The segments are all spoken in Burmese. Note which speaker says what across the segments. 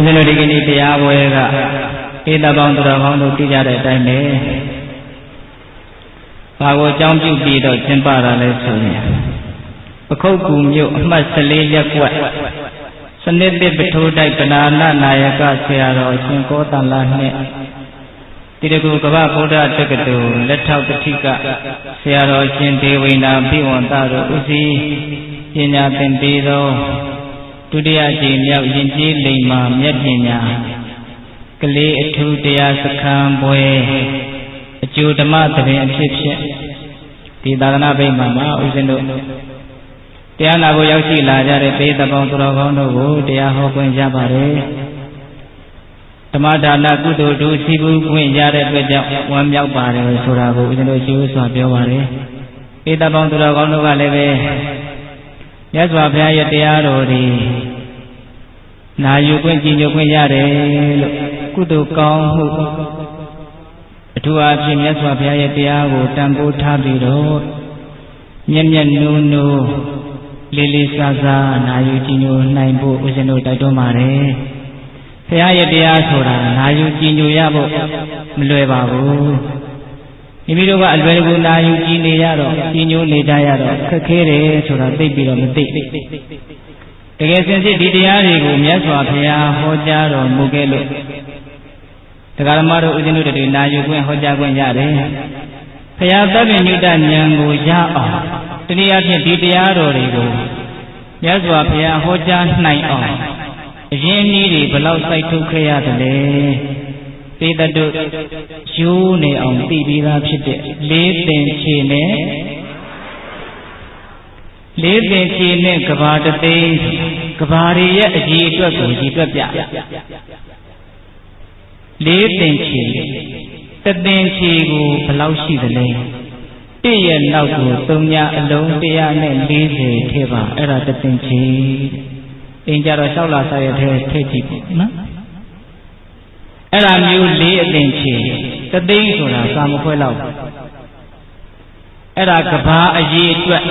Speaker 1: ဦးဇင်းတို့ဒီကနေ့တရားပွဲကဧတပေါင်းတော်ကောင်းတို့သိကြတဲ့အတိုင်းပဲဘာကိုအကြောင်းပြုပြီးတော့ကျင်းပတာလဲဆိုရင်ပခုတ်ကူမြို့အမှတ်14ရပ်ကွက်စနစ်သစ်ပထိုးတိုက်ပဏာဏနာယကဆရာတော်ရှင်ကောသလနဲ့တိရကုကဗ္ဗဗုဒ္ဓတက္ကသိုလ်လက်ထောက်ပဋိကဆရာတော်ရှင်ဒေဝိနာဘိဝန္တတို့ဦးစီးပညာသင်ပေးသောဒုတိယအကြိမ်မြောက်ယဉ်ကျေးလိမ္မာမြတ်ပညာကလေးအထူးတရားစခန်းပွဲအကျိုးဓမ္မသဘင်အဖြစ်ဖြင့်ဒီသာသနာ့ဗိမာန်မှာဦးဇင်းတို့တရားနာဖို့ရောက်ရှိလာကြတဲ့သေတပေါင်းသူတော်ကောင်းတို့ကိုတရားဟောခွင့်ရပါတယ်ဓမ္မဒါနကုသိုလ်တို့စီပူခွင့်ရတဲ့အတွက်ကြောင့်ဝမ်းမြောက်ပါတယ်ဆိုတာကိုဦးဇင်းတို့ရှိဥစွာပြောပါတယ်သေတပေါင်းသူတော်ကောင်းတို့ကလည်းပဲမြတ်စွာဘုရားရဲ့တရားတော်ဒီနာယူခွင့်ကြည်ညိုခွင့်ရတယ်လို့ကုသိုလ်ကောင်းမှုအထူးအားဖြင့်မြတ်စွာဘုရားရဲ့တရားကိုတန်ဖိုးထားပြီးတော့မျက်မျက်နှူးနှူးလေးလေးစားစားနာယူကြည်ညိုနိုင်ဖို့ဦးဇင်းတို့တိုက်တွန်းပါတယ်ဘုရားရဲ့တရားဆိုတာနာယူကြည်ညိုရဖို့မလွယ်ပါဘူးမိမိတို့ကအလွယ်တကူနာယူကြည်နေရတော့ကြည်ညိုနေကြရတော့ခက်ခဲတယ်ဆိုတာသိပြီးတော့မသိတကယ်စင်စစ်ဒီတရားတွေကိုမြတ်စွာဘုရားဟောကြားတော်မူခဲ့လို့တရားဓမ္မတို့ဦးဇင်းတို့တွေနာယူခွင့်ဟောကြားခွင့်ရတယ်ဘုရားသဗ္ဗညုတဉာဏ်ကိုရအောင်တနည်းအားဖြင့်ဒီတရားတော်တွေကိုမြတ်စွာဘုရားဟောကြားနိုင်အောင်အရင်းကြီးတွေဘလောက်စိုက်ထုတ်ခဲ့ရသလဲသေတတို့ယူနေအောင်သိပြီးသားဖြစ်တဲ့လေးသင်္ချေနဲ့လေးသင်္ချေနဲ့ကဘာတသိန်းကဘာတွေရဲ့အကြီးအတွက်ကိုကြီးတွက်ပြလေးသင်္ချေတသင်္ချေကိုဘလောက်ရှိသလဲတည့်ရဲ့နောက်ကို3ညအလုံး140ထဲပါအဲ့ဒါတသင်္ချေအင်းကြတော့လျှောက်လာစားရတဲ့ထဲကြည့်ပေါ့နော်အဲ့ဒါမျိုးလေးအသင်္ချေတသိန်းဆိုတာစာမခွဲတော့အဲ့ဒါကဘာအရေးအတွက်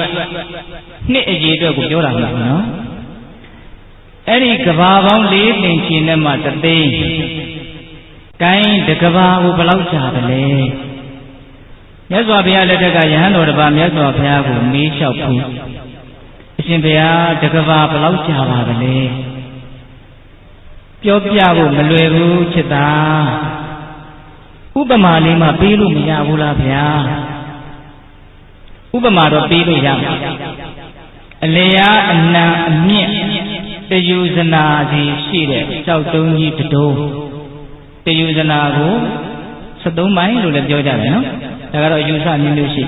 Speaker 1: နှစ်အရေးအတွက်ကိုပြောတာမဟုတ်ဘူးနော်အဲ့ဒီကဘာပေါင်းလေးသင်္ချေနဲ့မှတသိန်းကိုင်းတကဘာကိုဘယ်လောက်ကြာတယ်လဲမြတ်စွာဘုရားလက်ထက်ကယဟန်တော်တစ်ပါးမြတ်စွာဘုရားကိုမေးလျှောက်ဘူးအရှင်ဘုရားတကဘာဘယ်လောက်ကြာပါသလဲပြောပြဖို့မလွယ်ဘူးချစ်တာဥပမာလေးမှပေးလို့မရဘူးလားဗျာဥပမာတော့ပေးလို့ရမှာအလျားအနံအမြင့်တယူဇနာစီရှိတဲ့ကြောက်တုံးကြီးတတိုးတယူဇနာကို73မိုင်လို့လည်းပြောကြတယ်နော်ဒါကတော့အယူဆမျိုးမျိုးရှိ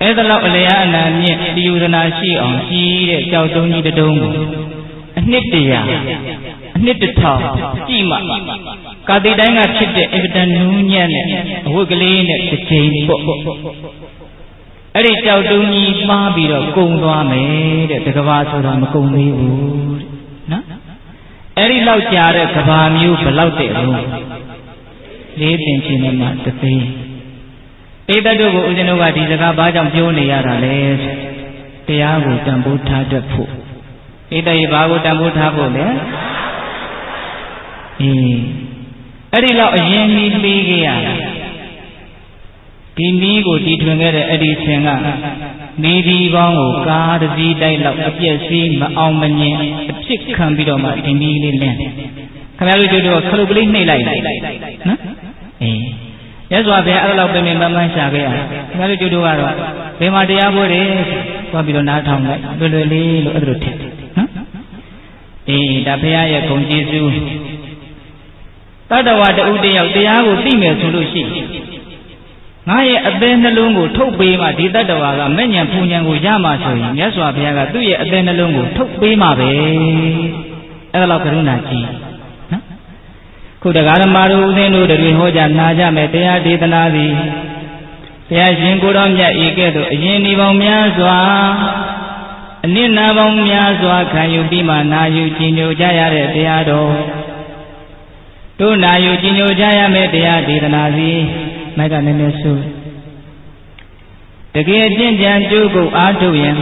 Speaker 1: အဲ့ဒါလောက်အလျားအနံအမြင့်တယူဇနာရှိအောင်ကြီးတဲ့ကြောက်တုံးကြီးတတိုးကိုအနှစ်100အနှစ်1000ကြည့်မှကာတိတိုင်းကဖြစ်တဲ့အင်္ဂတန်နူးညံ့တဲ့အဝတ်ကလေးနဲ့တစ်ချိန်ပေါ့အဲ့ဒီကြောက်တုံးကြီးမှားပြီးတော့ကုံသွားမယ်တဲ့တကဘာဆိုတာမကုံသေးဘူးတဲ့နော်အဲ့ဒီလောက်ကြာတဲ့ကဘာမျိုးဘယ်လောက်တဲ့လို့လေးသင်္ချေနဲ့မှတသိန်းဧတတို့ကိုဦးဇင်းတို့ကဒီစကားဘာကြောင့်ပြောနေရတာလဲတရားကိုတန်ဖိုးထားတတ်ဖို့ဧတရေဘာကိုတန်ဖိုးထားဖို့လဲအဲ့ဒီလောက်အရင်ကြီးပေးခဲ့ရတာဒီမီးကိုတီထွင်ခဲ့တဲ့အဲ့ဒီဆင်ကမီးဒီပေါင်းကိုကားတစ်စီးတိုက်လောက်အပြည့်စည်းမအောင်မငင်အဖြစ်ခံပြီးတော့မှဒီမီးလေးလင်းခင်ဗျားတို့တို့ခလုတ်ကလေးနှိပ်လိုက်နော်ရသော်ဘယ်အဲ့လောက်ပင်ပင်ပန်းပန်းရှာခဲ့ရခင်ဗျားတို့တို့ကတော့ဘယ်မှာတရားပွဲတွေသွားပြီးတော့နားထောင်လိုက်လွယ်လွယ်လေးလို့အဲ့လိုထင်နော်ဒါဘုရားရဲ့ဂုဏ်ကျေးဇူးတတ္တဝါတဦးတယောက်တရားကိုသိမယ်ဆိုလို့ရှိရင်ငါရဲ့အသေးနှလုံးကိုထုတ်ပေးမှဒီတတ္တဝါကမဲ့ညံဖူညံကိုရမှဆိုရင်မြတ်စွာဘုရားကသူ့ရဲ့အသေးနှလုံးကိုထုတ်ပေးမှပဲအဲ့ဒါလောက်ကရုဏာကြီးနော်ခုတရားဓမ္မတို့ဦးဇင်းတို့တွေဟောကြားနာကြမယ်တရားဒေသနာသည်ဘုရားရှင်ကိုယ်တော်မြတ်ဤကဲ့သို့အရင်ဒီပေါင်းများစွာအနစ်နာပေါင်းများစွာခံယူပြီးမှနာယူကြည်ညိုကြရတဲ့တရားတော်တို့နာယူကြည်ညိုကြရမယ်တရားဒေသနာစီမိုက်ကနည်းနည်းဆိုတကယ်ကျင့်ကြံကြိုးကိုအားထုတ်ရင်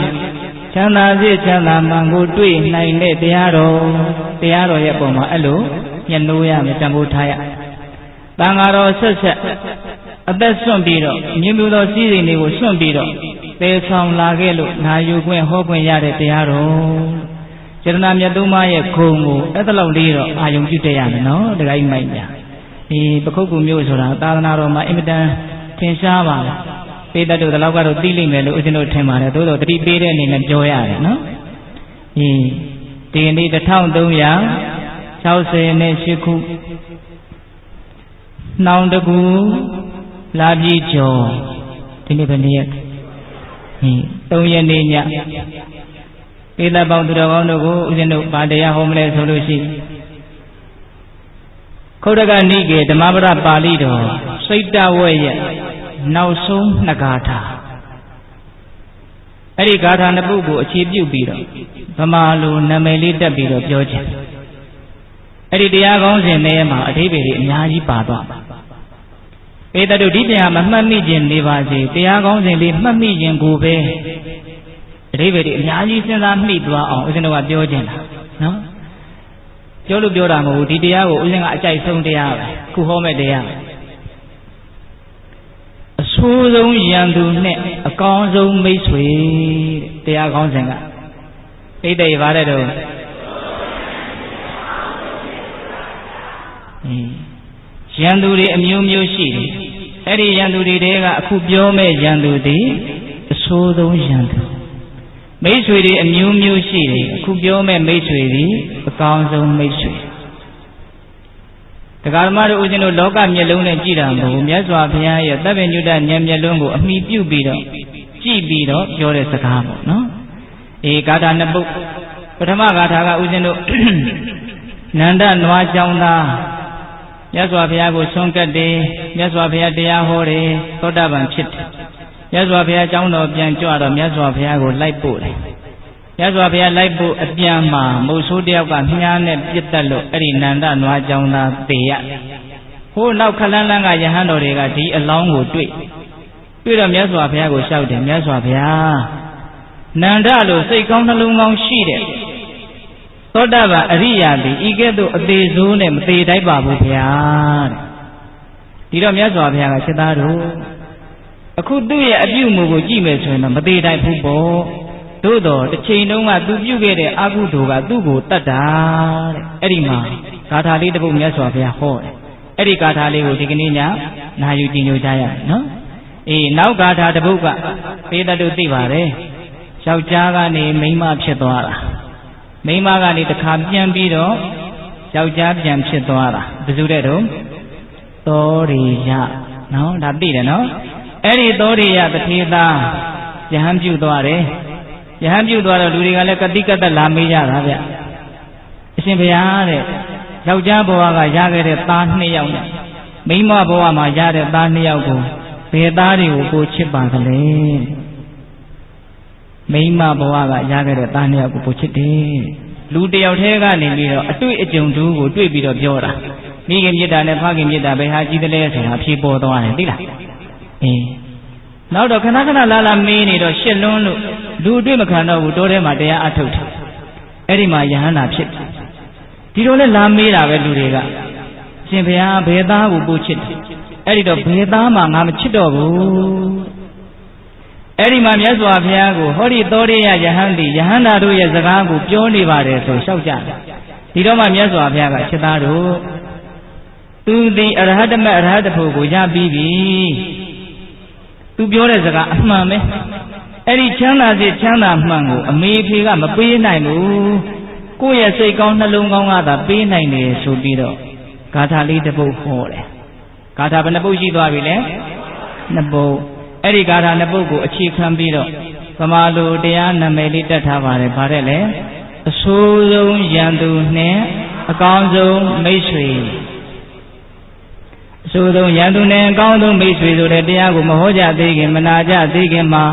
Speaker 1: ချမ်းသာစေချမ်းသာမှန်ကိုတွေ့နိုင်တဲ့တရားတော်ရဲ့ပုံမှာအဲ့လိုညှိုးရမယ်တန်ဖိုးထားရတန်ဃာတော်ဆက်ဆက်အသက်စွန့်ပြီးတော့မြင့်မြတ်သောစည်းစိမ်တွေကိုစွန့်ပြီးတော့ပယ်ဆောင်လာခဲ့လို့နာယူခွင့်ဟောခွင့်ရတဲ့တရားတော်စေတနာမြတ်သုံးပါးရဲ့ခုံကိုအဲ့ဒါလောက်လေးတော့အာယုံပြုတတ်ရမယ်နော်တခါကြီးမိုက်ညာဒီပခုတ်ကူမျိုးဆိုတာသာသနာတော်မှာအင်မတန်ထင်ရှားပါလားပေးတတ်တို့ဒီလောက်ကတော့သိလိမ့်မယ်လို့ဦးဇင်းတို့ထင်ပါတယ်သို့တော့တတိပေးတဲ့အနေနဲ့ပြောရတယ်နော်ဒီနေ့1368ခုနှောင်တကူလာပြီကျော်ဒီနေ့ဘယ်နေ့ရက်3ရက်နေ့ညပေတပေါင်းသူတော်ကောင်းတို့ကိုဦးဇင်းတို့ဗာတရားဟောမလဲဆိုလို့ရှိခုတ်တကနိကေဓမ္မပဒပါဠိတော်စိတ်တဝဲရဲ့နောက်ဆုံးနှစ်ဂါထာအဲ့ဒီဂါထာနှစ်ပုဒ်ကိုအခြေပြုပြီးတော့ဗမာလိုနာမည်လေးတက်ပြီးတော့ပြောချင်အဲ့ဒီတရားကောင်းစဉ်ထဲမှာအဓိပ္ပာယ်ကြီးအများကြီးပါသွားပေတတို့ဒီတရားမမှတ်မိခြင်းနေပါစေတရားကောင်းစဉ်လေးမှတ်မိခြင်းကိုပဲအဓိပ္ပာယ်ကြီးအများကြီးစဉ်းစားမိသွားအောင်ဦးဇင်းတို့ကပြောချင်တာနော်ပြောလို့ပြောတာမဟုတ်ဘူးဒီတရားကိုဦးဇင်းကအကြိုက်ဆုံးတရားပဲခုဟောမဲ့တရားအဆိုးဆုံးရန်သူနဲ့အကောင်းဆုံးမိတ်ဆွေတရားကောင်းစဉ်ကပိဋကဗါတဲ့တော့ရန်သူတွေအမျိုးမျိုးရှိတယ်အဲ့ဒီရန်သူတွေတဲကအခုပြောမဲ့ရန်သူတွေအဆိုးဆုံးရန်သူမိတ်ဆွေတွေအမျိုးမျိုးရှိတယ်အခုပြောမဲ့မိတ်ဆွေတွေအကောင်းဆုံးမိတ်ဆွေတရားဓမ္မတို့ဦးဇင်းတို့လောကမျက်လုံးနဲ့ကြည့်တာမဟုတ်မြတ်စွာဘုရားရဲ့တပ်ပင်ညုတဉာဏ်မျက်လုံးကိုအမိပြုပြီးတော့ကြည့်ပြီးတော့ပြောတဲ့စကားပေါ့နော်ဂါထာနှစ်ပုဒ်ပထမဂါထာကဦးဇင်းတို့နန္ဒနွားကြောင်းသားမြတ်စွာဘုရားကိုဆွမ်းကပ်တယ်မြတ်စွာဘုရားတရားဟောတယ်သောတာပန်ဖြစ်တယ်မြတ်စွာဘုရားကျောင်းတော်ပြန်ကြွတော့မြတ်စွာဘုရားကိုလိုက်ပို့တယ်မြတ်စွာဘုရားလိုက်ပို့အပြန်မှာမုတ်ဆိုးတယောက်ကမြားနဲ့ပြစ်တတ်လို့အဲ့ဒီနန္ဒနွားကျောင်းသားသေရဟိုနောက်ခလန်းလန်းကယဟန်တော်တွေကဒီအလောင်းကိုတွေ့တော့မြတ်စွာဘုရားကိုလျှောက်တယ်မြတ်စွာဘုရားနန္ဒလို့စိတ်ကောင်းနှလုံးကောင်းရှိတဲ့သောတာပန်အရိယာသည်ဤကဲ့သို့အသေးဆိုးနဲ့မသေးတိုက်ပါဘူးဗျာတဲ့ဒီတော့မြတ်စွာဘုရားကစိတ်သားတို့အခုသူ့ရဲ့အပြုအမူကိုကြည့်မယ်ဆိုရင်တော့မသေးတိုက်ဘူးပေါ့သို့တော့တစ်ချိန်တုန်းကသူပြုခဲ့တဲ့အကုသိုလ်ကသူ့ကိုတတ်တာတဲ့အဲ့ဒီမှာဂါထာလေးတစ်ပုဒ်မြတ်စွာဘုရားဟောတယ်အဲ့ဒီဂါထာလေးကိုဒီကနေ့ညနာယူကြည်ညိုကြရမယ်နော်နောက်ဂါထာတစ်ပုဒ်ကပေတတို့သိပါတယ်ယောက်ျားကနေမိန်းမဖြစ်သွားတာမိန်းမကနေတစ်ခါပြန်ပြီးတော့ယောက်ျားပြန်ဖြစ်သွားတာဘယ်သူတဲ့တော့သောရိယနော်ဒါသိတယ်နော်အဲ့ဒီသောရိယတထေသားယဟန်ပြုသွားတယ်ယဟန်ပြုသွားတော့လူတွေကလည်းကတိကတ္တလာမေးကြတာဗျအရှင်ဘုရားတဲ့ယောက်ျားဘဝကရခဲ့တဲ့သား2ယောက်နဲ့မိန်းမဘဝမှာရတဲ့သား2ယောက်ကိုဘယ်သားတွေကိုကိုချစ်ပါသလဲမိန်းမဘဝကရခဲ့တဲ့သား2ယောက်ကိုကိုချစ်တယ်လူတယောက်တည်းကနေပြီးတော့အတွေ့အကြုံတူကိုတွေ့ပြီးတော့ပြောတာမိခင်မြတ်တာနဲ့ဖခင်မြတ်တာဘယ်ဟာကြီးတယ်လဲဆိုတာဖြေပေါ်သွားတယ်သိလားနောက်တော့ခဏခဏလာမေးနေတော့ရှစ်လွန်းလို့လူတွေ့မခံတော့ဘူးတိုးထဲမှာတရားအထုတ်တယ်အဲ့ဒီမှာယဟန္တာဖြစ်တယ်ဒီလိုလဲလာမေးတာပဲလူတွေကရှင်ဘုရားဘယ်သားကိုပို့ချစ်တယ်အဲ့ဒီတော့ဘယ်သားမှငါမချစ်တော့ဘူးအဲ့ဒီမှာမြတ်စွာဘုရားကိုဟောဒီသောရိယယဟန်တိယဟန္တာတို့ရဲ့စကားကိုပြောနေပါတယ်ဆိုလျှောက်ကြတယ်ဒီတော့မှမြတ်စွာဘုရားကချက်သားတို့သူသည်အရဟတမအရဟတဖို့ကိုရပြီးပြီသူပြောတဲ့စကားအမှန်ပဲအဲ့ဒီချမ်းသာစေချမ်းသာမှန်ကိုအမေဖေကမပေးနိုင်ဘူးကိုယ့်ရဲ့စိတ်ကောင်းနှလုံးကောင်းကသာပေးနိုင်တယ်ဆိုပြီးတော့ဂါထာလေးတစ်ပုဒ်ဟောတယ်ဂါထာဘယ်နှပုဒ်ရှိသွားပြီလဲနှစ်ပုဒ်အဲ့ဒီဂါထာနှစ်ပုဒ်ကိုအခြေခံပြီးတော့ဗမာလိုတရားနာမည်လေးတက်ထားပါတယ်ဗါတဲ့လေအဆိုးဆုံးရန်သူနဲ့အကောင်းဆုံးမိတ်ဆွေအဆိုးဆုံးရန်သူနဲ့အကောင်းဆုံးမိတ်ဆွေဆိုတဲ့တရားကိုမဟောကြသေးခင်မနာကြသေးခင်မှာ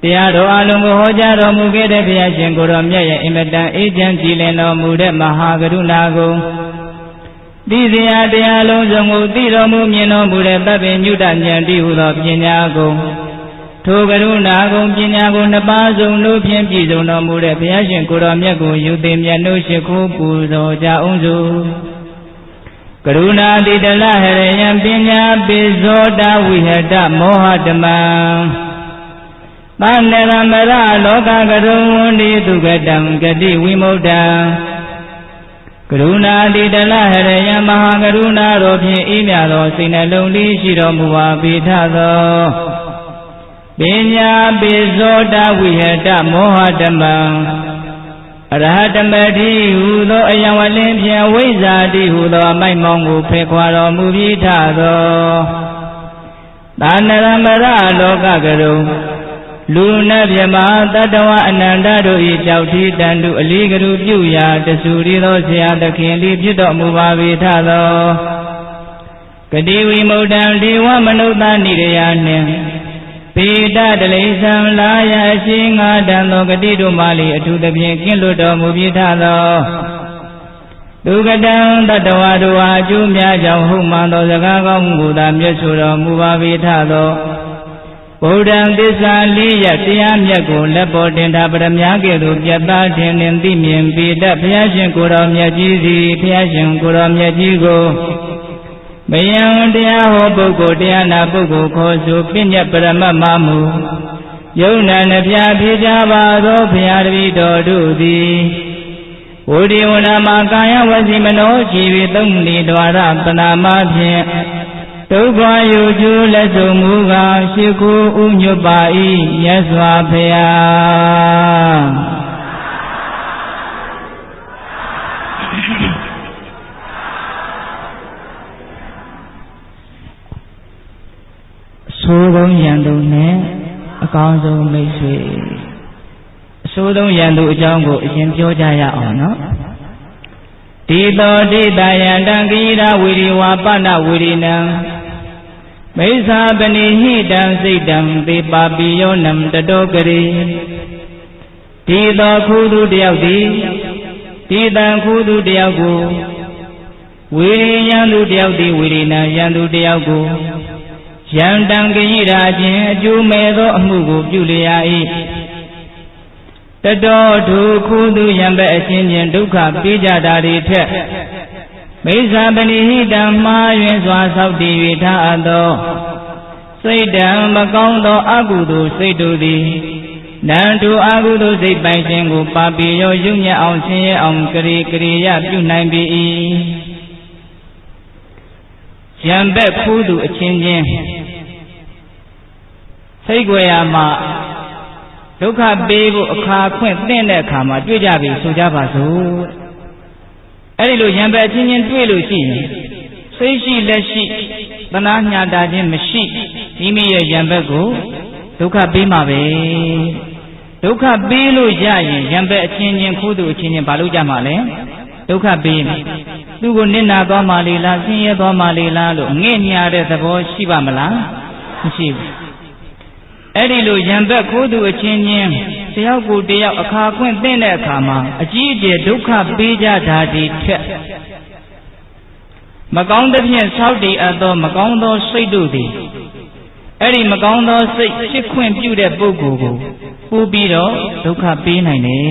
Speaker 1: တရားတော်အလုံးကိုဟောကြားတော်မူခဲ့တဲ့ဘုရားရှင်ကိုတော်မြတ်ရဲ့အင်မတန်အေးချမ်းကြည်လင်တော်မူတဲ့မဟာကရုဏာကိုသိစရာတရားလုံးစုံကိုသိတော်မူမြင်တော်မူတဲ့သဗ္ဗညုတဉာဏ်တိဟုသောပညာကို ထိုကရုဏာကုံပညာကိုနှစ်ပါးစုံလို့ဖြင့်ပြည့်စုံတော်မူတဲ့ဘုရားရှင်ကိုတော်မြတ်ကိုယူသိမြတ်နှုတ်ရှိခိုးပူဇော်ကြအောင်စို့ကရုဏာတိတလဟရယံပညာပိဇောတဝိဟတမောဟတမံသန္နရမရလောကကရုံဝန္တိသူကတံဂတိဝိမု dd ံကရုဏာတိတလဟရယံမဟာကရုဏာတော်ဖြင့်ဤမြသောစိတ်နှလုံးလေးရှိတော်မူပါပေထသောပညာပိဇောတဝိဟတမောဟတမံအရဟတမတိဟူသောအယံဝလင်းဖြင့်ဝိဇ္ဇာတိဟူသောအမိုက်မောင်ကိုဖယ်ခွာတော်မူပြီးထသောသာနရမရလောကကရုံလူနတ်မြမတတ္တဝအနန္တတို့၏ကြောက်ထီးတန်တုအလီကရုပြုရာတဆူရီသောဆရာသခင်သည်ဖြစ်တော်မူပါ၏ထသောဂတိဝိမု dd ံဒေဝမနုဿနိရယနှင့်ပေတတလိစ္ဆံလာယအရှိငါတံသောဂတိတို့မှလီအထူးသဖြင့်ကင်းလွတ်တော်မူပြီးထသောသူကတံတတ္တဝတို့အားအကျိုးများကြောင့်ဟုတ်မှန်သောစကားကောင်းမှုသာမြတ်ဆိုတော်မူပါ၏ထသောဗုဒ္ဓံသစ္စာလေးရတရားမြတ်ကိုလက်ပေါ်တင်ထားပရမကဲ့သို့ပြတ်သားထင်နှင်သိမြင်ပေတတ်ဘုရားရှင်ကိုယ်တော်မြတ်ကြီးသည်ဘုရားရှင်ကိုယ်တော်မြတ်ကြီးကိုမယံတရားဟောပုဂ္ဂိုလ်တရားနာပုဂ္ဂိုလ်ခေါ်ဆိုပညတ်ပရမတ်မမူယုံနာနှပြဖြစ်ကြပါသောဘုရားတပည့်တော်တို့သည်ဝိရိဝနာမှာကာယဝစီမနောရှိ၍သုံးလီဒွါရပနာမဖြင့်ဒုက္ခယူကျူးလက်ဆုံမူကားရှိခိုးဥညွတ်ပါ၏မြတ်စွာဘုရားအဆိုးဆုံးရန်သူနဲ့အကောင်းဆုံးမိတ်ဆွေအဆိုးဆုံးရန်သူအကြောင်းကိုအရင်ပြောကြရအောင်နော်တိတောတိတယံတံကိရာဝိရိဝါပနဝိရိနံမိစ္ဆာပနိဟိတံစိတ်တံသေပါပိယောနံတတောကရေဒီသောခုသူတယောက်သည်ဒီတံခုသူတယောက်ကိုဝိရိယံသူတယောက်သည်ဝိရိဏံယံသူတယောက်ကိုယံတံကိရာခြင်းအကျိုးမဲ့သောအမှုကိုပြုလျာ၏တတောထုခုသူယံဘက်အချင်းချင်းဒုက္ခပေးကြတာတွေထက်မိစ္ဆာပဏိဟိတံမှားယွင်းစွာဆောက်တည်၍ထားအပ်သောစိတ်တံမကောင်းသောအကုသိုလ်စိတ်တို့သည်နံထိုအကုသိုလ်စိတ်ပိုင်ခြင်းကိုပါပိယောယုံညံ့အောင်ဆင်းရဲအောင်ကရေရပြုနိုင်ပေ၏ယံဘက်ဖူးသူအချင်းချင်းစိတ်ွယ်ရာမှာဒုက္ခပေးဖို့အခါခွင့်သင့်တဲ့အခါမှာတွေ့ကြပြီဆိုကြပါစို့အဲ့ဒီလိုရံပဲအချင်းချင်းတွေ့လို့ရှိရင်စိတ်ရှိလက်ရှိသနာညာတာခြင်းမရှိမိမိရဲ့ရံဘက်ကိုဒုက္ခပေးမှာပဲဒုက္ခပေးလို့ရရင်ရံပဲအချင်းချင်းခိုးသူအချင်းချင်းဘာလို့ကြမှာလဲဒုက္ခပေးရင်သူ့ကိုနစ်နာသွားမှလေလားဆင်းရဲသွားမှလေလားလို့ငဲ့ညာတဲ့သဘောရှိပါမလားမရှိဘူးအဲ့ဒီလိုရံဘက်ခိုးသူအချင်းချင်းတယောက်ကိုတယောက်အခါခွင့်သင့်တဲ့အခါမှာအကြီးအကျယ်ဒုက္ခပေးကြတာဒီထက်မကောင်းသဖြင့်ဆောက်တည်အပ်သောမကောင်းသောစိတ်တို့သည်အဲ့ဒီမကောင်းသောစိတ်ဖြစ်ခွင့်ပြုတဲ့ပုဂ္ဂိုလ်ကိုပို့ပြီးတော့ဒုက္ခပေးနိုင်တယ်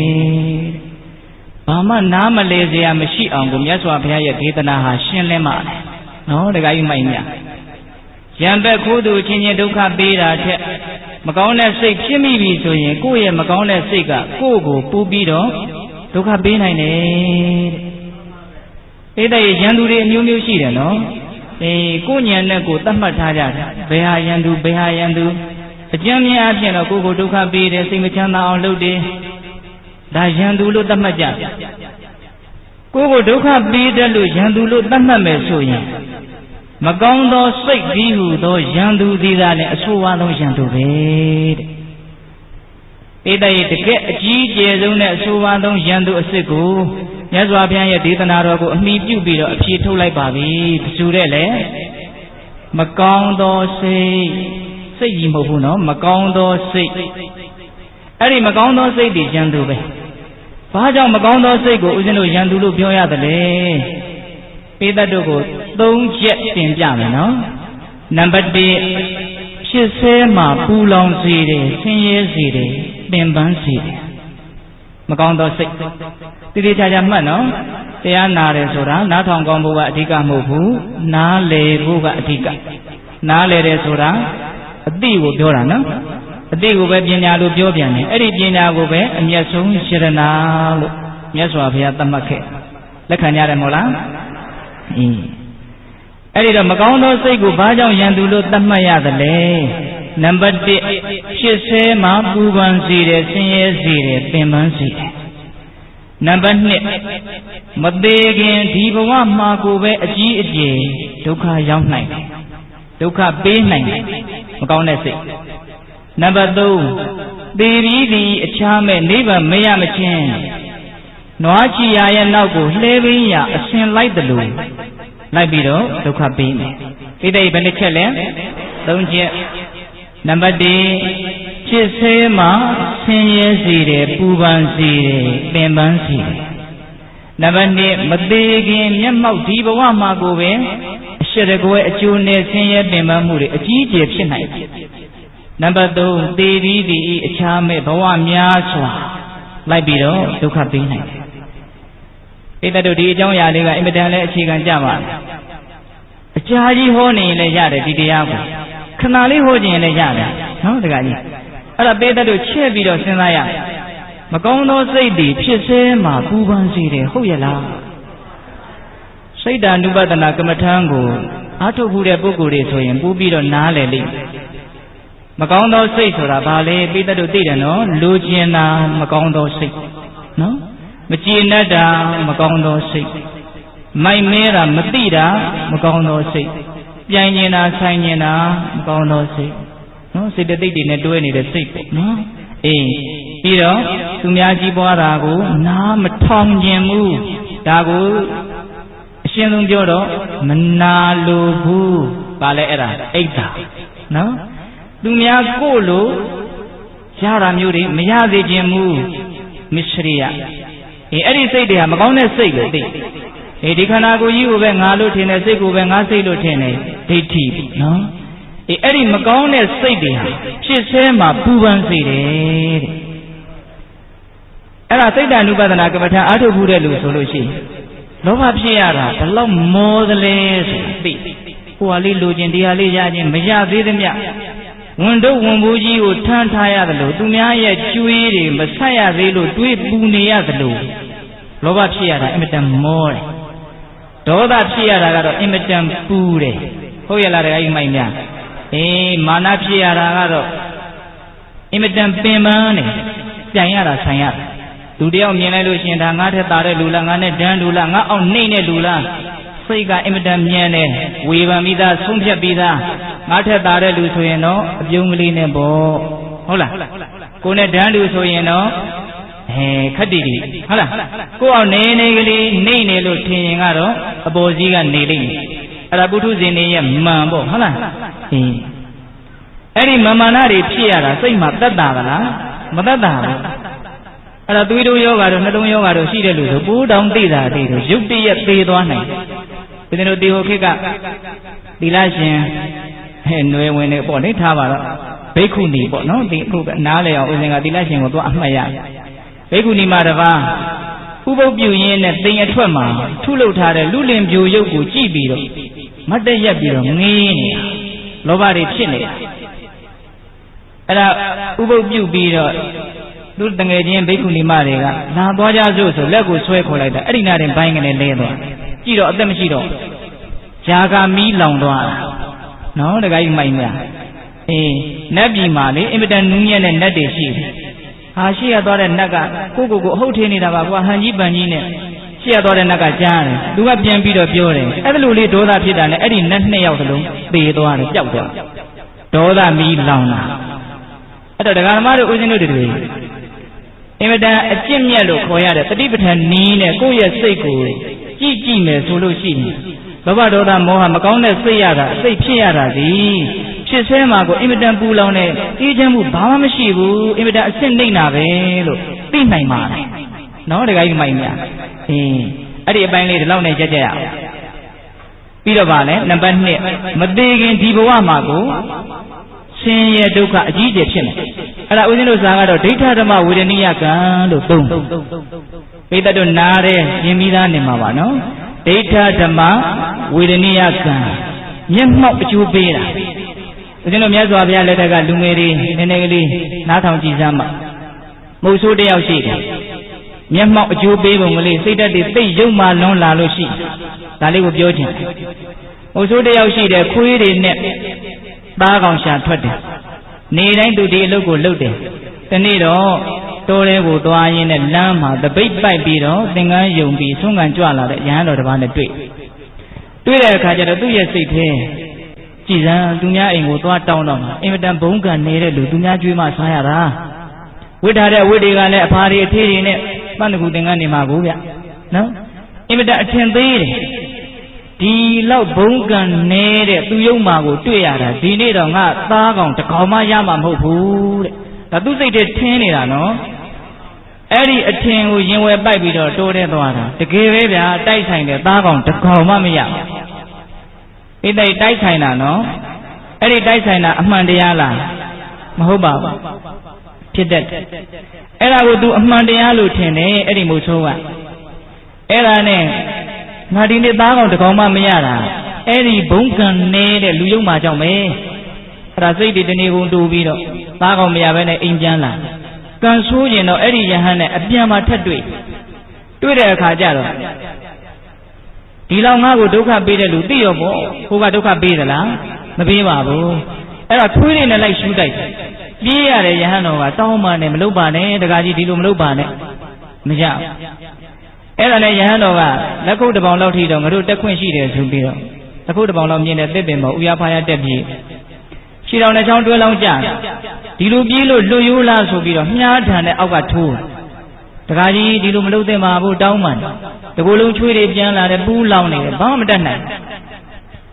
Speaker 1: ။ဘာမှနားမလဲစရာမရှိအောင်ကိုမြတ်စွာဘုရားရဲ့ဒေသနာဟာရှင်းလင်းပါတယ်။နော်တခါကြီးမိုက်မြရံဘက်ခိုးသူချင်းချင်းဒုက္ခပေးတာထက်မကောင်းတဲ့စိတ်ဖြစ်မိပြီဆိုရင်ကိုယ့်ရဲ့မကောင်းတဲ့စိတ်ကကိုယ့်ကိုပူပြီးတော့ဒုက္ခပေးနိုင်တယ်တဲ့ရန်သူတွေအမျိုးမျိုးရှိတယ်နော်ကိုယ့်ဉာဏ်နဲ့ကိုယ်သတ်မှတ်ထားကြတယ်ဘယ်ဟာရန်သူဘယ်ဟာရန်သူအကျဉ်းများအဖြစ်တော့ကိုယ့်ကိုဒုက္ခပေးတယ်စိတ်မချမ်းသာအောင်လုပ်တယ်ဒါရန်သူလို့သတ်မှတ်ကြကိုယ့်ကိုဒုက္ခပေးတယ်လို့ရန်သူလို့သတ်မှတ်မယ်ဆိုရင်မကောင်းသောစိတ်ကြီးဟုသောရန်သူသည်သာလည်းအဆိုးဝါးဆုံးရန်သူပဲတဲ့တကယ်အကြီးကျယ်ဆုံးနဲ့အဆိုးဝါးဆုံးရန်သူအစစ်ကိုမြတ်စွာဘုရားရဲ့ဒေသနာတော်ကိုအမိပြုပြီးတော့အဖြေထုတ်လိုက်ပါပြီဘယ်သူတဲ့လဲမကောင်းသောစိတ်ကြီးမဟုတ်ဘူးနော်မကောင်းသောစိတ်အဲ့ဒီမကောင်းသောစိတ်တွေရန်သူပဲဘာကြောင့်မကောင်းသောစိတ်ကိုဦးဇင်းတို့ရန်သူလို့ပြောရသလဲပိဋကတ်တို့ကို3ချက်တင်ပြမယ်နော်နံပါတ်1 ဖြစ်ဆဲမှာပူလောင်စေတယ်ဆင်းရဲစေတယ်ပင်ပန်းစေတယ်မကောင်းသောစိတ်တိတိကျကျမှတ်နော်တရားနာတယ်ဆိုတာနားထောင်ကောင်းဖို့ကအဓိကမဟုတ်ဘူးနားလည်ဖို့ကအဓိကနားလည်တယ်ဆိုတာအသိကိုပြောတာနော်အသိကိုပဲပညာလို့ပြောပြန်တယ်အဲ့ဒီပညာကိုပဲအမျက်ဆုံးယရနာလို့မြတ်စွာဘုရားသတ်မှတ်ခဲ့လက်ခံရတယ်မဟုတ်လားအဲ့ဒီတော့မကောင်းသောစိတ်ကိုဘာကြောင့်ယံသူလို့သတ်မှတ်ရသလဲနံပါတ်1ဖြစ်ဆဲမှာပူပန်စေတယ်ဆင်းရဲစေတယ်ပင်ပန်းစေတယ်နံပါတ်2မသေးခင်ဒီဘဝမှာကိုပဲအကြီးအကျယ်ဒုက္ခရောက်နိုင်တယ်ဒုက္ခပေးနိုင်တယ်မကောင်းတဲ့စိတ်နံပါတ်3သေပြီးဒီအခြားမဲ့နိဗ္ဗာန်မရမချင်းနွားချီရရဲ့နောက်ကိုလှဲပင်းရအစင်လိုက်တယ်လို့လိုက်ပြီးတော့ဒုက္ခပေးမယ်ဒီတိတ်ဘယ်နှချက်လဲ3ချက်နံပါတ်1ဖြစ်ဆဲမှာဆင်းရဲစေတယ်ပူပန်စေတယ်ပင်ပန်းစေတယ်နံပါတ်2မသေးခင်မျက်မှောက်ဒီဘဝမှာကိုပဲအရှိတကွဲအကျိုးနဲ့ဆင်းရဲပင်ပန်းမှုတွေအကြီးအကျယ်ဖြစ်နိုင်တယ်နံပါတ်3သေပြီးဒီအခြားမဲ့ဘဝများစွာလိုက်ပြီးတော့ဒုက္ခပေးနိုင်တယ်ပိဋကတို့ဒီအကြောင်းအရာလေးကအင်မတန်လည်းအခြေခံကြပါအကြာကြီးဟောနေရင်လည်းရတယ်ဒီတရားကိုခဏလေးဟောခြင်းလည်းရတယ်နော်တခါကြီးအဲ့ဒါပိဋကတို့ချက်ပြီးတော့စဉ်းစားရမကောင်းသောစိတ်တွေဖြစ်ဆဲမှာပူပန်စေတယ်ဟုတ်ရဲ့လားစိတ်ဓာနုပဒနာကမ္မထံကိုအားထုတ်မှုတဲ့ပုဂ္ဂိုလ်တွေဆိုရင်ပူပြီးတော့နားလည်လိမ့်မကောင်းသောစိတ်ဆိုတာဘာလဲပိဋကတို့သိတယ်နော်လူကျင်တာမကောင်းသောစိတ်နော်မကြည်နပ်တာမကောင်းသောစိတ်မိုက်မဲတာမသိတာမကောင်းသောစိတ်ပြိုင်ကျင်တာဆိုင်ကျင်တာမကောင်းသောစိတ်နော်စိတ်တသိက်တွေနဲ့တွဲနေတဲ့စိတ်ပေါ့နော်ပြီးတော့သူများကြီးပွားတာကိုနားမထောင်ကျင်ဘူးဒါကိုအရှင်းဆုံးပြောတော့မနာလိုဘူးဘာလဲအဲ့ဒါအိတ်တာနော်သူများကိုလို့ရတာမျိုးတွေမရစေခြင်းမူမစ္စရိယအဲ့ဒီစိတ်တွေဟာမကောင်းတဲ့စိတ်လို့သိဒီခန္ဓာကိုယ်ကြီးကိုပဲငါလို့ထင်တယ်စိတ်ကိုပဲငါစိတ်လို့ထင်တယ်ဒိဋ္ဌိနော်အဲ့ဒီမကောင်းတဲ့စိတ်တွေဟာဖြစ်ဆဲမှာပူပန်စေတယ်တဲ့အဲ့ဒါစိတ်တ ानु ပဒနာကမ္မထာအားထုတ်မှုတဲ့လူဆိုလို့ရှိရင်လောဘဖြစ်ရတာဘလောက်မောသလဲဆိုသိဟိုဟာလေးလိုချင်တရားလေးရခြင်းမရသေးသမျှဝန်တို့ဝန်ဘူးကြီးကိုထမ်းထားရတယ်လို့သူများရဲ့ကျွေးတွေမဆက်ရသေးလို့တွေးပူနေရတယ်လို့လောဘဖြစ်ရတာအင်မတန်မောတယ်ဒေါသဖြစ်ရတာကတော့အင်မတန်ပူတယ်ဟုတ်ရဲ့လားတခါကြီးမိုက်များမာနဖြစ်ရတာကတော့အင်မတန်ပင်ပန်းတယ်ပြန်ရတာဆိုင်ရတာလူတယောက်မြင်လိုက်လို့ရှိရင်ဒါငါထက်သာတဲ့လူလားငါနဲ့တန်းလူလားငါအောင်နှိမ့်တဲ့လူလားစိတ်ကအင်မတန်မြန်တယ်ဝေဖန်ပြီးသားဆုံးဖြတ်ပြီးသားငါထက်သာတဲ့လူဆိုရင်တော့အပြုံးကလေးနဲ့ပေါ့ဟုတ်လားကိုနဲ့တန်းလူဆိုရင်တော့ခက်တီတီဟုတ်လားကိုအောင်နေနေကလေးနှိမ့်နေလို့ထင်ရင်ကတော့အပေါ်ကြီးကနေလိမ့်မယ်အဲ့ဒါပုထုဇဉ်တွေရဲ့မှန်ပေါ့ဟုတ်လားအဲ့ဒီမမာနတွေဖြစ်ရတာစိတ်မှာတတ်တာကလားမတတ်တာဘူးအဲ့ဒါသွေးတိုးယောဂါတို့နှလုံးယောဂါတို့ရှိတဲ့လူဆိုပိုးတောင်သိတာသိတယ်ရုပ်တရက်သေးသွားနိုင်တယ်ဒီလိုတေဟိုခေတ်ကသီလရှင်နွယ်ဝင်နေပေါ့လေထားပါတော့ဘိက္ခုနီပေါ့နော်ဒီအခုကနားလေအောင်ဦးဇင်ကသီလရှင်ကိုသွားအမှတ်ရဘိက္ခုနီမှာတပါးဥပုပ်ပြုရင်းနဲ့တိမ်အထွက်မှာထုလုပ်ထားတဲ့လူလင်ပြိုရုပ်ကိုကြည့်ပြီးတော့မတ်တက်ရက်ပြီးတော့ငေးနေတာလောဘတွေဖြစ်နေတာအဲ့ဒါဥပုပ်ပြုပြီးတော့သူတငယ်ချင်းဘိက္ခုနီမတွေကလာသွားကြစို့ဆိုလက်ကိုဆွဲခေါ်လိုက်တာအဲ့ဒီနားတင်ဘိုင်းကနေလဲသွားကြည့်တော့အသက်မရှိတော့ဂျာကမီးလောင်သွားတာနော်တခါကြီးမိုက်များနတ်ပြည်မှာလေအင်မတန်နူးညံ့တဲ့နတ်တွေရှိတယ်ဟာရှိရသွားတဲ့နတ်ကကိုအဟုတ်ထင်းနေတာပါကွာဟန်ကြီးပန်ကြီးနဲ့ရှိရသွားတဲ့နတ်ကကြားတယ်သူကပြန်ပြီးတော့ပြောတယ်အဲ့ဒါလိုလေးဒေါသဖြစ်တာနဲ့အဲ့ဒီနတ်2ယောက်သလုံးသေသွားတယ်ပျောက်သွားဒေါသမီးလောင်တာအဲ့တော့ဒကာဓမ္မတို့ဦးဇင်းတို့တွေအင်မတန်အကျင့်မြတ်လို့ခေါ်ရတဲ့တတိပဋ္ဌာန်နည်းနဲ့ကိုယ့်ရဲ့စိတ်ကိုကြည့်မယ်ဆိုလို့ရှိရင်လောဘဒေါသမောဟမကောင်းတဲ့စိတ်ရတာစိတ်ဖြစ်ရတာဒီဖြစ်ဆဲမှာကိုအင်မတန်ပူလောင်တဲ့အေးချမ်းမှုဘာမှမရှိဘူးအင်မတန်အစစ်နှိမ့်တာပဲလို့သိနိုင်ပါတယ်နော်တခါကြီးမိုက်များအဲ့ဒီအပိုင်းလေးဒီလောက်နဲ့ကြက်ကြရအောင်ပြီးတော့ဗာလဲနံပါတ်2မသေးခင်ဒီဘဝမှာကို ရှင်ရဲ့ဒုက္ခအကြီးကျယ်ဖြစ်နေအဲ့ဒါဦးဇင်းတို့စာကတော့ဒိဋ္ဌဓမ္မဝေဒနိယကံလို့သုံးပိဋကတို့နားတဲ့ယင်ပြီးသားနေမှာပါနော်ဒိဋ္ဌဓမ္မဝေဒနိယကံမျက်မှောက်အကျိုးပေးတာဦးဇင်းတို့မြတ်စွာဘုရားလက်ထက်ကလူငယ်တွေနည်းနည်းကလေးနားထောင်ကြည့်စမ်းပါမုတ်ဆိုးတယောက်ရှိတယ်မျက်မှောက်အကျိုးပေးပုံကလေးစိတ်ဓာတ်တွေသိယုံမှလွန်လာလို့ရှိဒါလေးကိုပြောချင်မုတ်ဆိုးတယောက်ရှိတယ်ခွေးတွေနဲ့သားကောင်ရှာထွက်တယ်နေတိုင်းသူဒီအလုပ်ကိုလုပ်တယ်တနေ့တော့တိုးလေးကိုသွားရင်းနဲ့လမ်းမှာတပိတ်ပိုက်ပြီးတော့သင်္ကန်းယုံပြီးဆုံးကန်ကြွလာတဲ့ရဟန်းတော်တစ်ပါးနဲ့တွေ့တဲ့အခါကျတော့သူ့ရဲ့စိတ်ထဲကြည်စမ်းသူများအိမ်ကိုသွားတောင်းတော့မှာအင်မတန်ဘုန်းကန်နေတဲ့လူသူများကြွေးမှစားရတာဝိထားတဲ့ဝိတွေကလည်းအဖားတွေအထေးတွေနဲ့ပန်းတကူသင်္ကန်းနေမှာကိုဗျနော်အင်မတန်အထင်သေးတယ်ဒီလောက်ဘုန်းကန်နေတဲ့သူယုံမာကိုတွေ့ရတာဒီနေ့တော့ငါသားကောင်တစ်ကောင်မှရမှာမဟုတ်ဘူးတဲ့ဒါသူစိတ်ထဲထင်းနေတာနော်အဲ့ဒီအထင်ကိုရင်ဝယ်ပိုက်ပြီးတော့တိုးတဲ့သွားတာတကယ်ပဲဗျာတိုက်ဆိုင်တဲ့သားကောင်တစ်ကောင်မှမရဘူးဒီတိုက်ဆိုင်တာနော်အဲ့ဒီတိုက်ဆိုင်တာအမှန်တရားလားမဟုတ်ပါဘူးဖြစ်တတ်တယ်အဲ့ဒါကို तू အမှန်တရားလို့ထင်တယ်အဲ့ဒီမို့ဆိုးကအဲ့ဒါနဲ့ငါဒီနေ့သားကောင်တစ်ကောင်မှမရတာအဲ့ဒီဘုံကံနေတဲ့လူယုံမာကြောင့်ပဲအဲ့ဒါစိတ်တွေတနေကုန်တူပြီးတော့သားကောင်မရဘဲနဲ့အိမ်ပြန်လာကံဆိုးရင်တော့အဲ့ဒီယဟန်နဲ့အပြန်မှာထက်တွေ့တဲ့အခါကျတော့ဒီလောက်ငါ့ကိုဒုက္ခပေးတဲ့လူသိရောပေါ့ဟိုကဒုက္ခပေးသလားမပေးပါဘူးအဲ့တော့ထွေးတွေနဲ့လိုက်ရှူးတိုက်ပြေးရတယ်ယဟန်တော်ကတောင်းမှနဲ့မလုပ်ပါနဲ့တခါကြီးဒီလိုမလုပ်ပါနဲ့မရအဲ့ဒါနဲ့ယဟန်တော်ကလက်ခုပ်တစ်ပေါင်လောက်ထိတော့ငါတို့တက်ခွင့်ရှိတယ်ဆိုပြီးတော့လက်ခုပ်တစ်ပေါင်လောက်မြင်တဲ့တစ်ပင်ပေါ်ဥရဖားရတက်ပြေးခြေတော်နဲ့ချောင်းတွဲလောင်းကြဒီလိုပြေးလို့လွတ်ရိုးလားဆိုပြီးတော့မြားထန်တဲ့အောက်ကထိုးတခါကြီးဒီလိုမလုပ်သင့်ပါဘူးတောင်းမှန်တကူလုံးချွေးတွေပြန်လာတယ်ပူးလောင်နေတယ်ဘာမှမတတ်နိုင်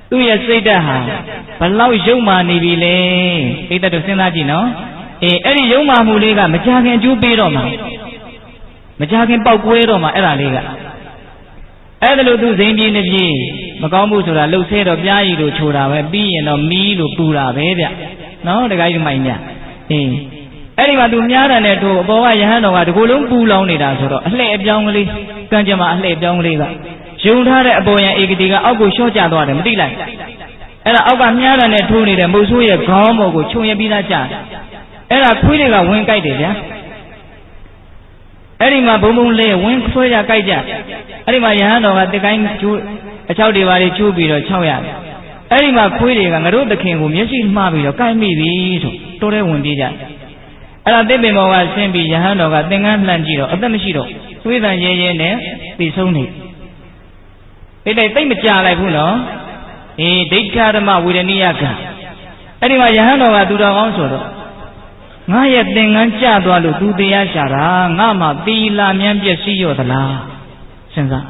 Speaker 1: သူ့ရဲ့စိတ်ဓာတ်ဟာဘလောက်ယုံမာနေပြီလဲစိတ်ဓာတ်တို့စဉ်းစားကြည့်နော်အဲ့ဒီယုံမာမှုလေးကမကြခင်ကျိုးပေးတော့မှာမကြခင်ပေါက်ကွဲတော့မှာအဲ့ဒါလေးကအဲ့ဒါလို့သူဇိမ်ပြေးနေပြေးမကောင်းဘူးဆိုတာလှုပ်ဆဲတော့ပြားရည်လို့ချိုတာပဲပြီးရင်တော့မီးလို့ပူတာပဲဗျနော်တခါကြီးမိုင်မြအဲ့ဒီမှာသူများတယ်နဲ့တို့အပေါ်ကယဟန်တော်ကဒီကိုယ်လုံးပူလောင်နေတာဆိုတော့အလှဲ့အပြောင်းကလေးကံကြမ္မာအလှဲ့အပြောင်းကလေးကယုံထားတဲ့အပေါ်ရန်ဧကတိကအောက်ကိုလျှော့ကျသွားတယ်မသိလိုက်အဲ့ဒါအောက်ကမြားတယ်နဲ့ထိုးနေတဲ့မုတ်ဆိုးရဲ့ခေါင်းပေါ်ကိုခြုံရပြီးသားကျတယ်အဲ့ဒါခွေးတွေကဝင်ကြိုက်တယ်ဗျာအဲ့ဒီမှာဘုံဘုံလေးဝင်ခွဲကြကြိုက်ကြအဲ့ဒီမှာယဟန်တော်ကတစ်ကိုင်းကျိုးအချောက်တွေပါလေကျိုးပြီးတော့6ရတယ်အဲ့ဒီမှာခွေးတွေကငါတို့သခင်ကိုမျက်စိမှားပြီးတော့ကိုက်မိပြီဆိုတိုးတဲ့ဝင်ပြေးကြအဲ့ဒါတစ်ပင်ပေါ်ကဆင်းပြီးယဟန်တော်ကသင်္ကန်းလှန်ကြည့်တော့အသက်မရှိတော့သွေးတန်ရဲရဲနဲ့သိဆုံးနေတိတ်မကြလိုက်ဘူးနော်ဒိဋ္ဌဓမ္မဝေဒနိယကံအဲ့ဒီမှာယဟန်တော်ကသူတော်ကောင်းဆိုတော့ငါရဲ့သင်္ကန်းကျသွားလို့သူတရားရှာတာငါမှသီလမြန်းပျက်စီးရောသလားစဉ်းစား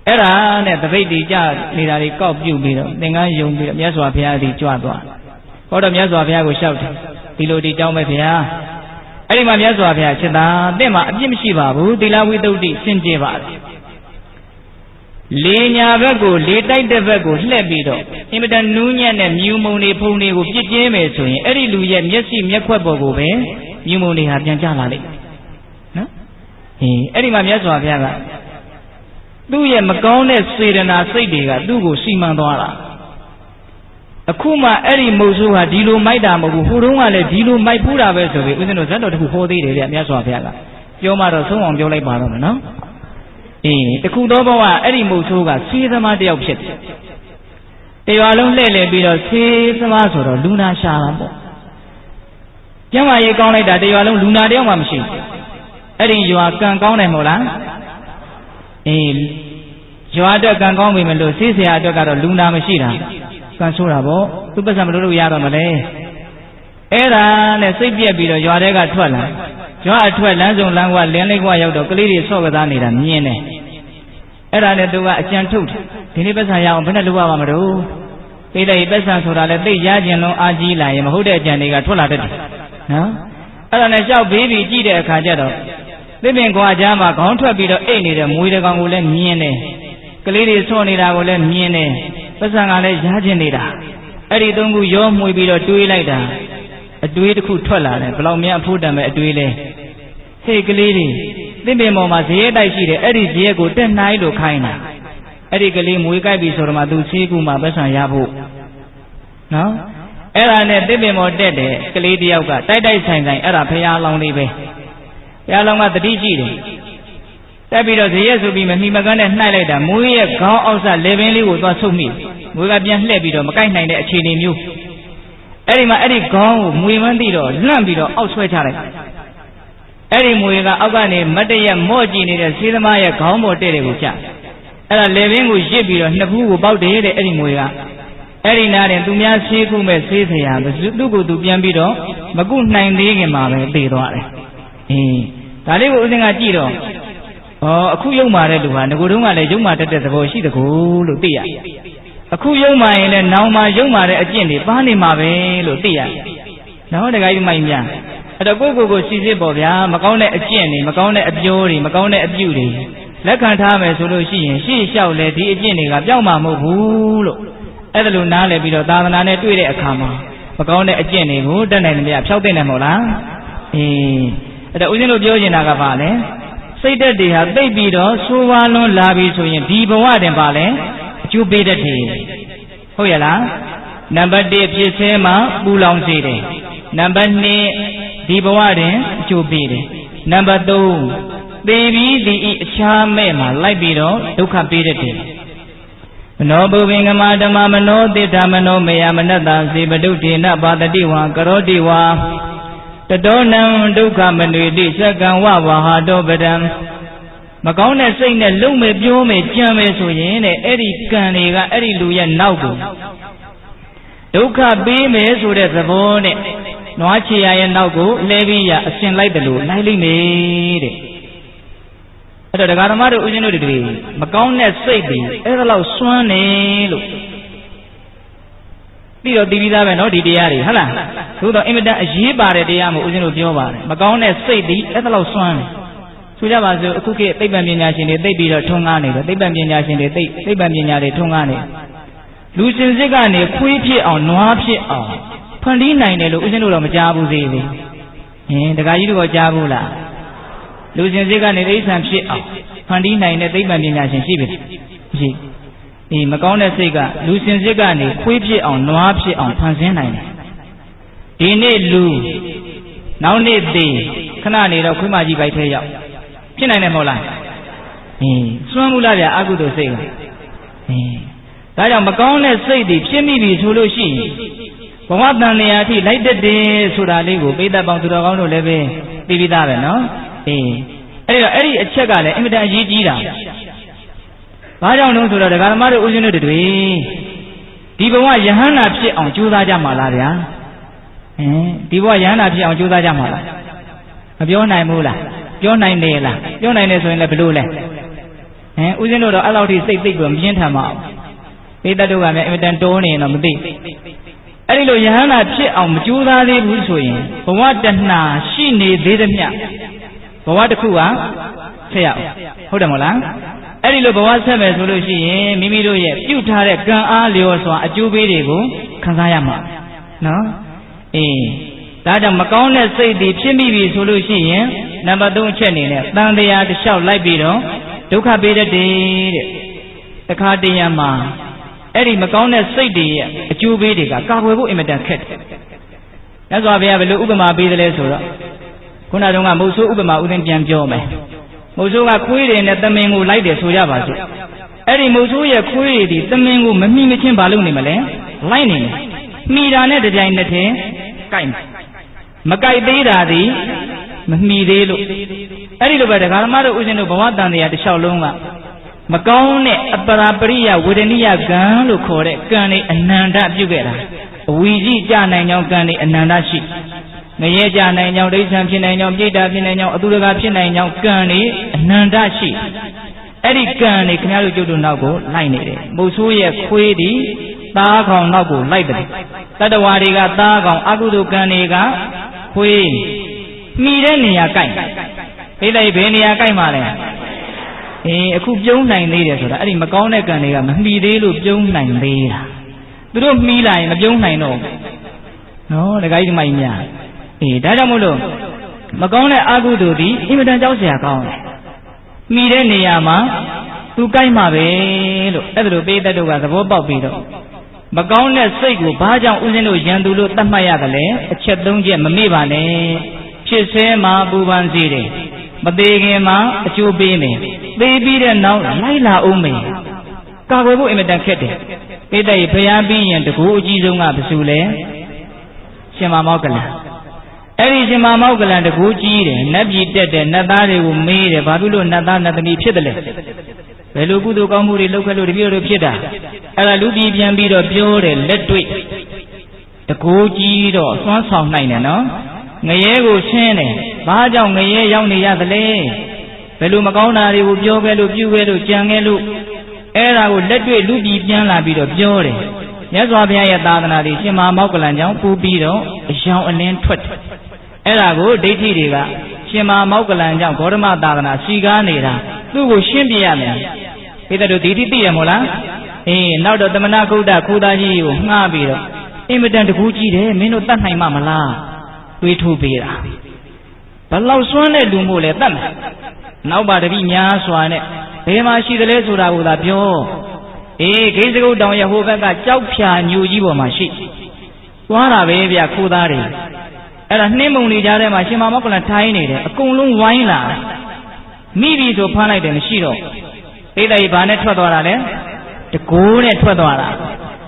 Speaker 1: အဲ့ဒါနဲ့တပိတ်တီကြနေတာတွေကောက်ပြုတ်ပြီးတော့သင်္ကန်းယုံပြီးတော့မြတ်စွာဘုရားဒီကြွသွားဟောတော့မြတ်စွာဘုရားကိုလျှောက်တယ်ဒီလိုဒီကြောင်းပဲဗျာအဲ့ဒီမှာမြတ်စွာဘုရားချက်သားတင့်မှာအပြစ်မရှိပါဘူးသီလဝိသုဒ္ဓိစင်ကြယ်ပါတယ်လေညာဘက်ကိုလေတိုက်တဲ့ဘက်ကိုလှည့်ပြီးတော့အင်မတန်နူးညံ့တဲ့မြူမုံတွေဖုံတွေကိုပြစ်ကျင်းမယ်ဆိုရင်အဲ့ဒီလူရဲ့မျက်စိမျက်ခွက်ပေါ်ကိုပဲမြူမုံတွေဟာပြန်ကျလာလိမ့်နော်အဲ့ဒီမှာမြတ်စွာဘုရားကသူ့ရဲ့မကောင်းတဲ့စေတနာစိတ်တွေကသူ့ကိုစီမံသွားတာအခုမှအဲ့ဒီမုတ်ဆိုးဟာဒီလိုမိုက်တာမဟုတ်ဘူးဟိုတုန်းကလည်းဒီလိုမိုက်ဖူးတာပဲဆိုပြီးဦးဇင်းတို့ဇတ်တော်တခုဟောသေးတယ်ဗျမြတ်စွာဘုရားကပြောမှတော့ဆုံးအောင်ပြောလိုက်ပါတော့မယ်နော်တခုသောဘဝအဲ့ဒီမုတ်ဆိုးကဆေးသမားတယောက်ဖြစ်တယ်တရွာလုံးလှည့်လည်ပြီးတော့ဆေးသမားဆိုတော့လူနာရှာတာပေါ့ကျမ်းမာရေးကောင်းလိုက်တာတရွာလုံးလူနာတယောက်မှမရှိဘူးအဲ့ဒီရွာကံကောင်းတယ်မဟုတ်လားရွာအတွက်ကံကောင်းပြီမလို့ဆေးဆရာအတွက်ကတော့လူနာမရှိတာကံဆိုးတာပေါ့သူပတ်စံမလို့ရတော့မလဲအဲ့ဒါနဲ့စိတ်ပြက်ပြီးတော့ရွာထဲကထွက်လာရွာအထွက်လမ်းစုံလမ်းကွာလင်းလေးကွာရောက်တော့ကလေးတွေဆော့ကစားနေတာမြင်တယ်အဲ့ဒါနဲ့သူကအကြံထုတ်တယ်ဒီနေ့ပတ်စံရအောင်ဘယ်နဲ့လုပ်ရမှာမလို့သိတဲ့ပတ်စံဆိုတာလည်းသိရခြင်းလုံးအာကြီးလာရင်မဟုတ်တဲ့အကြံတွေကထွက်လာတတ်တယ်နော်အဲ့ဒါနဲ့လျှောက်ဘေးပြီးကြည့်တဲ့အခါကျတော့သစ်ပင်ကွာကြားမှာခေါင်းထွက်ပြီးတော့အိတ်နေတဲ့မွေးတကောင်ကိုလည်းမြင်တယ်ကလေးတွေဆော့နေတာကိုလည်းမြင်တယ်ပတ်စံကလည်းရခြင်းနေတာ အဲ့ဒီသုံးခုရောမှွေပြီးတော့တွေးလိုက်တာအတွေးတစ်ခုထွက်လာတယ်ဘယ်လောက်များအဖို့တန်မဲ့အတွေးလဲဟေ့ကလေးတွေသင်ပင်ပေါ်မှာဇရက်တိုက်ရှိတယ်အဲ့ဒီဇရက်ကိုတက်နှိုင်းလို့ခိုင်းတာအဲ့ဒီကလေးမွေးကြိုက်ပြီဆိုတော့မှသူချေးကူမှပတ်စံရဖို့နော်အဲ့ဒါနဲ့သင်ပင်ပေါ်တက်တယ်ကလေးတယောက်ကတိုက်တိုက်ဆိုင်ဆိုင်အဲ့ဒါဖရာလောင်းလေးပဲဖရာလောင်းကတတိရှိတယ်တက်ပြီးတော့ဇရက်ဆိုပြီးမမှီမကန်းနဲ့နှိုက်လိုက်တာမွေးရဲ့ခေါင်းအောက်ဆလေပင်လေးကိုသွားဆုပ်မိမွေးကပြန်လှည့်ပြီးတော့မကိုက်နိုင်တဲ့အခြေအနေမျိုးအဲ့ဒီမှာအဲ့ဒီခေါင်းကိုမွေမှန်းသိတော့လှန့်ပြီးတော့အောက်ဆွဲချလိုက်အဲ့ဒီမွေကအောက်ကနေမတ်တရက်မော့ကြည့်နေတဲ့ဆေးသမားရဲ့ခေါင်းပေါ်တဲ့တွေကိုချအဲ့ဒါလေပင်ကိုရစ်ပြီးတော့နှစ်ဖူးကိုပေါက်တယ်တဲ့အဲ့ဒီမွေကအဲ့ဒီနားတင်သူများဆေးခုမဲ့ဆေးဆရာသူ့ကိုသူပြန်ပြီးတော့မကုနိုင်သေးခင်မှာပဲသေသွားတယ်ဒါလေးကိုဦးစင်ကကြည့်တော့အခုယုံမာတဲ့လူဟာငကိုတုန်းကလည်းယုံမာတတ်တဲ့သဘောရှိတကူလို့သိရအခုယုံမာရင်လည်းနောင်မှာယုံမာတဲ့အကျင့်တွေပါနေမှာပဲလို့သိရနော်တခါကြီးမိုင်းများအဲ့တော့ကိုစီစစ်ပေါ့ဗျာမကောင်းတဲ့အကျင့်တွေမကောင်းတဲ့အပြောတွေမကောင်းတဲ့အပြုတွေလက်ခံထားမယ်ဆိုလို့ရှိရင်ရှေ့လျှောက်လေဒီအကျင့်တွေကပြောင်းမှာမဟုတ်ဘူးလို့အဲ့ဒါလိုနားလည်ပြီးတော့သာသနာနဲ့တွေ့တဲ့အခါမှာမကောင်းတဲ့အကျင့်တွေကိုတတ်နိုင်တယ်များဖျောက်သိနေမဟုတ်လားအဲ့တော့ဦးဇင်းတို့ပြောနေတာကပါလေစိတ်ဓာတ်တွေဟာသိပ်ပြီးတော့ဆိုးဝါးလွန်းလာပြီဆိုရင်ဒီဘဝတင်ပါလေအကျိုးပေးတတ်တယ်ဟုတ်ရဲ့လားနံပါတ်1ဖြစ်သေးမှာပူလောင်စေတယ်နံပါတ်2ဒီဘဝတင်အကျိုးပေးတယ်နံပါတ်3သေပြီးဒီအခြားမဲ့မှာလိုက်ပြီးတော့ဒုက္ခပေးတတ်တယ်မနောပုပင်္ဂမဓမ္မမနောတိဋ္ဌမနောမေယမနတ္တစေပတုဒေနပါတတိဝံကရောတိဝါတတောနံဒုက္ခမနွေတိသက္ကံဝဝဟာတောပဒံမကောင်းတဲ့စိတ်နဲ့လုံမဲ့ပြောမဲ့ကြံမဲ့ဆိုရင်တဲ့အဲ့ဒီကံတွေကအဲ့ဒီလူရဲ့နောက်ကိုဒုက္ခပေးမယ်ဆိုတဲ့သဘောနဲ့နွားချေရရဲ့နောက်ကိုလဲပြီးရအရှင်လိုက်တယ်လို့လိုက်လိမ့်မယ်တဲ့အဲ့တော့ဒကာဓမ္မတို့ဦးဇင်းတို့တွေမကောင်းတဲ့စိတ်တွေအဲ့ဒါလောက်စွမ်းနေလို့ပြီးတော့တည်ပြီးသားပဲနော်ဒီတရားတွေဟုတ်လားသို့တော့အင်မတန်အရေးပါတဲ့တရားမျိုးဦးဇင်းတို့ပြောပါတယ်မကောင်းတဲ့စိတ်တွေအဲ့ဒါလောက်စွမ်းတယ်ဆိုကြပါစို့အခုခေတ်သိပ္ပံပညာရှင်တွေသိပြီးတော့ထွန်းကားနေတယ်သိပ္ပံပညာရှင်တွေသိပ္ပံပညာတွေထွန်းကားနေလူစင်စစ်ကနေခွေးဖြစ်အောင်နွားဖြစ်အောင်ဖန်တီးနိုင်တယ်လို့ဦးဇင်းတို့တော့မကြားဘူးသေးဘူးတခါကြီးတို့ကကြားဘူးလားလူစင်စစ်ကနေအိဋ္ဌံဖြစ်အောင်ဖန်တီးနိုင်တဲ့သိပ္ပံပညာရှင်ရှိပြီရှိမကောင်းတဲ့စိတ်ကလူစင်စစ်ကနေခွေးဖြစ်အောင်နွားဖြစ်အောင်ဖန်ဆင်းနိုင်တယ်ဒီနေ့လူနောက်နေ့သေခဏနေတော့ခွေးမကြီးပိုက်ထဲရောက်ဖြစ်နိုင်တယ်မဟုတ်လားစွမ်းမှုလားဗျာအကုသိုလ်စိတ်ကဒါကြောင့်မကောင်းတဲ့စိတ်တွေဖြစ်မိပြီဆိုလို့ရှိရင်ဘဝတန်လျာအထိလိုက်တတ်တယ်ဆိုတာလေးကိုပိဋကပေါင်းသူတော်ကောင်းတို့လည်းပဲသိပြီးသားပဲနော်အဲ့ဒီအချက်ကလည်းအင်မတန်အရေးကြီးတာဘာကြောင့်လဲဆိုတော့ဒကာဓမ္မတို့ဦးဇင်းတို့တွေဒီဘဝယဟန္တာဖြစ်အောင်ကြိုးစားကြမှာလားဗျာဒီဘဝယဟန္တာဖြစ်အောင်ကြိုးစားကြမှာလားမပြောနိုင်ဘူးလားပြောနိုင်တယ်လားပြောနိုင်တယ်ဆိုရင်လည်းဘယ်လိုလဲဦးဇင်းတို့တော့အဲ့လောက်ထိစိတ်သိပ်ပြီးမပြင်းထန်ပါဘူးပိဋကတို့ကလည်းအင်မတန်တိုးနေတော့မသိအဲ့ဒီလိုယဟန္တာဖြစ်အောင်မကြိုးစားသေးဘူးဆိုရင်ဘဝတဏှာရှိနေသေးသမျှဘဝတစ်ခုကဆက်ရအောင်ဟုတ်တယ်မဟုတ်လားအဲ့ဒီလိုဘဝဆက်မယ်ဆိုလို့ရှိရင်မိမိတို့ရဲ့ပြုထားတဲ့ကံအားလျော်စွာအကျိုးပေးတွေကိုခံစားရမှာနော်ဒါကြောင့်မကောင်းတဲ့စိတ်တွေဖြစ်မိပြီဆိုလို့ရှိရင်နံပါတ်3အချက်အနေနဲ့တန်တရားတစ်လျှောက်လိုက်ပြီးတော့ဒုက္ခပေးတတ်တယ်တဲ့တခါတရံမှာအဲ့ဒီမကောင်းတဲ့စိတ်တွေရဲ့အကျိုးပေးတွေကကာကွယ်ဖို့အင်မတန်ခက်တယ်။မြတ်စွာဘုရားဘယ်လိုဥပမာပေးသလဲဆိုတော့ခုနတုန်းကမုတ်ဆိုးဥပမာဥစဉ်ပြန်ပြောမယ်။မုတ်ဆိုးကခွေးတွေနဲ့သမင်ကိုလိုက်တယ်ဆိုကြပါစို့။အဲ့ဒီမုတ်ဆိုးရဲ့ခွေးတွေဒီသမင်ကိုမမိမချင်းဘာလုပ်နေမလဲ။လိုက်နေတယ်။မိတာနဲ့တပြိုင်နက်တည်းကိုက်မကိုက်သေးတာဒီမမိသေးလို့အဲ့ဒီလိုပဲဒကာဓမ္မတို့ဦးဇင်းတို့ဘဝတန်တရားတစ်လျှောက်လုံးကမကောင်းတဲ့အပရာပရိယဝေဒနိယကံလို့ခေါ်တဲ့ကံတွေအနန္တပြုခဲ့တာအဝီကြီးကြနိုင်ကြောင်းကံတွေအနန္တရှိငရဲကြနိုင်ကြောင်းဒိဋ္ဌံဖြစ်နိုင်ကြောင်းပြိတ္တာဖြစ်နိုင်ကြောင်းအတုရကဖြစ်နိုင်ကြောင်းကံတွေအနန္တရှိအဲ့ဒီကံတွေခင်ဗျားတို့ကျုပ်တို့နောက်ကိုလိုက်နေတယ်မုတ်ဆိုးရဲ့ခွေးဒီသားကောင်နောက်ကိုလိုက်တယ်တတ္တဝါတွေကသားကောင်အကုသိုလ်ကံတွေကခွေးမိတဲ့နေရာကိုက်ဖိလိုက်ဘယ်နေရာကိုက်မှလဲအခုပြုံးနိုင်သေးတယ်ဆိုတာအဲ့ဒီမကောင်းတဲ့ကံတွေကမမှီသေးလို့ပြုံးနိုင်သေးတာ သူတို့မှီးလိုက်မပြုံးနိုင်တော့နော်တခါကြီးဒီမိုင်းများဒါကြောင့်မို့လို့မကောင်းတဲ့အာဟုတုသည်အင်မတန်ကြောက်စရာကောင်းတယ်မှီတဲ့နေရာမှာသူကြိုက်မှာပဲလို့အဲ့ဒါလိုပေးတဲ့တို့ကသဘောပေါက်ပြီးတော့မကောင်းတဲ့စိတ်ကိုဘာကြောင့်ဦးဇင်းတို့ရန်သူလို့သတ်မှတ်ရတယ်လဲအချက်၃ချက်မမေ့ပါနဲ့ဖြစ်ဆဲမှာပူပန်စေတယ်မသေးခင်မှာအကျိုးပေးမယ်သေးပြီးတဲ့နောက်လိုက်လာအောင်မယ်ကာကွယ်ဖို့အင်မတန်ခက်တယ်ပေးတဲ့ဘုရားပြီးရင်တကူအကြီးဆုံးကဘယ်သူလဲရှင်မမောက္ကလံအဲ့ဒီရှင်မမောက္ကလံတကူကြီးတယ်နတ်ပြည်တက်တယ်နတ်သားတွေကိုမေးတယ်ဘာဖြစ်လို့နတ်သားနတ်သမီးဖြစ်တယ်လဲဘယ်လိုကုသိုလ်ကောင်းမှုတွေလုပ်ခဲ့လို့တပည့်တို့ဖြစ်တာအဲ့ဒါလူပြည်ပြန်ပြီးတော့ပြောတယ်လက်တွေ့တကူကြီးတော့စွမ်းဆောင်နိုင်တယ်နော်ငရဲကိုရှင်းတယ်ဘာကြောင့်ငရဲရောက်နေရသလဲဘယ်လိုမကောင်းတာတွေကိုပြောခဲ့လို့ပြုခဲ့လို့ကြံခဲ့လို့အဲ့ဒါကိုလက်တွေ့လူပြည်ပြန်လာပြီးတော့ပြောတယ်မြတ်စွာဘုရားရဲ့သာသနာတွေရှင်မမောက္ကလံကြောင့်ပူပြီးတော့အယောင်အလင်းထွက်တယ်အဲ့ဒါကိုဒိဋ္ဌိတွေကရှင်မမောက္ကလံကြောင့်ဂေါတမသာသနာစီကားနေတာသူ့ကိုရှင်းပြရမယ်ဘိသတို့ဒီတိသိရမို့လားနောက်တော့သမဏဂုဋ္ဌခိုးသားကြီးကိုငှားပြီးတော့အင်မတန်တကူကြီးတယ်မင်းတို့တတ်နိုင်မှာမလားတွေးထုတ်ပေးတာဘလောက်စွမ်းတဲ့လူမို့လဲတတ်မယ်နောက်ပါတတိများစွာနဲ့ဘယ်မှာရှိသလဲဆိုတာကိုသာပြောဂိစကုတ်တောင်ရဟိုဘက်ကကြောက်ဖြာညူကြီးပေါ်မှာရှိသွားတာပဲဗျခိုးသားတွေအဲ့ဒါနှင်းမုံနေကြတဲ့မှာရှင်မမောက္ကလံထိုင်းနေတယ်အကုန်လုံးဝိုင်းလာမိပြီဆိုဖမ်းလိုက်တယ်မရှိတော့သိတဲ့ဘာနဲ့ထွက်သွားတာလဲတကိုးနဲ့ထွက်သွားတာ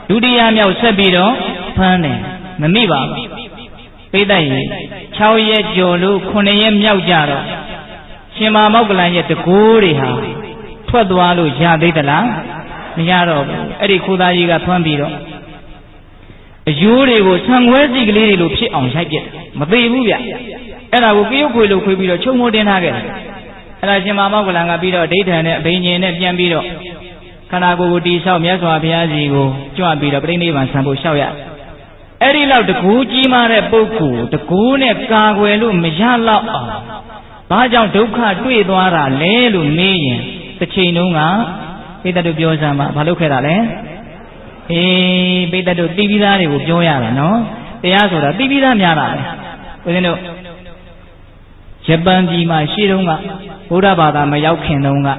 Speaker 1: ဒုတိယမြောက်ဆက်ပြီးတော့ဖမ်းတယ်မမိပါဘူးသိတဲ့6ရက်ကျော်လို့9ရက်မြောက်ကြတော့ရှင်မမောက္ကလံရဲ့တကိုးတွေဟာထွက်သွားလို့ရသေးသလားမရတော့ဘူးအဲ့ဒီခိုးသားကြီးကဖမ်းပြီးတော့အယိုးတွေကိုဆံခွဲစီကလေးတွေလိုဖြစ်အောင်ရိုက်ပြက်မသေးဘူးဗျအဲ့ဒါကိုကရုတ်ခွေလို့ခွေပြီးတော့ချုံမိုးတင်ထားခဲ့တယ်အဲ့ဒါရှင်မမောက္ကလံကပြီးတော့ဒိဋ္ဌံနဲ့အဘိညာဉ်နဲ့ပြန်ပြီးတော့ခန္ဓာကိုယ်ကိုတီဆောက်မြတ်စွာဘုရားကြီးကိုကြွပြီးတော့ပြိဋိနိဗ္ဗာန်ဆံဖို့လျှောက်ရအဲ့ဒီလောက်တကူကြီးမားတဲ့ပုဂ္ဂိုလ်တကူနဲ့ကာကွယ်လို့မရတော့အောင်ဘာကြောင့်ဒုက္ခတွေ့သွားတာလဲလို့မေးရင်တစ်ချိန်တုန်းကပိဋကတို့ပြောစမ်းပါဘာလုပ်ခဲ့တာလဲပိဋကတို့သိပြီးသားတွေကိုပြောရတာနော်တရားဆိုတာသိပြီးသားများတာလေဦးဇင်းတို့ဂျပန်ပြည်မှာရှေ့တုန်းကဗုဒ္ဓဘာသာမရောက်ခင်တုန်းက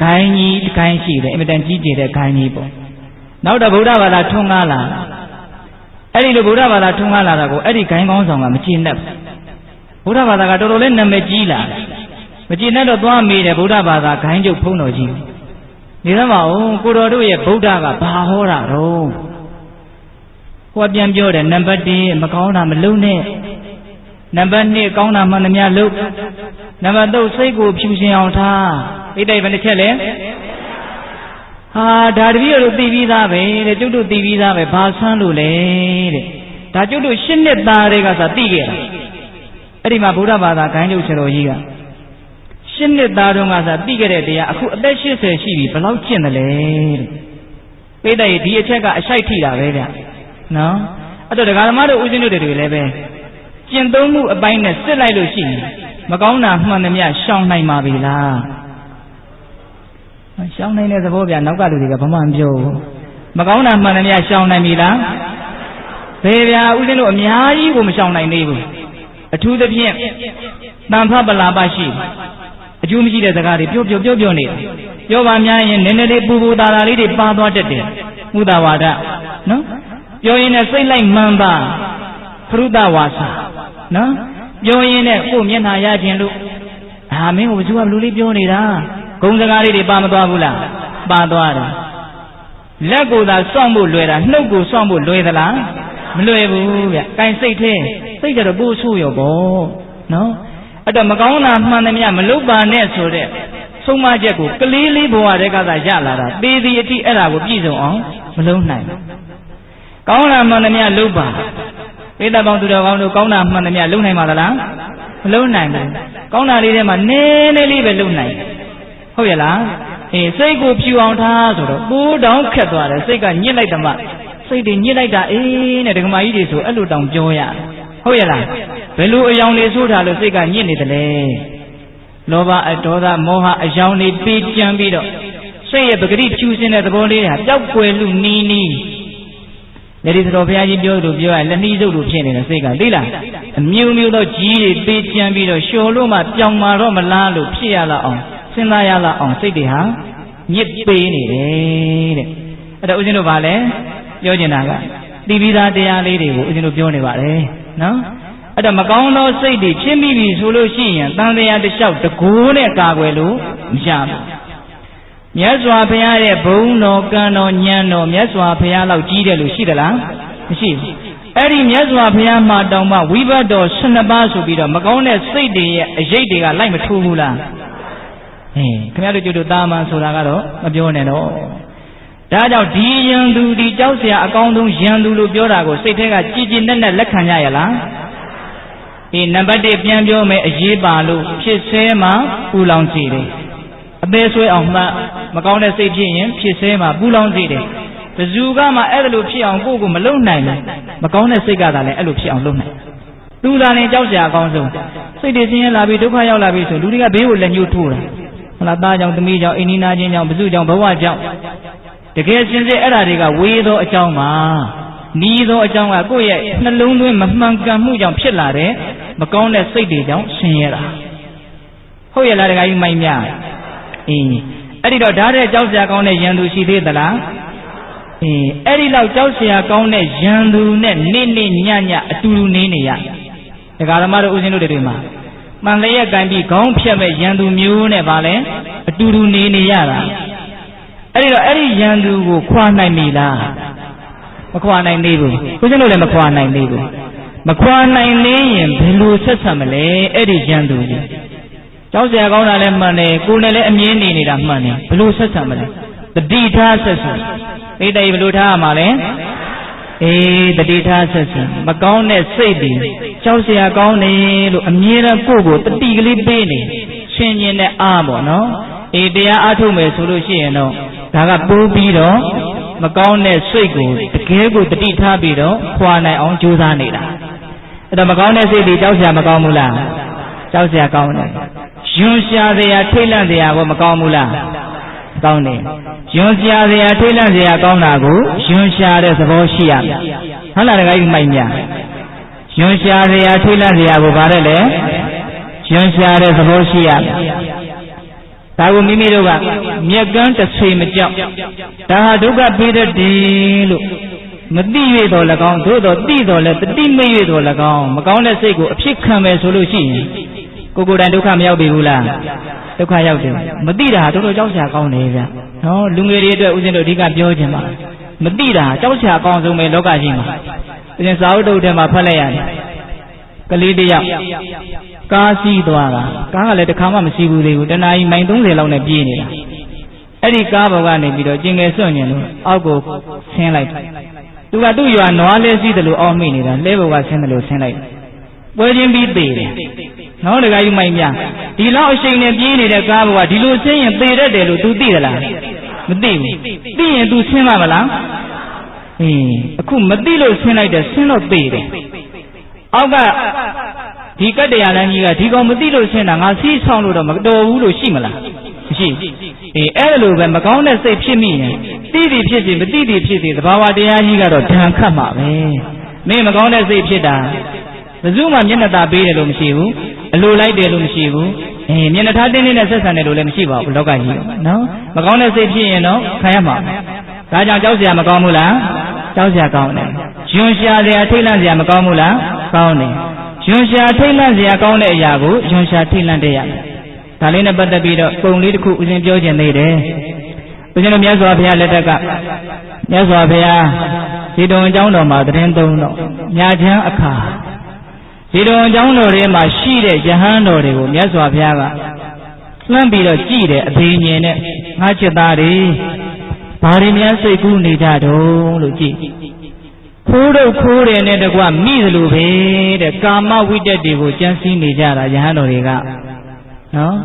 Speaker 1: ဂိုင်းကြီးတစ်ဂိုင်းရှိတယ်အင်မတန်ကြီးကျယ်တဲ့ဂိုင်းကြီးပေါ့နောက်တော့ဗုဒ္ဓဘာသာထွန်းကားလာအဲ့ဒီလိုဗုဒ္ဓဘာသာထွန်းကားလာတာကိုအဲ့ဒီဂိုင်းကောင်းဆောင်ကမကျေနပ်ဘူးဗုဒ္ဓဘာသာကတော်တော်လေးနာမည်ကြီးလာမကျေနပ်တော့သွားမေးတယ်ဗုဒ္ဓဘာသာဂိုင်းကျုပ်ဖုံးတော်ကြီးနေသမောကိုတော်တို့ရဲ့ဗုဒ္ဓကဘာဟောတာတော့ဟိုပြန်ပြောတယ်နံပါတ်1မကောင်းတာမလုပ်နဲ့နံပါတ်2ကောင်းတာမှန်သမျှလုပ်နံပါတ်3စိတ်ကိုဖြူစင်အောင်ထားဣတိတ်ဘယ်နှချက်လဲဟာဒါတပည့်တို့သိပြီးသားပဲတဲ့ကျုပ်တို့သိပြီးသားပဲဘာဆန်းလို့လဲတဲ့ဒါကျုပ်တို့8နှစ်သားတွေကသာသိခဲ့တာအဲ့ဒီမှာဗုဒ္ဓဘာသာဂိုင်းကျုပ်ဆရာတော်ကြီးက8နှစ်သားတုန်းကသာသိခဲ့တဲ့တရားအခုအသက်80ရှိပြီဘယ်လောက်ကျင့်တယ်လဲတဲ့ပိဋကဒီအချက်ကအရှိုက်ထိတာပဲဗျနော်အဲ့တော့ဒကာသမားတို့ဦးဇင်းတို့တွေလည်းပဲကျင့်သုံးမှုအပိုင်းနဲ့စစ်လိုက်လို့ရှိရင်မကောင်းတာမှန်သမျှရှောင်နိုင်ပါပြီလားရှောင်နိုင်တဲ့သဘောဗျနောက်ကလူတွေကဘာမှမပြောဘူးမကောင်းတာမှန်သမျှရှောင်နိုင်ပြီလားဘယ်ဗျာဦးဇင်းတို့အများကြီးကိုမရှောင်နိုင်သေးဘူးအထူးသဖြင့်တန်ဖပလာပရှိအကျိုးမရှိတဲ့စကားတွေပြောနေတယ်ပြောပါများရင်နည်းနည်းလေးပူပူတာတာလေးတွေပါသွားတတ်တယ်မုဒဝါဒနော်ပြောရင်လည်းစိတ်လိုက်မှန်ပါခရုဒဝါစာနော်ပြောရင်လည်းကိုယ်မျက်နှာရခြင်းလို့မင်းကိုဘယ်သူကဘလူလေးပြောနေတာဂုံစကားလေးတွေပါမသွားဘူးလားပါသွားတယ်လက်ကိုသာစောင့်ဖို့လွယ်တာနှုတ်ကိုစောင့်ဖို့လွယ်သလားမလွယ်ဘူးဗျ။ကိုင်စိတ်ထဲစိတ်ကြတော့ပို့ဆိုးရောပေါ့နော်အဲ့တော့မကောင်းတာမှန်သမျှမလုပ်ပါနဲ့ဆိုတဲ့ဆုံးမချက်ကိုကလေးလေးဘဝတည်းကသာရလာတာသေသည်အထိအဲ့ဒါကိုပြည့်စုံအောင်မလုပ်နိုင်ဘူးကောင်းတာမှန်သမျှလုပ်ပါပိဋကပေါင်းသူတော်ကောင်းတို့ကောင်းတာမှန်သမျှလုပ်နိုင်ပါသလားမလုပ်နိုင်ဘူးကောင်းတာလေးထဲမှာနည်းနည်းလေးပဲလုပ်နိုင်ဟုတ်ရဲ့လားစိတ်ကိုဖြူအောင်ထားဆိုတော့ပိုးတောင်ခက်သွားတယ်စိတ်ကညစ်လိုက်တယ်မှစိတ်တွေညစ်လိုက်တာနဲ့ဒကမာကြီးတွေဆိုအဲ့လိုတောင်ပြောရဟုတ်ရဲ့လားဘယ်လိုအယောင်တွေဆိုးထားလို့စိတ်ကညစ်နေတယ်လဲလောဘအဒေါသမောဟအယောင်တွေပေးကြံပြီးတော့ရှ စိတ်ရဲ့ပဂတိဖြူစင်တဲ့သဘောလေးဟာပျောက်ကွယ်လူနီးနီးယတိတော်ဘုရားကြီးပြောလို့ပြောရလက်နှီးစုပ်လို့ဖြစ်နေတဲ့စိတ်ကသိလားအမျိုးမျိုးသောကြီးတွေပေးချမ်းပြီးတော့လျှော်လို့မှပြောင်းမာတော့မလားလို့ဖြစ်ရလာအောင်စဉ်းစားရလာအောင်စိတ်တွေဟာညစ်ပေးနေတယ်တဲ့အဲ့တော့ဦးဇင်းတို့ဗာလဲပြောချင်တာကတိပိသားတရားလေးတွေကိုဦးဇင်းတို့ပြောနေပါတယ်နော်အဲ့တော့မကောင်းသောစိတ်တွေဖြစ်မိပြီဆိုလို့ရှိရင်တန်တရားတစ်လျှောက်တကိုးနဲ့ကာကွယ်လို့မရဘူးမြတ်စွာဘုရားရဲ့ဘုန်းတော်ကံတော်ဉာဏ်တော်မြတ်စွာဘုရားလောက်ကြီးတယ်လို့ရှိသလားမရှိဘူးအဲ့ဒီမြတ်စွာဘုရားမှာတောင်မှဝိဘတ်တော်12ပါးဆိုပြီးတော့မကောင်းတဲ့စိတ်တွေရဲ့အရေးတွေကလိုက်မထိုးဘူးလားခင်ဗျားတို့ကျတို့တာမန်ဆိုတာကတော့မပြောနဲ့တော့ဒါကြောင့်ဒီယံသူဒီကြောက်เสียအကောင်းဆုံးယံသူလို့ပြောတာကိုစိတ်ထဲကကြည်ကြည်နက်နက်လက်ခံကြရလားနံပါတ်1ပြန်ပြောမယ်အရေးပါလို့ဖြစ်ဆဲမှာပူလောင်စေတယ်အသေးဆွဲအောင်မှမကောင်းတဲ့စိတ်ဖြစ်ရင်ဖြစ်ဆဲမှာပူလောင်စေတယ်ဘယ်သူကမှအဲ့လိုဖြစ်အောင်ကိုယ့်ကိုမလုပ်နိုင်ဘူးမကောင်းတဲ့စိတ်ကသာလည်းအဲ့လိုဖြစ်အောင်လုပ်နိုင်သူသာလည်းကြောက်စရာအကောင်းဆုံးစိတ်တွေဆင်းရဲလာပြီးဒုက္ခရောက်လာပြီးဆိုလူတွေကဘေးကိုလက်ညှိုးထိုးတာဟုတ်လားသားကြောင့်သမီးကြောင့်အိမ်နီးနားချင်းကြောင့်ဘယ်သူကြောင့်ဘဝကြောင့်တကယ်စင်စစ်အဲ့ဓာတွေကဝေးသောအကြောင်းပါနီးသောအကြောင်းကကိုယ့်ရဲ့နှလုံးသွင်းမမှန်ကန်မှုကြောင့်ဖြစ်လာတဲ့မကောင်းတဲ့စိတ်တွေကြောင့်ဆင်းရဲတာဟုတ်ရဲ့လားတခါကြီးမိုင်းများအဲ့ဒီတော့ဓာတ်တဲ့ကြောက်စရာကောင်းတဲ့ယံသူရှိသေးသလားအဲ့ဒီလောက်ကြောက်စရာကောင်းတဲ့ယံသူနဲ့နေ့နေ့ညညအတူတူနေနေရဒကာဓမ္မတို့ဦးဇင်းတို့တွေမှာမှန်လျက်ကံပြီးခေါင်းဖြတ်မဲ့ယံသူမျိုးနဲ့ဗာလဲအတူတူနေနေရတာအဲ့ဒီတော့အဲ့ဒီယံသူကိုခွာနိုင်ပြီလားမခွာနိုင်သေးဘူးဦးဇင်းတို့လည်းမခွာနိုင်သေးဘူးမခွာနိုင်သေးရင်ဘယ်လိုဆက်ဆံမလဲအဲ့ဒီယံသူကြီးကြောက်စရာကောင်းတာလည်းမှန်တယ်ကိုယ်နဲ့လည်းအမြင်နေနေတာမှန်တယ်ဘယ်လိုဆက်ဆံမလဲတတိထားဆက်ဆံသိတယ်ဘယ်လိုထားရမှာလဲတတိထားဆက်ဆံမကောင်းတဲ့စိတ်တွေကြောက်စရာကောင်းတယ်လို့အမြဲတမ်းကိုယ့်ကိုတတိကလေးပေးနေရှင်းရင်တဲ့အားပေါ့နော်တရားအားထုတ်မယ်ဆိုလို့ရှိရင်တော့ဒါကပိုးပြီးတော့မကောင်းတဲ့စိတ်ကိုတကယ်ကိုတတိထားပြီးတော့ခွာနိုင်အောင်ကြိုးစားနေတာအဲ့တော့မကောင်းတဲ့စိတ်တွေကြောက်စရာမကောင်းဘူးလားကြောက်စရာကောင်းတယ်ယွန်းရှာစရာထိတ်လန့်စရာကိုမကောင်းဘူးလားကောင်းတယ်ယွန်းရှာစရာထိတ်လန့်စရာကောင်းတာကိုယွန်းရှာတဲ့သဘောရှိရမယ်ဟုတ်လားတခါကြီးမိုက်များယွန်းရှာစရာထိတ်လန့်စရာကိုဗါတဲ့လေယွန်းရှာတဲ့သဘောရှိရမယ်ဒါကိုမိမိတို့ကမြက်ကန်းတစ်ဆွေမကြောက်ဒါဟာဒုက္ခပေးတတ်တယ်လို့မသိရတော့၎င်းသို့တော်သိတော်လဲတတိမရတော့၎င်းမကောင်းတဲ့စိတ်ကိုအဖြစ်ခံမယ်ဆိုလို့ရှိရင်ကိုယ်တိုင်ဒုက္ခမရောက်ပြီဘူးလားဒုက္ခရောက်တယ်မသိတာတော်တော်ကြောက်စရာကောင်းတယ်ဗျနော်လူငယ်တွေအတွက်ဦးဇင်းတို့အဓိကပြောခြင်းပါမသိတာကြောက်စရာအကောင်းဆုံးပဲလောကကြီးမှာဦးဇင်းစာအုပ်တုပ်ထဲမှာဖတ်လိုက်ရတယ်ကလေးတယောက်ကားစီးသွားတာကားကလည်းတစ်ခါမှမစီးဘူးသေးဘူးတနာရီမိုင်30လောက်နဲ့ပြေးနေတာအဲ့ဒီကားဘောကနေပြီးတော့ကျင်ငယ်စွန့်ညင်လို့အောက်ကိုဆင်းလိုက်သူကသူ့ရွာနွားလဲစီးတယ်လို့အောက်မိနေတာလဲဘောကဆင်းတယ်လို့ဆင်းလိုက်ပွဲချင်းပြီးသေတယ်နော်တခါကြီးမိုင်များဒီလောက်အချိန်နဲ့ပြေးနေတဲ့ကားဘောကဒီလိုဆင်းရင်သေတတ်တယ်လို့ तू သိသလားမသိဘူးသိရင် तू ဆင်းမှာမလားအခုမသိလို့ဆင်းလိုက်တယ်ဆင်းတော့သေတယ်အောက်ကဒီကတ္တရာလမ်းကြီးကဒီကောင်မသိလို့ဆင်းတာငါစီးဆောင်လို့တော့မတော်ဘူးလို့ရှိမလားမရှိအဲ့လိုပဲမကောင်းတဲ့စိတ်ဖြစ်မိရင်သိသည်ဖြစ်စီမသိသည်ဖြစ်စီသဘာဝတရားကြီးကတော့ဒဏ်ခတ်မှာပဲမင်းမကောင်းတဲ့စိတ်ဖြစ်တာဘယ်သူမှမျက်နှာသာပေးတယ်လို့မရှိဘူးအလိုလိုက်တယ်လို့မရှိဘူးမျက်နှာထားတင်းတင်းနဲ့ဆက်ဆံတယ်လို့လည်းမရှိပါဘူးလောကကြီးနော်မကောင်းတဲ့စိတ်ဖြစ်ရင်တော့ခံရမှာဒါကြောင့်ကြောက်စရာမကောင်းဘူးလားကြောက်စရာကောင်းတယ်ယွန်းရှာစရာထိတ်လန့်စရာမကောင်းဘူးလားကောင်းတယ်ယွန်းရှာထိတ်လန့်စရာကောင်းတဲ့အရာကိုယွန်းရှာထိတ်လန့်တဲ့ရမယ်ဒါလေးနဲ့ပတ်သက်ပြီးတော့ပုံလေးတစ်ခုဦးဇင်းပြောခြင်းသေးတယ်ဦးဇင်းတို့မြတ်စွာဘုရားလက်ထက်ကမြတ်စွာဘုရားဇေတဝန်ကျောင်းတော်မှာတရင်သုံးတော့ညချမ်းအခါဇေတဝန်ကျောင်းတော်ထဲမှာရှိတဲ့ယဟန်တော်တွေကိုမြတ်စွာဘုရားကလှမ်းပြီးတော့ကြည့်တယ်အဘိညာဉ်နဲ့ငါချက်သားတွေဘာတွေများစိတ်ကူးနေကြတော့လို့ကြည့်ခိုးတော့ခိုးတယ်နဲ့တကွမိသလိုပဲတဲ့ကာမဝိတ္တတွေကိုကြံစည်နေကြတာယဟန်တော်တွေကနော်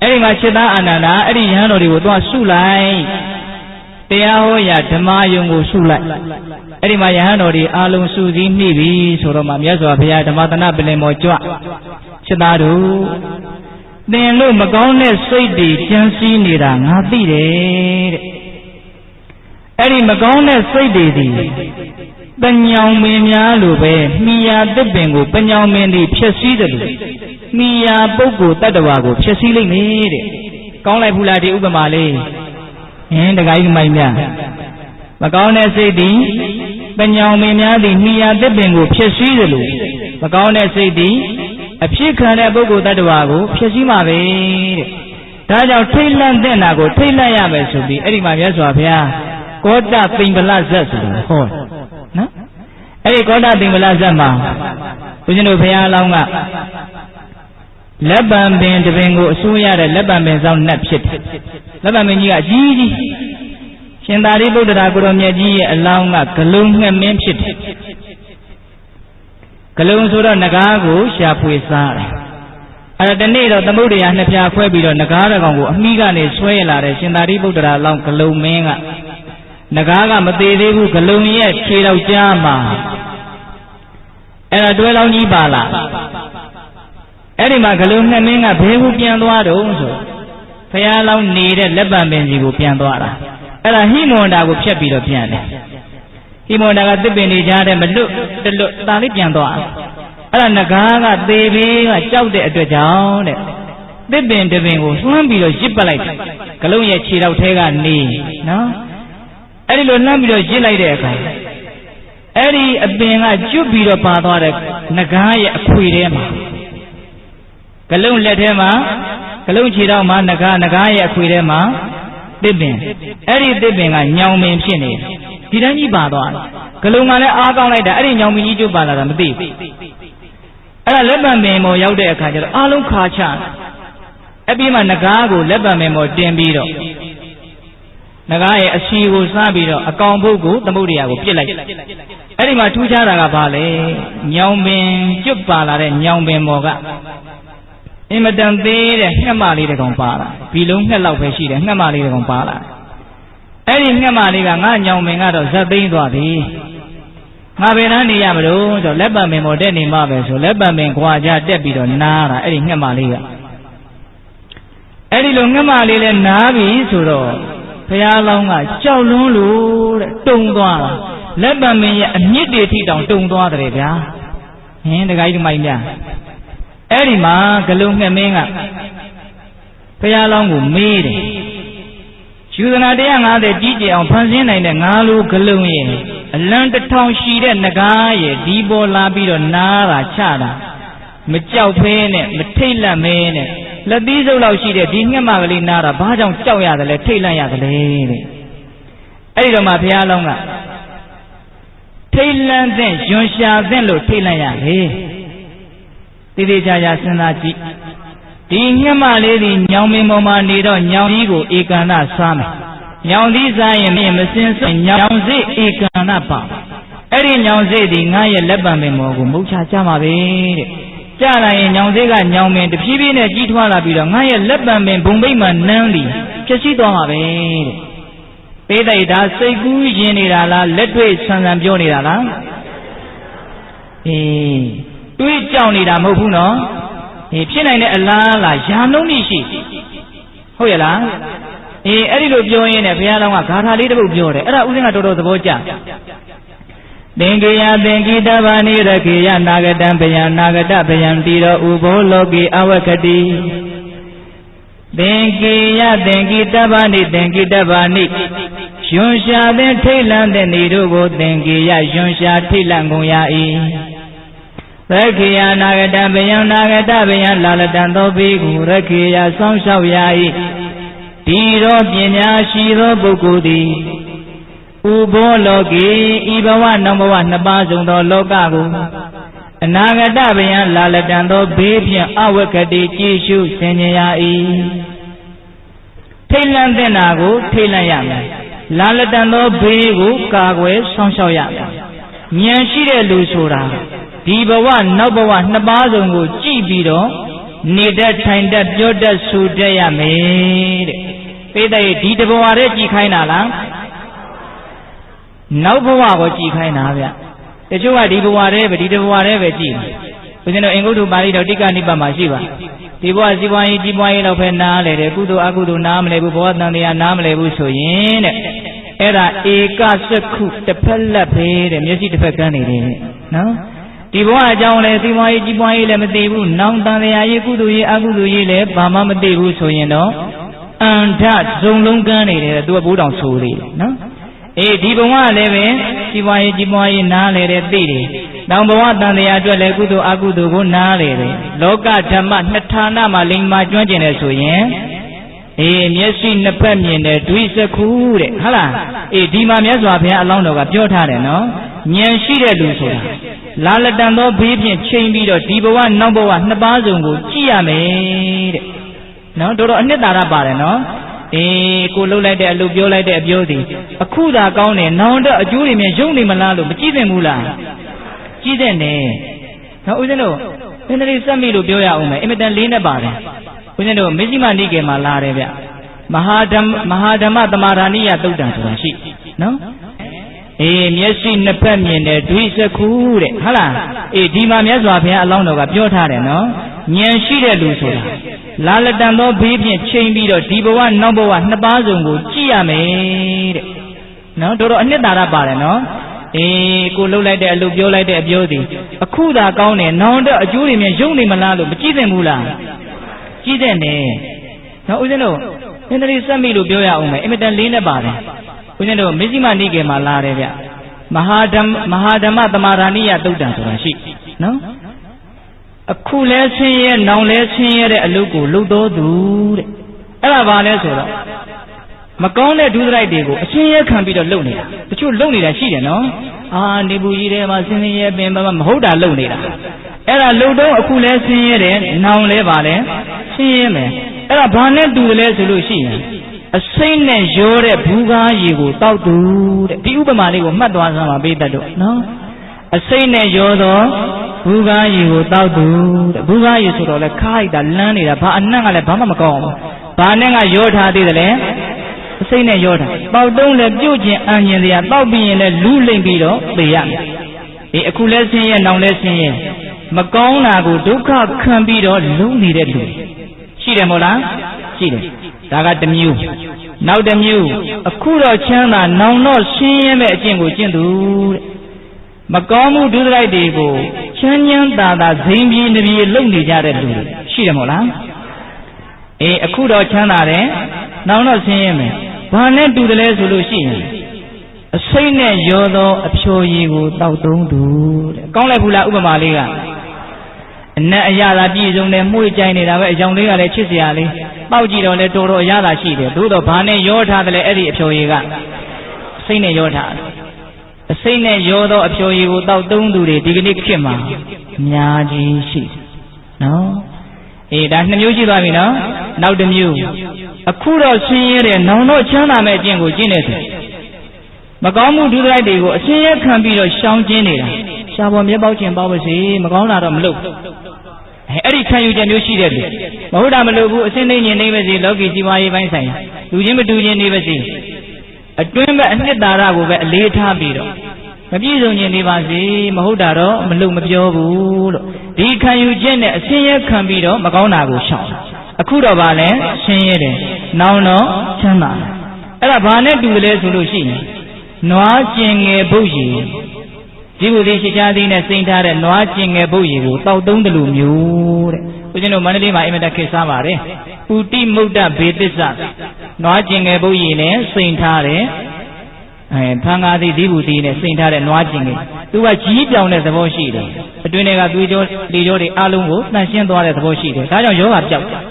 Speaker 1: အဲ့ဒီမှာจิตသားအာနန္ဒာအဲ့ဒီယဟန်တော်တွေကိုသွားဆုလိုက်တရားဟောရာဓမ္မယုံကိုဆုလိုက်အဲ့ဒီမှာယဟန်တော်တွေအာလုံးစုစည်းမိပြီဆိုတော့မှမြတ်စွာဘုရားဓမ္မသနပလင်မောကြွจิตသားတို့ သင်လို့မကောင်းတဲ့စိတ်တွေကြံစည်နေတာငါသိတယ်တဲ့အဲ့ဒီမကောင်းတဲ့စိတ်တွေဒီပညောင်မင်းများလိုပဲမိယာတစ်ပင်ကိုပညောင်မင်းတွေဖြည့်ဆည်းတယ်လို့မိယာပုဂ္ဂိုလ်တ attva ကိုဖြည့်ဆည်းလိုက်မယ်တဲ့ကောင်းလိုက်ဘူးလားဒီဥပမာလေးတခါကြီးမိုင်းများမကောင်းတဲ့စိတ်သည်ပညောင်မင်းများသည်မိယာတစ်ပင်ကိုဖြည့်ဆည်းတယ်လို့မကောင်းတဲ့စိတ်သည်အဖြစ်ခံတဲ့ပုဂ္ဂိုလ်တ attva ကိုဖြည့်ဆည်းမှာပဲတဲ့ဒါကြောင့်ထိတ်လန့်တဲ့နာကိုထိတ်လန့်ရမယ်ဆိုပြီးအဲ့ဒီမှာမြတ်စွာဘုရားကောတသိမ္ပလဇတ်ဆိုတာဟောနော်အဲ့ဒီကောတသိမ္ပလဇတ်မှာဦးဇင်းတို့ဘုရားအလောင်းကလက်ပံပင်တပင်ကိုအစိုးရတဲ့လက်ပံပင်ဆောင်နှက်ဖြစ်တယ်လက်ပံပင်ကြီးကအကြီးကြီးရှင်သာရိပုတ္တရာကိုရောမြတ်ကြီးရဲ့အလောင်းကဂလုံးငှက်မင်းဖြစ်တယ်ဂလုံးဆိုတော့နဂါးကိုရှာဖွေစားတယ်အဲ့ဒါတနေ့တော့သမုဒ္ဒရာနှစ်ဖြာခွဲပြီးတော့နဂါးတကောင်ကိုအမိကနေဆွဲလာတယ်ရှင်သာရိပုတ္တရာအလောင်းဂလုံးမင်းကနဂါးကမသေးသေးဘူးဂလုံးရဲ့ခြေတော့ကြားမှာအဲ့ဒါတွဲလောင်းကြီးပါလားအဲ့ဒီမှာဂလုံးငှက်မင်းကဘယ်ကိုပြန်သွားတော့ဆိုဖရာလောင်းနေတဲ့လက်ပံပင်စီကိုပြန်သွားတာအဲ့ဒါဟိမဝန္တာကိုဖြတ်ပြီးတော့ပြန်တယ်ဟိမဝန္တာကတစ်ပင်တွေကြားထဲမလွတ်တလွတ်ဒါလေးပြန်သွားအဲ့ဒါနဂါးကသေပြီးကကြောက်တဲ့အတွက်ကြောင့်တဲ့တစ်ပင်တစ်ပင်ကိုလှမ်းပြီးတော့ရစ်ပတ်လိုက်တယ်ဂလုံးရဲ့ခြေတော့ထဲကနေနော်အဲ့ဒီလိုလှမ်းပြီးတော့ရစ်လိုက်တဲ့အခါအဲ့ဒီအပင်ကကျွတ်ပြီးတော့ပါသွားတဲ့နဂါးရဲ့အခွေထဲမှာဂလုံးလက်ထဲမှာဂလုံးခြေတော့မှာနဂါးရဲ့အခွေထဲမှာတစ်ပင်အဲ့ဒီတစ်ပင်ကညောင်ပင်ဖြစ်နေဒီတိုင်းကြီးပါသွားတယ်ဂလုံးကလည်းအားကောင်းလိုက်တာအဲ့ဒီညောင်ပင်ကြီးကျွတ်ပါလာတာမသိဘူးအဲ့ဒါလက်ပံပင်ပေါ်ရောက်တဲ့အခါကျတော့အားလုံးခါချအပြီးမှနဂါးကိုလက်ပံပင်ပေါ်တင်ပြီးတော့နဂါးရဲ့အစီကိုစားပြီးတော့အကောင်ဘုတ်ကိုသမုဒ္ဒရာကိုပြစ်လိုက်အဲ့ဒီမှာထူးခြားတာကဘာလဲညောင်ပင်ကျွတ်ပါလာတဲ့ညောင်ပင်ပေါ်ကအင်မတန်သေးတဲ့ငှက်မလေးတကောင်ပါလာဘီလုံးငှက်လောက်ပဲရှိတယ်ငှက်မလေးတကောင်ပါလာအဲ့ဒီငှက်မလေးကငါညောင်ပင်ကတော့ဇက်သိမ်းသွားပြီငါဘယ်နှန်းနေရမလို့ဆိုလက်ပံပင်ပေါ်တက်နေမှပဲဆိုလက်ပံပင်ခွာကြတက်ပြီးတော့နားတာအဲ့ဒီငှက်မလေးကအဲ့ဒီလိုငှက်မလေးလဲနားပြီဆိုတော့ဘုရားလောင်းကကြောက်လွန်းလို့တဲ့တုံသွားတာလက်ပံပင်ရဲ့အမြင့်တွေထိတောင်တုံသွားတယ်ဗျာတခါကြီးဒီမိုင်းများအဲ့ဒီမှာဂလုံးငှက်မင်းကဘုရားလောင်းကိုမေးတယ်ယူဇနာ150ကြီးကျယ်အောင်ဖန်ဆင်းနိုင်တဲ့ငါလိုဂလုံးရဲ့အလံ1000ရှိတဲ့နဂါးရဲ့ဒီပေါ်လာပြီးတော့နားတာချတာမကြောက်ဖဲနဲ့မထိတ်လန့်မဲနဲ့လက်သီးစုပ်လောက်ရှိတဲ့ဒီငှက်မကလေးနားတာဘာကြောင့်ကြောက်ရတယ်လဲထိတ်လန့်ရတယ်လဲတဲ့အဲ့ဒီတော့မှဘုရားလောင်းကထိတ်လန့်တဲ့ယွန်ရှာတဲ့လို့ထိတ်လန့်ရတယ်တိတိကျကျစဉ်းစားကြည့်ဒီငှက်မလေးဒီညောင်မင်းပေါ်မှာနေတော့ညောင်ကြီးကိုဧကန္တစားမယ်ညောင်သီးစားရင်မစင်စညောင်စိတ်ဧကန္တပါအဲ့ဒီညောင်စိတ်ဒီငါရဲ့လက်ပံပင်ပေါ်ကိုမုတ်ချကြမှာပဲတဲ့ကြလာရင်ညောင်စိတ်ကညောင်ပင်တဖြည်းဖြည်းနဲ့ကြီးထွားလာပြီးတော့ငါရဲ့လက်ပံပင်ဘုံဘိတ်မှာနန်းလီဖြစ်ရှိသွားမှာပဲတဲ့ပေးတဲ့ဒါစိတ်ကူးရင်နေတာလားလက်တွေ့ဆန်းဆန်းပြောနေတာလားတွေးကြောက်နေတာမဟုတ်ဘူးနော်ဖြစ်နိုင်တဲ့အလားလားယာလုံးနေရှိဟုတ်ရလားအဲ့ဒီလိုပြောရင်းနဲ့ဘုရားလောင်းကဂါထာလေးတစ်ပုဒ်ပြောတယ်အဲ့ဒါဥစဉ်ကတော်တော်သဘောကျသင်္ကေယသင်္ကိတဘာနိရခေယနာဂတံဗယံနာဂတဗယံတိရောဥဘောလောကေအဝကတိသင်္ကေယသင်္ကိတဘာနိသင်္ကိတဘာနိယွန်ရှာသင်ထိတ်လန့်တဲ့နေတို့ကိုသင်္ကေယယွန်ရှာထိတ်လန့်ကုန်ရ၏ရခေယနာဂတဗယံနာဂတဗယံလာလတံသောဘေကုရခေယဆောင်းလျှောက်ရ၏ဒီရောပညာရှိသောပုဂ္ဂိုလ်သည်ဥဘောလောကေဤဘဝနောင်ဘဝနှစ်ပါးစုံသောလောကကိုအနာဂတဗယံလာလတံသောဘေးဖြင့်အဝကတိကြည်ရှုဆင်ញင်ရ၏ထိတ်လန့်တဲ့နာကိုထိတ်လန့်ရမယ်လာလတံသောဘေးကိုကာကွယ်ဆောင်းလျှောက်ရမယ်ဉာဏ်ရှိတဲ့လူဆိုတာဒီဘဝနောက်ဘဝနှစ်ပါးစုံကိုကြည့်ပြီးတော့နေတတ်ထိုင်တတ်ပြောတတ်ဆိုတတ်ရမယ်တဲ့ပိဋကရဲ့ဒီတဘဝတည်းကြည်ခိုင်းတာလားနောက်ဘဝကိုကြည်ခိုင်းတာဗျတချို့ကဒီဘဝတည်းပဲဒီတဘဝတည်းပဲကြည်တယ်ဘုရားတို့အင်္ဂုတ္တပါဠိတော်တိက္ကနိပတ်မှာရှိပါ ဒီဘဝစီပွားရေးကြီးပွားရေးတော့ပဲနားလေတယ်ကုသိုလ်အကုသိုလ်နားမလဲဘူးဘဝတန်တရားနားမလဲဘူးဆိုရင်တဲ့အဲ့ဒါဧကစက္ခုတစ်ဖက်လက်ပဲတဲ့မျက်စိတစ်ဖက်ကန်းနေတယ်နော်ဒီဘဝအကြောင်းလဲစီပွားရေးကြီးပွားရေးလည်းမသိဘူးနောင်တန်တရားရေးကုသိုလ်ရေးအကုသိုလ်ရေးလည်းဘာမှမသိဘူးဆိုရင်တော့အန္တဇုံလုံးကန်းနေတယ်သူကဘိုးတောင်ဆိုသေးတယ်နော်ဒီဘဝလည်းပဲစီပွားရေးကြီးပွားရေးနားလေတယ်သိတယ်နောင်ဘဝတန်တရားအတွက်လည်းကုသိုလ်အကုသိုလ်ကိုနားလေတယ်လောကဓမ္မနှစ်ဌာနမှာလိမ္မာကျွမ်းကျင်တယ်ဆိုရင်မျက်စိနှစ်ဖက်မြင်တယ်ဒွိစခုတဲ့ဟုတ်လားဒီမှာမြတ်စွာဘုရားအလောင်းတော်ကပြောထားတယ်နော်ဉာဏ်ရှိတဲ့လူဆိုတာလာလတန်သောဘေးဖြင့်ချိန်ပြီးတော့ဒီဘဝနောက်ဘဝနှစ်ပါးစုံကိုကြည့်ရမယ်တဲ့နော်တော်တော်အနှစ်သာရပါတယ်နော်ကိုလှုပ်လိုက်တဲ့အလုပ်ပြောလိုက်တဲ့အပြောသည်အခုသာကောင်းတယ်နောင်တော့အကျိုးတွေမြင်ရုံနေမလားလို့မကြည့်သင့်ဘူးလားကြည့်တဲ့နဲ့နော်ဦးဇင်းတို့သင်္တိစက်မိလို့ပြောရအောင်မယ်အင်မတန်လေးနဲ့ပါတယ်ဦးဇင်းတို့မေဇိမနိကေမှာလာတယ်ဗျမဟာဓမ္မသမာဓာနိယသုတ်တံဆိုတာရှိနော်မျက်စိနှစ်ဖက်မြင်တယ်ဒွိစခုတဲ့ဟုတ်လားဒီမှာမြတ်စွာဘုရားအလောင်းတော်ကပြောထားတယ်နော်ဉာဏ်ရှိတဲ့လူဆိုတာလာလတန်သောဘေးဖြင့်ချိန်ပြီးတော့ဒီဘဝနောက်ဘဝနှစ်ပါးစုံကိုကြည့်ရမယ်တဲ့နော်တော်တော်အနှစ်သာရပါတယ်နော်ကိုလှုပ်လိုက်တဲ့အလုပ်ပြောလိုက်တဲ့အပြောသည်အခုသာကောင်းတယ်နောင်တော့အကျိုးတွေမြင်ရုံနေမလားလို့မကြည့်သင့်ဘူးလားကြည့်တဲ့နဲ့နော်ဦးဇင်းတို့သင်္တိစက်မိလို့ပြောရအောင်မယ်အင်မတန်လေးနဲ့ပါတယ်ဦးဇင်းတို့မေဇိမနိကေမှာလာတယ်ဗျမဟာဓမ္မသမာဓာနိယသုတ်တံဆိုတာရှိနော်အခုလဲဆင်းရဲနောင်လဲဆင်းရဲတဲ့အလုပ်ကိုလုပ်တော်သူတဲ့အဲ့ဒါဘာလဲဆိုတော့မကောင်းတဲ့ဒုစရိုက်တွေကိုအရှင်းရဲခံပြီးတော့လုပ်နေတာတချို့လုပ်နေတာရှိတယ်နော်နေဘူးကြီးထဲမှာဆင်းရဲပင်မဟုတ်တာလုပ်နေတာအဲ့ဒါလုပ်တော့အခုလဲဆင်းရဲတယ်နောင်လဲပါလဲဆင်းရဲမယ်အဲ့ဒါဘာနဲ့တူတယ်လဲဆိုလို့ရှိရင်အစိမ့်နဲ့ရောတဲ့ဘူးကားရေကိုတောက်သူတဲ့ဒီဥပမာလေးကိုမှတ်သွားစမ်းပါပေးတတ်တော့နော်အစိမ့်နဲ့ရောတော့ဘူးကားရေကိုတောက်သူတဲ့ဘူးကားရေဆိုတော့လဲခါလိုက်တာလန်းနေတာဘာအနံ့ကလည်းဘာမှမကောင်းဘူးဘာနဲ့ကရောထားသေးတယ်လဲအစိမ့်နဲ့ရောတာပေါက်တုံးလည်းပြုတ်ကျင်အံကျင်တရားတောက်ပြီးရင်လည်းလူးလိမ့်ပြီးတော့သေရမယ်အခုလဲဆင်းရဲနောင်လဲဆင်းရဲမကောင်းတာကိုဒုက္ခခံပြီးတော့လုံးနေတဲ့လူရှိတယ်မို့လားရှိတယ်ဒါကတစ်မျိုးနောက်တစ်မျိုးအခုတော့ချမ်းသာနောင်တော့ဆင်းရဲမဲ့အကျင့်ကိုကျင့်သူတဲ့မကောင်းမှုဒုစရိုက်တွေကိုချမ်းချမ်းသာသာဇိမ်ပြေနေပြေလုံနေကြတဲ့လူတွေရှိတယ်မို့လားအခုတော့ချမ်းသာတယ်နောင်တော့ဆင်းရဲမယ်ဘာနဲ့တူတယ်လဲဆိုလို့ရှိရင်အစိမ့်နဲ့ရောသောအဖြော်ရည်ကိုတောက်သုံးသူတဲ့ကောင်းလိုက်ဘူးလားဥပမာလေးကအနက်အရသာပြည့်စုံတယ်မှုကြိုင်နေတာပဲအကြောင်းလေးကလည်းချစ်စရာလေးပေါက်ကြည့်တော့လဲတော်တော်အရသာရှိတယ်သို့တော့ဘာနဲ့ရောထားတယ်လဲအဲ့ဒီအဖြော်ရည်ကအစိမ့်နဲ့ရောထားအစိမ့်နဲ့ရောသောအဖြော်ရည်ကိုတောက်သုံးသူတွေဒီကနေ့ခေတ်မှာအများကြီးရှိနော်ဒါနှစ်မျိုးရှိသွားပြီနော်နောက်တစ်မျိုးအခုတော့ဆင်းရဲတယ်နောင်တော့ချမ်းသာမဲ့အကျင့်ကိုကျင့်နေတယ်မကောင်းမှုဒုစရိုက်တွေကိုအရှင်းရခံပြီးတော့ရှောင်ကျဉ်နေတာရှားပေါ်မျက်ပေါက်ခြင်းပေါက်ပါစေမကောင်းတာတော့မလုပ်အဲ့ဒီခံယူချက်မျိုးရှိတဲ့လူမဟုတ်တာမလုပ်ဘူးအစင်းနေညင်နေပါစေလောကီစီးပွားရေးပိုင်းဆိုင်ရာလူချင်းမတူချင်းနေပါစေအတွင်းဘက်အနှစ်သာရကိုပဲအလေးထားပြီးတော့မပြည့်စုံခြင်းနေပါစေမဟုတ်တာတော့မလုပ်မပြောဘူးလို့ဒီခံယူချက်နဲ့အစင်းရခံပြီးတော့မကောင်းတာကိုရှောင်အခုတော့ဗာလဲဆင်းရဲတယ်နောင်တော့ချမ်းသာအဲ့ဒါဘာနဲ့တူတယ်လဲဆိုလို့ရှိရင်နွားကျင်ငယ်ပုတ်ရည်ဒီလိုဒီရှိချားသည်နဲ့စိမ့်ထားတဲ့နွားကျင်ငယ်ပုတ်ရည်ကိုတောက်သုံးတယ်လို့မျိုးတဲ့ဦးဇင်းတို့မန္တလေးမှာအင်မတန်ခေတ်စားပါတယ်ဥတိမုဒ္ဒဘေသစ္စနွားကျင်ငယ်ပုတ်ရည်နဲ့စိမ့်ထားတဲ့ဖန်ကားသည်ဒီဘူးသည်နဲ့စိမ့်ထားတဲ့နွားကျင်ငယ်သူကကြီးပြောင်တဲ့သဘောရှိတယ်အတွင်းတွေကသွေးကြောလေကြောတွေအလုံးကိုနှံ့ရှင်းသွားတဲ့သဘောရှိတယ်ဒါကြောင့်ယောဂပြောက်တယ်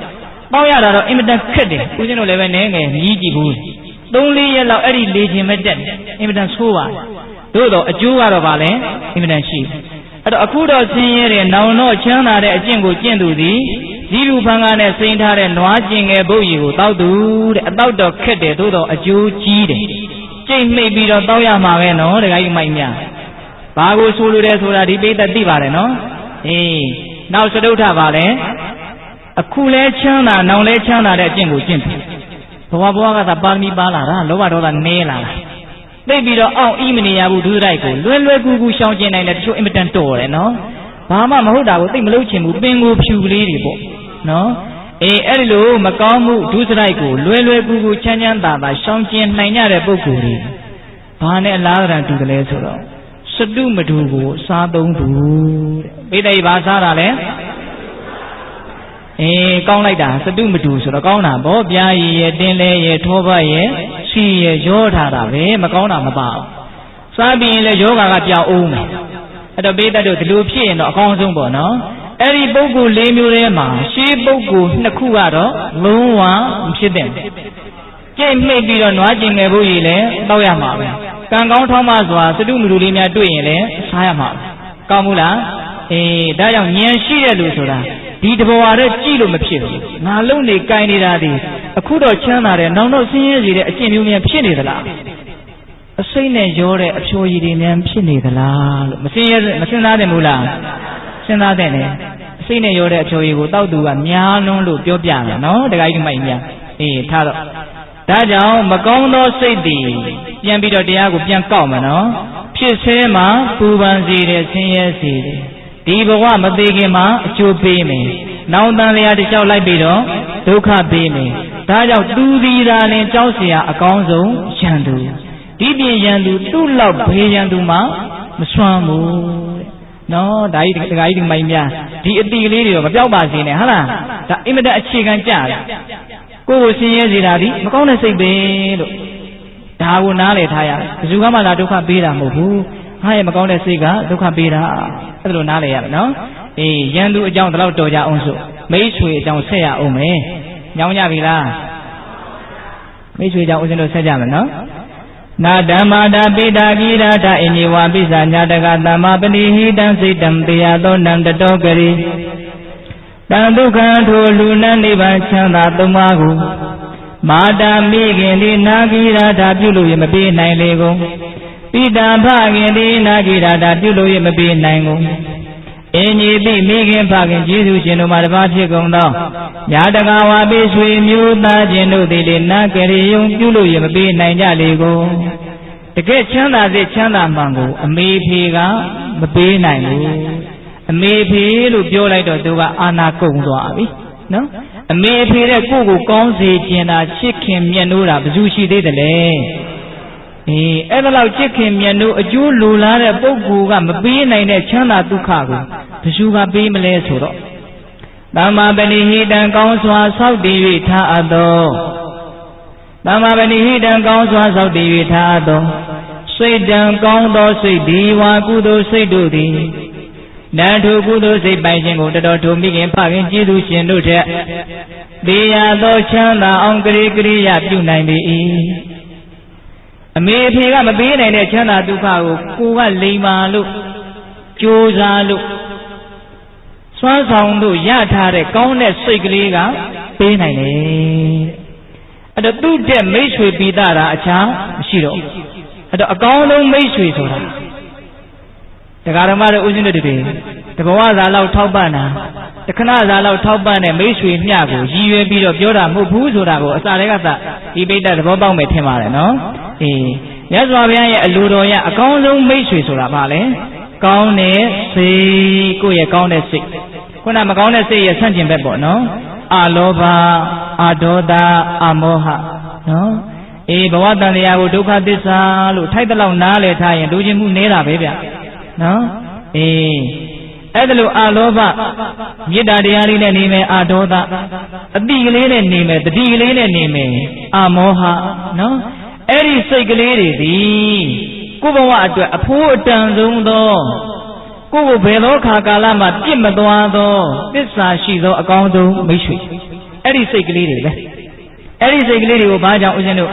Speaker 1: ပေါက်ရတာတော့အင်မတန်ခက်တယ်ဦးဇင်းတို့လည်းပဲနည်းငယ်မြည်ကြည့်ဘူး3-4 ရက်လောက်အဲ့ဒီလေခြင်းမတက်အင်မတန်ဆိုးပါတယ်သို့တော့အကျိုးကတော့ဗာလဲအင်မတန်ရှိအဲ့တော့အခုတော့ဆင်းရဲတဲ့နောင်တော့ချမ်းသာတဲ့အကျင့်ကိုကျင့်သူသည်ဇီးရူဖန်ကားနဲ့စိမ့်ထားတဲ့နွားကျင်ငယ်ပုတ်ရည်ကိုတောက်သူတဲ့အတောက်တော့ခက်တယ်သို့တော့အကျိုးကြီးတယ်ကြိတ်မိတ်ပြီးတော့တောက်ရမှာပဲနော်တခါကြီးမိုက်များဘာကိုဆိုလိုတယ်ဆိုတာဒီပိဋကသိပါတယ်နော်နောက်စတုထပါလဲအခုလဲချမ်းသာနောင်လဲချမ်းသာတဲ့အကျင့်ကိုကျင့်ပြီဘဝကသာပါရမီပါလာတာလောဘဒေါသနည်းလာတာသိပြီးတော့အောင့်အီးမနေရဘူးဒုစရိုက်ကိုလွယ်ကူကူရှောင်ကျင်နိုင်တယ်တချို့အင်မတန်တော်တယ်နော်ဘာမှမဟုတ်တာကိုသိမလို့ချင်ဘူးပင်ကိုဖြူကလေးတွေပေါ့ နော်အဲ့ဒီလိုမကောင်းမှုဒုစရိုက်ကိုလွယ်လွယ်ကူကူချမ်းချမ်းသာသာရှောင်ကျဉ်နိုင်ကြတဲ့ပုဂ္ဂိုလ်တွေဘာနဲ့အလားတူတယ်လဲဆိုတော့စတုမတူကိုစားသုံးသူတဲ့ပိဋိဘာစားတာလဲကောင်းလိုက်တာစတုမတူဆိုတော့ကောင်းတာဗောပြားရည်ရဲ့တင်းလဲရဲ့ထောပတ်ရဲ့စီရဲ့ရောထားတာပဲမကောင်းတာမပါဘူးစားပြီးရင်လည်းယောဂါကပြောင်းအောင်မယ်အဲ့တော့ပိဋိတို့ဒီလိုဖြစ်ရင်တော့အကောင်းဆုံးပေါ့နော်အဲ့ဒီပုဂ္ဂိုလ်၄မျိုးထဲမှာရှေးပုဂ္ဂိုလ်2ခုကတော့လုံးဝမဖြစ်တဲ့ကြိတ်မိတ်ပြီးတော့နွားကျင်ငယ်ဖို့ကြီးလည်းတောက်ရမှာပဲကံကောင်းထောင်းမစွာစတုမတူလေးများတွေ့ရင်လည်းစားရမှာကောင်းဘူးလားဒါကြောင့်ဉာဏ်ရှိတဲ့လူဆိုတာဒီတဘဝတည်းကြည့်လို့မဖြစ်ဘူးငါလုံးနေကြိုင်နေတာဒီအခုတော့ချမ်းသာတယ်နောက်တော့ဆင်းရဲစေတဲ့အကျင့်မျိုးများဖြစ်နေသလားအစိမ့်နဲ့ရောတဲ့အဖြိုရည်တွေများဖြစ်နေသလားလို့မစဉ်းစားတယ်မို့လားစဉ်းစားတဲ့နဲ့အစိမ့်နဲ့ရောတဲ့အဖြိုရည်ကိုတောက်သူကများလွန်းလို့ပြောပြတယ်နော်တခါကြီးမိုက်များထားတော့ဒါကြောင့်မကောင်းသောစိတ်တည်ပြန်ပြီးတော့တရားကိုပြန်ကောက်မယ်နော်ဖြစ်ဆဲမှာပူပန်စေတယ်ဆင်းရဲစေတယ်ဒီဘဝမသေးခင်မှာအကျိုးပေးမယ်နောင်တန်လျာတစ်လျှောက်လိုက်ပြီးတော့ဒုက္ခပေးမယ်ဒါကြောင့်သူဒီသာလင်ကြောက်เสียအကောင်းဆုံးရန်သူဒီပြင်ရန်သူသူ့လောက်ဘေးရန်သူမှမစွမ်းဘူးနော်ဒါကြီးတခါကြီးဒီမိုင်းများဒီအတီလေးတွေတော့မပြောက်ပါစေနဲ့ဟုတ်လားဒါအင်မတန်အခြေခံကြတယ်ကိုယ်ကိုဆင်းရဲစေတာဒီမကောင်းတဲ့စိတ်ပဲလို့ဒါကိုနားလည်ထားရတယ်ဘယ်သူမှလာဒုက္ခပေးတာမဟုတ်ဘူးငါရဲ့မကောင်းတဲ့စိတ်ကဒုက္ခပေးတာအဲ့လိုနားလည်ရတယ်နော်ရန်သူအကြောင်းတော့တော်ကြအောင်ဆိုမိတ်ဆွေအကြောင်းဆက်ရအောင်မယ်ညောင်းကြပြီလားမိတ်ဆွေအကြောင်းဦးဇင်းတို့ဆက်ကြမယ်နော်နာဓမ္မာတာပိတာကိရာထအင်ကြီးဝါပိစာညာတကသမ္မာပတိဟိတံစိတ်တံတရားသောနံတတောကရိတံဒုက္ခံထိုလူနံနိဗ္ဗာန်ချမ်းသာသုံးပါးကိုမာတာမိခင်ဒီနာဂိရာထပြုလို့ရမပေးနိုင်လေကုန်ပိတာဖခင်ဒီနာဂိရာထပြုလို့ရမပေးနိုင်ကုန်အင်ကြီးပိမိခင်ဖခင်ကျေးဇူးရှင်တို့မှာတပါးဖြစ်ကုန်သောညာတကာဝါပိဆွေမျိုးသားချင်းတို့သည်လေနာကရိယုံပြုလို့ရမပေးနိုင်ကြလေကုန်တကယ်ချမ်းသာစေချမ်းသာမှန်ကိုအမေဖေကမပေးနိုင်ဘူးအမေဖေလို့ပြောလိုက်တော့သူကအာနာကုန်သွားပြီနော်အမေဖေတဲ့ကိုယ့်ကိုကောင်းစေခြင်းတာချစ်ခင်မြတ်နိုးတာဘယ်သူရှိသေးတယ်လဲအဲ့ဒါလောက်ချစ်ခင်မြတ်နိုးအကျိုးလိုလားတဲ့ပုဂ္ဂိုလ်ကမပေးနိုင်တဲ့ချမ်းသာဒုက္ခကိုဘယ်သူကပေးမလဲဆိုတော့သမ္မာပဏိဟိတံကောင်းစွာဆောက်တည်၍ထားအပ်သောသမ္မာပဏိဟိတံကောင်းစွာဆောက်တည်၍ထားအပ်သောစိတ်တံကောင်းသောစိတ်ဒီဝါကုသိုလ်စိတ်တို့သည်နတ်ထိုကုသိုလ်စိတ်ပိုင်ခြင်းကိုတတော်ထိုမိခင်ဖခင်ကျေးဇူးရှင်တို့ထက်တရားသောချမ်းသာအောင်ကရိယာပြုနိုင်ပေ၏အမေအဖေကမပေးနိုင်တဲ့ချမ်းသာဒုက္ခကိုကိုကလိမ်မာလို့ကြိုးစားလို့စွမ်းဆောင်လို့ရထားတဲ့ကောင်းတဲ့စိတ်ကလေးကပေးနိုင်တယ်အဲ့တော့သူ့တဲ့မိတ်ဆွေပိသတာအခြားမရှိတော့အဲ့တော့အကောင်းဆုံးမိတ်ဆွေဆိုတာတရားဓမ္မတို့ဦးဇင်းတို့တွေတဘဝစာလောက်ထောက်ပံ့တာတခဏစာလောက်ထောက်ပံ့တဲ့မိတ်ဆွေမျှကိုရည်ရွယ်ပြီးတော့ပြောတာမဟုတ်ဘူးဆိုတာကိုအစာတွေကသဒီပိဋကသဘောပေါက်မယ်ထင်ပါတယ်နော်မြတ်စွာဘုရားရဲ့အလိုတော်ရအကောင်းဆုံးမိတ်ဆွေဆိုတာဘာလဲကောင်းတဲ့စိတ်ကိုယ့်ရဲ့ကောင်းတဲ့စိတ်ခုနမကောင်းတဲ့စိတ်ရဲ့ဆန့်ကျင်ဘက်ပေါ့နော်အလောဘအဒေါသအမောဟနော်ဘဝတန်တရားကိုဒုက္ခသစ္စာလို့ထိုက်တဲ့လောက်နားလည်ထားရင်လူချင်းမှုနေတာပဲဗျနော်အဲ့ဒါလို့အလောဘမေတ္တာတရားလေးနဲ့နေမယ်အဒေါသအတိကလေးနဲ့နေမယ်တတိကလေးနဲ့နေမယ်အမောဟနော်အဲ့ဒီစိတ်ကလေးတွေဒီကိုယ်ဘဝအတွက်အဖိုးအတန်ဆုံးသောကိုယ်ကိုဘယ်သောခါကာလမှာပြစ်မသွားသောသစ္စာရှိသောအကောင်းဆုံးမိတ်ဆွေအဲ့ဒီစိတ်ကလေးတွေလေအဲ့ဒီစိတ်ကလေးတွေကိုဘာကြောင့်ဦးဇင်းတို့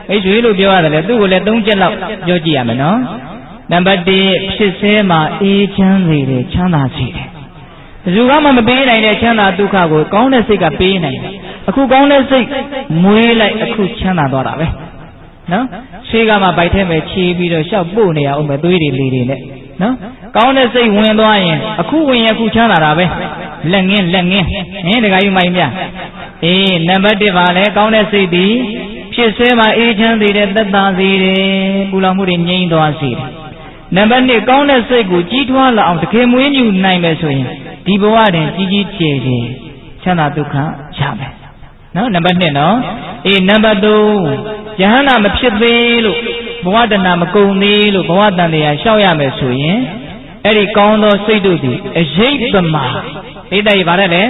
Speaker 1: မိတ်ဆွေလို့ပြောရတယ်လေသူ့ကိုလည်း၃ချက်လောက်ပြောကြည့်ရမယ်နော်နံပါတ်1ဖြစ်စဲမှာအေးချမ်းစေတယ်ချမ်းသာစေတယ်ဘယ်သူမှမပေးနိုင်တဲ့ချမ်းသာဒုက္ခကိုကောင်းတဲ့စိတ်ကပေးနိုင်တယ်အခုကောင်းတဲ့စိတ်မွေးလိုက်အခုချမ်းသာသွားတာပဲနော်ရှေးကမှဗိုက်ထဲမှာခြေပြီးတော့ရှောက်ပို့နေရအောင်ပဲသွေးတွေလေတွေနဲ့နော်ကောင်းတဲ့စိတ်ဝင်သွားရင်အခုဝင်ရအခုချမ်းသာတာပဲလက်ငင်းတခါယူမိုင်းမြနံပါတ်1ပါလဲကောင်းတဲ့စိတ်ဒီဖြစ်စဲမှာအေးချမ်းစေတယ်သက်သာစေတယ်ပူလောင်မှုတွေငြိမ်းသွားစေတယ်နံပါတ်2ကောင်းတဲ့စိတ်ကိုကြီးထွားလာအောင်တကယ်မွေးမြူနိုင်မယ်ဆိုရင်ဒီဘဝတွင်ကြီးကြီးကျယ်ကျယ်ချ ချမ်းသာဒုက္ခရမယ်နော်နံပါတ်1နော်နံပါတ်3ယဟန္တာမဖြစ်သေးလို့ဘဝတဏမကုန်သေးလို့ဘဝတန်တရားရှောက်ရမယ်ဆိုရင်အဲ့ဒီကောင်းသောစိတ်တို့သည်အယိတ်ပမာသိတဲ့ဗါတယ်လေ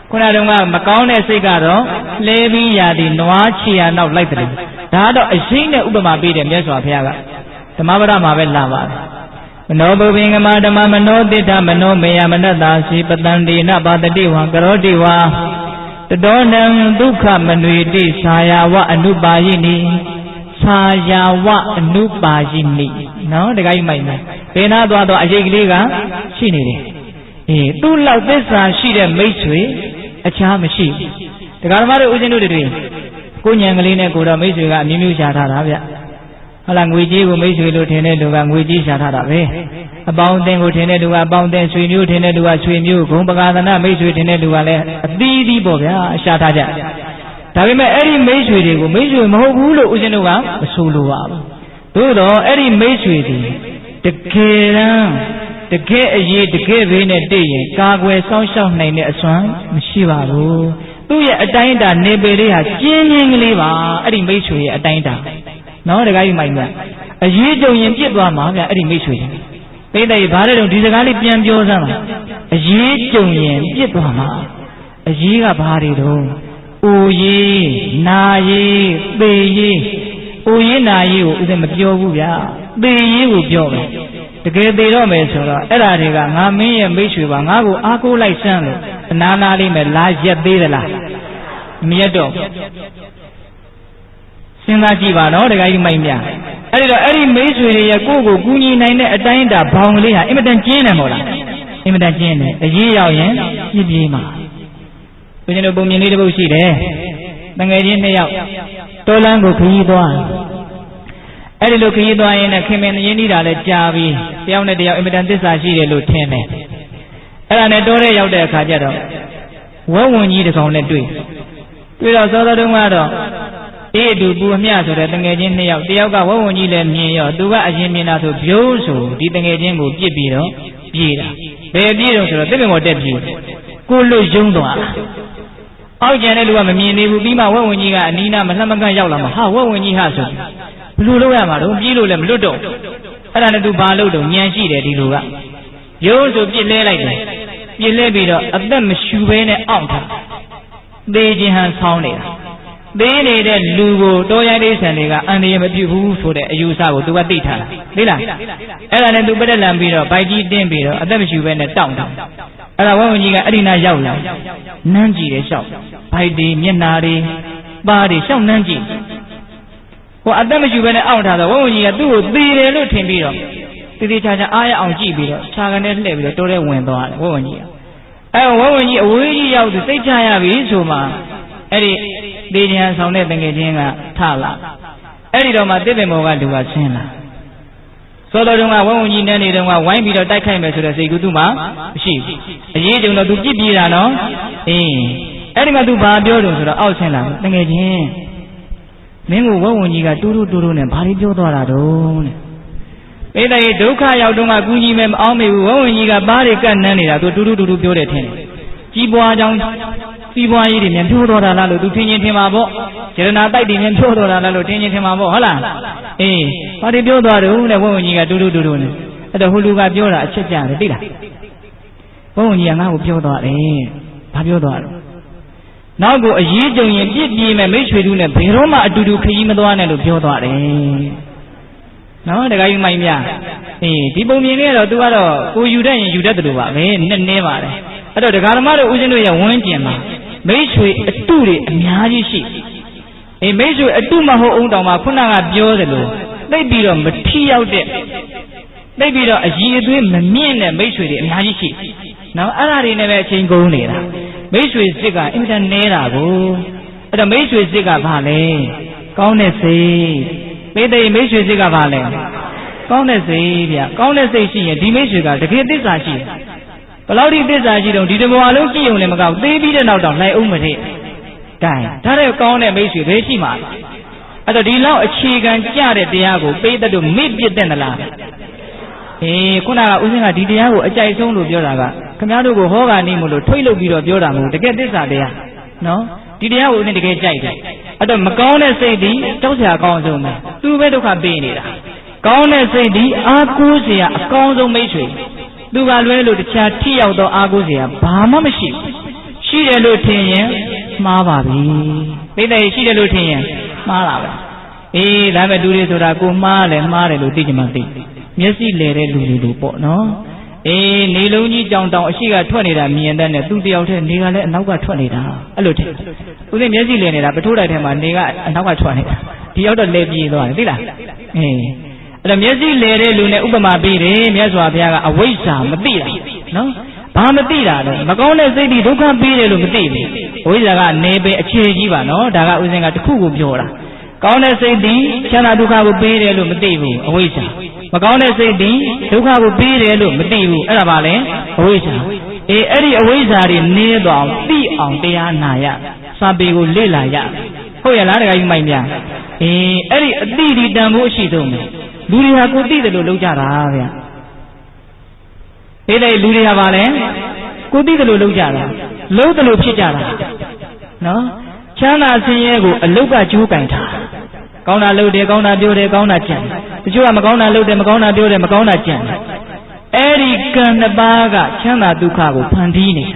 Speaker 1: ခုနတုန်းကမကောင်းတဲ့စိတ်ကတော့လဲပြီးရာဒီနွားချီရနောက်လိုက်တယ်ဒါကတော့အယိတ်နဲ့ဥပမာပေးတယ်မြတ်စွာဘုရားကဓမ္မပဒမှာပဲလာပါတယ်မနောဘုပင်္ဂမဓမ္မမနောတိဋ္ဌမနောမေယမနတ္တာစီပတံဒေနပါတတိဝံကရောတိဝါတတောနံဒုက္ခမနွေတိသာယာဝအနုပါယိနိသာယာဝအနုပါယိနိနော်တခါကြီးမိုက်မယ်ဘယ်နာသွားတော့အရေးကလေးကရှိနေတယ်သူ့လောက်သစ္စာရှိတဲ့မိတ်ဆွေအခြားမရှိဘူးဒကာဓမ္မတို့ဦးဇင်းတို့တွေကိုညံကလေးနဲ့ကိုတော့မိတ်ဆွေကအမျိုးမျိုးရှာထားတာဗျဟုတ်လားငွေကြီးကိုမိတ်ဆွေလို့ထင်တဲ့လူကငွေကြီးရှာထားတာပဲအပေါင်းအသင်းကိုထင်တဲ့လူကအပေါင်းအသင်းဆွေမျိုးထင်တဲ့လူကဆွေမျိုးဂုံပကာသနာမိတ်ဆွေထင်တဲ့လူကလည်းအသီးသီးပေါ့ဗျာရှာထားကြဒါပေမဲ့အဲ့ဒီမိတ်ဆွေတွေကိုမိတ်ဆွေမဟုတ်ဘူးလို့ဦးဇင်းတို့ကမဆိုလိုပါဘူးသို့တော့အဲ့ဒီမိတ်ဆွေတွေတကယ်တမ်းတကယ်အရေးတကယ်ဘေးနဲ့တည့်ရင်ကာကွယ်စောင့်ရှောက်နိုင်တဲ့အစွမ်းမရှိပါဘူးသူ့ရဲ့အတိုင်းအတာနေပေလေးဟာကျင်းချင်းကလေးပါအဲ့ဒီမိတ်ဆွေရဲ့အတိုင်းအတာနော်တခါကြီးမိုက်မှာအရေးကြုံရင်ပြစ်သွားမှာဗျအဲ့ဒီမိတ်ဆွေတွေသိတဲ့ဘာလဲတော့ဒီစကားလေးပြန်ပြောစမ်းပါအရေးကြုံရင်ပြစ်သွားမှာအရေးကဘာတွေတော့အိုရေးနာရေးသေရေးအိုရေးနာရေးကိုဥစဉ်မပြောဘူးဗျသေရေးကိုပြောမယ်တကယ်သေတော့မယ်ဆိုတော့အဲ့ဒါတွေကငါမင်းရဲ့မိတ်ဆွေပါငါ့ကိုအားကိုးလိုက်စမ်းလို့အနာနာလေးမဲ့လာရက်သေးသလားမရက်တော့စဉ်းစားကြည့်ပါနော်တခါကြီးမိုက်မြအဲ့ဒီတော့အဲ့ဒီမိတ်ဆွေတွေရဲ့ကိုယ့်ကိုကူညီနိုင်တဲ့အတိုင်းအတာဘောင်ကလေးဟာအင်မတန်ကျင်းတယ်မို့လားအင်မတန်ကျင်းတယ်အရေးရောက်ရင်ပြည့်ပြည့်မှာဘုရားတို့ပုံမြင်လေးတစ်ပုဒ်ရှိတယ်တငယ်ချင်း2ယောက်တောလန်းကိုခရီးသွားအဲ့ဒီလိုခရီးသွားရင်လည်းခင်မင်ရင်းနှီးတာလည်းကြာပြီးတယောက်နဲ့တယောက်အင်မတန်သစ္စာရှိတယ်လို့ထင်တယ်အဲ့ဒါနဲ့တောထဲရောက်တဲ့အခါကျတော့ဝက်ဝင်ကြီးတစ်ကောင်နဲ့တွေ့တော့စောစောတုန်းကတော့အေးအတူပူအမျှဆိုတဲ့တငယ်ချင်း2ယောက်တယောက်ကဝက်ဝင်ကြီးလည်းမြင်ရောသူကအရင်မြင်တာဆိုပြိုးဆိုဒီတငယ်ချင်းကိုပြစ်ပြီးတော့ပြေးတာဘယ်ပြေးတော့ဆိုတော့တစ်ပင်ပေါ်တက်ပြေးကိုလွတ်ယုံသွားတာအောက်ကျန်တဲ့လူကမမြင်သေးဘူးပြီးမှဝက်ဝင်ကြီးကအနီးနားမလှမ်းမကန့်ရောက်လာမှဟာဝက်ဝင်ကြီးဟာဆိုဘယ်လိုလုပ်ရမှာတော့ပြေးလို့လည်းမလွတ်တော့အဲ့ဒါနဲ့သူဘာလုပ်တော့ညံရှိတယ်ဒီလူကရိုးဆိုပြစ်လဲလိုက်တယ်ပြစ်လဲပြီးတော့အသက်မရှူဘဲနဲ့အောင့်ထားသေခြင်းဟန်ဆောင်းနေတာသေးနေတဲ့လူကိုတောရိုင်းလေးဆန်တွေကအန္တရာယ်မပြုဘူးဆိုတဲ့အယူအဆကိုသူကသိထားတာသိလားအဲ့ဒါနဲ့သူပတက်လန်ပြီးတော့ဗိုက်ကြီးတင်းပြီးတော့အသက်မရှူဘဲနဲ့တောင့်တာအဲ့ဒါဝဝင်ကြီးကအဲ့ဒီနာရောက်လာနမ်းကြည့်တယ်ရှောက်ဗိုက်တွေမျက်နာတွေပါးတွေရှောက်နမ်းကြည့်ဟိုအသက်မရှူဘဲနဲ့အောင့်ထားတော့ဝဝင်ကြီးကသူ့ကိုသေတယ်လို့ထင်ပြီးတော့တိတိကျကျအားရအောင်ကြည့်ပြီးတော့ခြာကနေလှည့်ပြီးတော့တိုးထဲဝင်သွားတယ်ဝဝင်ကြီးကအဲ့ဝဝင်ကြီးအဝေးကြီးရောက်သူစိတ်ချရပြီဆိုမှအဲ့ဒီဒေဉာဏ်ဆောင်တဲ့တငယ်ချင်းကထလာအဲ့ဒီတော့မှတစ်ပင်မောကလူကဆင်းလာစောတော်တုန်းကဝဝင်ကြီးနဲ့နေတုန်းကဝိုင်းပြီးတော့တိုက်ခိုက်မယ်ဆိုတဲ့စိတ်ကူးသူ့မှာမရှိဘူးအရေးကြုံတော့သူပြစ်ပြေးတာနော်အဲ့ဒီမှာသူဘာပြောတယ်ဆိုတော့အောက်ဆင်းလာတငယ်ချင်းမင်းကိုဝဝင်ကြီးကတူတူတူတူနဲ့ဘာလို့ပြောသွားတာတုံးတဲ့ပိဋကဒုက္ခရောက်တုန်းကကူညီမယ်မအောင်မေဘူးဝဝင်ကြီးကဘာတွေကတ်နန်းနေတာသူတူတူတူတူပြောတယ်ထင်တယ်ကြီးပွားကြောင်းစီးပွားရေးတွေမြန်ပြောတော်တာလားလို့သူထင်ချင်းထင်ပါပေါ့စေရနာတိုက်တွေမြန်ပြောတော်တာလားလို့ထင်ချင်းထင်ပါပေါ့ဟုတ်လားဘာတွေပြောသွားတယ်တဲ့ဝဝင်ကြီးကတူတူတူတူနဲ့အဲ့တော့ဟိုလူကပြောတာအချက်ကြတယ်သိလားဝဝင်ကြီးကငါ့ကိုပြောသွားတယ်ဘာပြောသွားတော့နောက်ကိုအရေးကြုံရင်ပြစ်ပြေးမယ်မိတ်ဆွေတို့နဲ့ဘယ်တော့မှအတူတူခရီးမသွားနဲ့လို့ပြောသွားတယ်နော်တခါကြီးမိုင်းများဒီပုံမြင်လေးကတော့ तू ကတော့ကိုယူတတ်ရင်ယူတတ်တယ်လို့ပါပဲနဲ့ပါတယ်အဲ့တော့ဒကာဓမ္မတို့ဦးဇင်းတို့ရဲ့ဝန်းကျင်မှာမိတ်ဆွေအတုတွေအများကြီးရှိမိတ်ဆွေအတုမဟုတ်အောင်တောင်မှခုနကပြောသလိုသိပြီးတော့မထီရောက်တဲ့သိပြီးတော့အည်အသွေးမမြင့်တဲ့မိတ်ဆွေတွေအများကြီးရှိနော်အဲ့ဒါတွေနဲ့ပဲအချိန်ကုန်နေတာမိတ်ဆွေစစ်ကအင်တာနေတာကိုအဲ့တော့မိတ်ဆွေစစ်ကဘာလဲကောင်းတဲ့စိတ်မိတ်ဆွေစစ်ကဘာလဲကောင်းတဲ့စိတ်ဗျကောင်းတဲ့စိတ်ရှိရင်ဒီမိတ်ဆွေကတကယ်သစ္စာရှိတယ်ဘယ်လောက်ဒီသစ္စာရှိတော့ဒီတဘဝလုံးကြည့်ုံလည်းမကောက်သေးပြီးတဲ့နောက်တော့လိုက်အောင်မထည့်တိုင်ဒါတဲ့ကောင်းတဲ့မိတ်ဆွေပဲရှိမှာအဲ့တော့ဒီလောက်အခြေခံကြတဲ့တရားကိုပေးတဲ့တို့မေ့ပြစ်တဲ့လားခုနကဦးဇင်းကဒီတရားကိုအကြိုက်ဆုံးလို့ပြောတာက ခမရတို့ကိုဟောကနီးမလို့ထွိတ်လုပ်ပြီးတော့ပြောတာမဟုတ်တကယ်သစ္စာတရားနော်ဒီတရားကိုဦးဇင်းတကယ်ကြိုက်တယ်အဲ့တော့မကောင်းတဲ့စိတ်ဒီတောက်စရာအကောင်းဆုံးပဲသူပဲဒုက္ခပေးနေတာကောင်းတဲ့စိတ်ဒီအာကိုးစရာအကောင်းဆုံးမိတ်ဆွေသူကလွဲလို့တခြားထိရောက်သောအာကိုးစရာဘာမှမရှိဘူးရှိတယ်လို့ထင်ရင်မှားပါပြီပိဋကရှိတယ်လို့ထင်ရင်မှားတာပဲအေးဒါပေမဲ့လူတွေဆိုတာကိုမှားတယ်လို့သိကြမှသိမျက်စိလဲတဲ့လူတွေလို့ပေါ့နော်အေးနေလုံးကြီးကြောင်တောင်အရှိကထွက်နေတာမြင်တဲ့နဲ့သူတယောက်တည်းနေကလည်းအနောက်ကထွက်နေတာအဲ့လိုထင်ဦးသိမျက်စိလဲနေတာပထိုးတိုက်ထဲမှာနေကအနောက်ကထွက်နေတာဒီရောက်တော့လဲပြေးသွားတယ်သိလားအေးအဲ့တော့မျက်စိလဲတဲ့လူနဲ့ဥပမာပေးတယ်မြတ်စွာဘုရားကအဝိဇ္ဇာမသိတာနော်ဘာမသိတာလဲမကောင်းတဲ့စိတ်ဒီဒုက္ခပေးတယ်လို့မသိဘူးအဝိဇ္ဇာကနေပင်အခြေကြီးပါနော်ဒါကဥစဉ်ကတစ်ခုကိုပြောတာကောင်းတဲ့စိတ်ဒီချမ်းသာဒုက္ခကိုပေးတယ်လို့မသိဘူးအဝိဇ္ဇာမကောင်းတဲ့စိတ်ဒီဒုက္ခကိုပေးတယ်လို့မသိဘူးအဲ့ဒါပါလဲအဝိဇ္ဇာအေးအဲ့ဒီအဝိဇ္ဇာတွေနည်းသွားအောင်သိအောင်တရားနာရစာပေကိုလေ့လာရဟုတ်ရလားတခါကြီးမိုက်များအေးအဲ့ဒီအတိဒီတန်ဖို့ရှိဆုံးပဲလူတွေဟာကိုသိတယ်လို့လုပ်ကြတာဗျဒီတဲ့လူတွေဟာပါလဲကိုသိတယ်လို့လုပ်ကြတာလုပ်တယ်လို့ဖြစ်ကြတာနော်ချမ်းသာဆင်းရဲကိုအလုတ်ကကြိုးကင်ထားကောင်းတာလုပ်တယ်ကောင်းတာပြောတယ်ကောင်းတာကြံတချို့ကမကောင်းတာလုပ်တယ်မကောင်းတာပြောတယ်မကောင်းတာကြံအဲ့ဒီကံနှစ်ပါးကချမ်းသာဒုက္ခကိုဖန်တီးနေတာ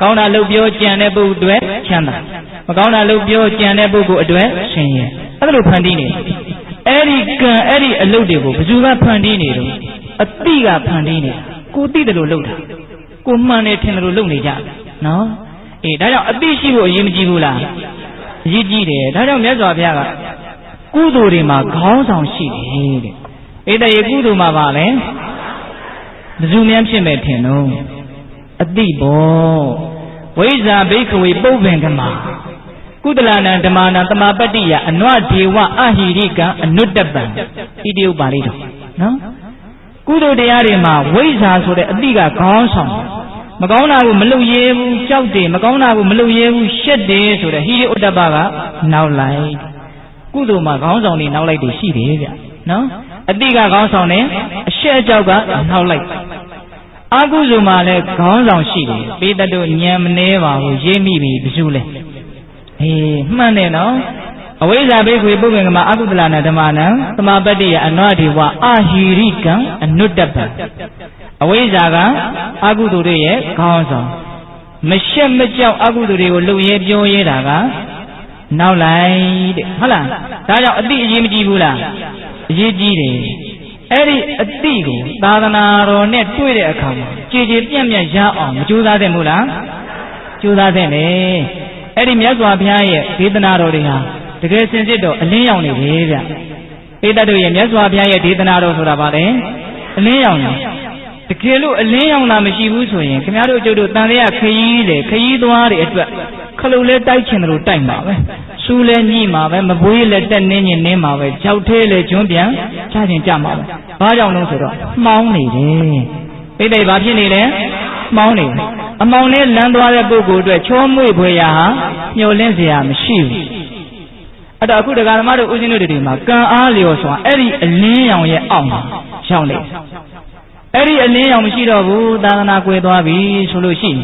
Speaker 1: ကောင်းတာလုပ်ပြောကြံတဲ့ပုဂ္ဂိုလ်အတွက်ချမ်းသာမကောင်းတာလုပ်ပြောကြံတဲ့ပုဂ္ဂိုလ်အတွက်ဆင်းရဲအဲ့လိုဖန်တီးနေအဲ့ဒီကံအဲ့ဒီအလုတ်တွေကိုဘယ်သူကဖန်တီးနေတော့အတိကဖန်တီးနေတာကိုသိတယ်လို့လုပ်တာကိုမှန်တယ်ထင်တယ်လို့လုပ်နေကြနော်အေးဒါကြောင့်အတိရှိဖို့အရေးမကြီးဘူးလားအရေးကြီးတယ်ဒါကြောင့်မြတ်စွာဘုရားကကုသိုလ်တွေမှာခေါင်းဆောင်ရှိတယ်တဲ့အေးတည်းကုသိုလ်မှာပါလဲဘယ်သူများဖြစ်မဲ့ထင်တော့အတိဘောဝိဇ္ဇာဘိက္ခဝေပုဗ္ဗင်္ဂမကုသလနံဓမ္မနာသမာပတ္တိယအနွဒေဝအဟိရိကံအနုတ္တပံဤတယုတ်ပါဠိတော်နော်ကုသိုလ်တရားတွေမှာဝိဇ္ဇာဆိုတဲ့အတိကခေါင်းဆောင်မကောင်းတာကိုမလုပ်ရဲဘူးကြောက်တယ်မကောင်းတာကိုမလုပ်ရဲဘူးရှက်တယ်ဆိုတဲ့ဟိရိဥတ္တပကနောက်လိုက်ကုသိုလ်မှာခေါင်းဆောင်တွေနောက်လိုက်တွေရှိတယ်ဗျနော်အတိကခေါင်းဆောင်တယ်အရှက်အကြောက်ကနောက်လိုက်အကုသိုလ်မှာလည်းခေါင်းဆောင်ရှိတယ်ပေတတို့ဉာဏ်မနှဲပါဘူးရေးမိပြီဘယ်သူလဲအေးမှန်တယ်နော်အဝိဇ္ဇာဘိက္ခွေပုဗ္ဗင်္ဂမအကုသလနာဓမ္မနံသမာပတ္တိယအနွဒေဝအဟိရိကံအနုတ္တပံအဝိဇ္ဇာကအကုသိုလ်တွေရဲ့ခေါင်းဆောင်မရှက်မကြောက်အကုသိုလ်တွေကိုလုပ်ရဲပြောရဲတာကနောက်လိုက်တဲ့ဟုတ်လားဒါကြောင့်အတိအရေးမကြီးဘူးလားအရေးကြီးတယ်အဲ့ဒီအတိကိုသာသနာတော်နဲ့တွေ့တဲ့အခါမှာကြည်ကြည်ပြန့်ပြန့်ရအောင်မကြိုးစားသင့်ဘူးလားကြိုးစားသင့်တယ်အဲ့ဒီမြတ်စွာဘုရားရဲ့ဒေသနာတော်တွေဟာတကယ်စင်စစ်တော့အလင်းရောင်နေတယ်ဗျပိဋကတို့ရဲ့မြတ်စွာဘုရားရဲ့ဒေသနာတော်ဆိုတာပါလေအလင်းရောင်နေတကယ်လို့အလင်းရောင်လာမရှိဘူးဆိုရင်ခင်ဗျားတို့ကျုပ်တို့တန်လျာခရီးလေခရီးသွားတွေအတွက်ခလုတ်လဲတိုက်ချင်တယ်လို့တိုက်မှာပဲစူးလဲညှိမှာပဲမပွေးလဲတက်နင်းညင်နင်းမှာပဲကြောက်သေးလဲကျွန်းပြန်ချခြင်းကြမှာပဲဘာကြောင့်လဲဆိုတော့မှောင်းနေတယ်ပိဋကဘာဖြစ်နေလဲမှောင်းနေတယ်အမောင်နဲ့လမ်းသွားတဲ့ပုဂ္ဂိုလ်အတွက်ချောမွေ့ဖွယ်ရာဟာမျောလင့်စရာမရှိဘူးအဲ့တော့အခုတရားဓမ္မတို့ဦးဇင်းတို့တွေမှာကံအားလျော်စွာအဲ့ဒီအလင်းရောင်ရဲ့အောက်မှာရောက်နေအဲ့ဒီအလင်းရောင်မရှိတော့ဘူးသာသနာကွယ်သွားပြီဆိုလို့ရှိရင်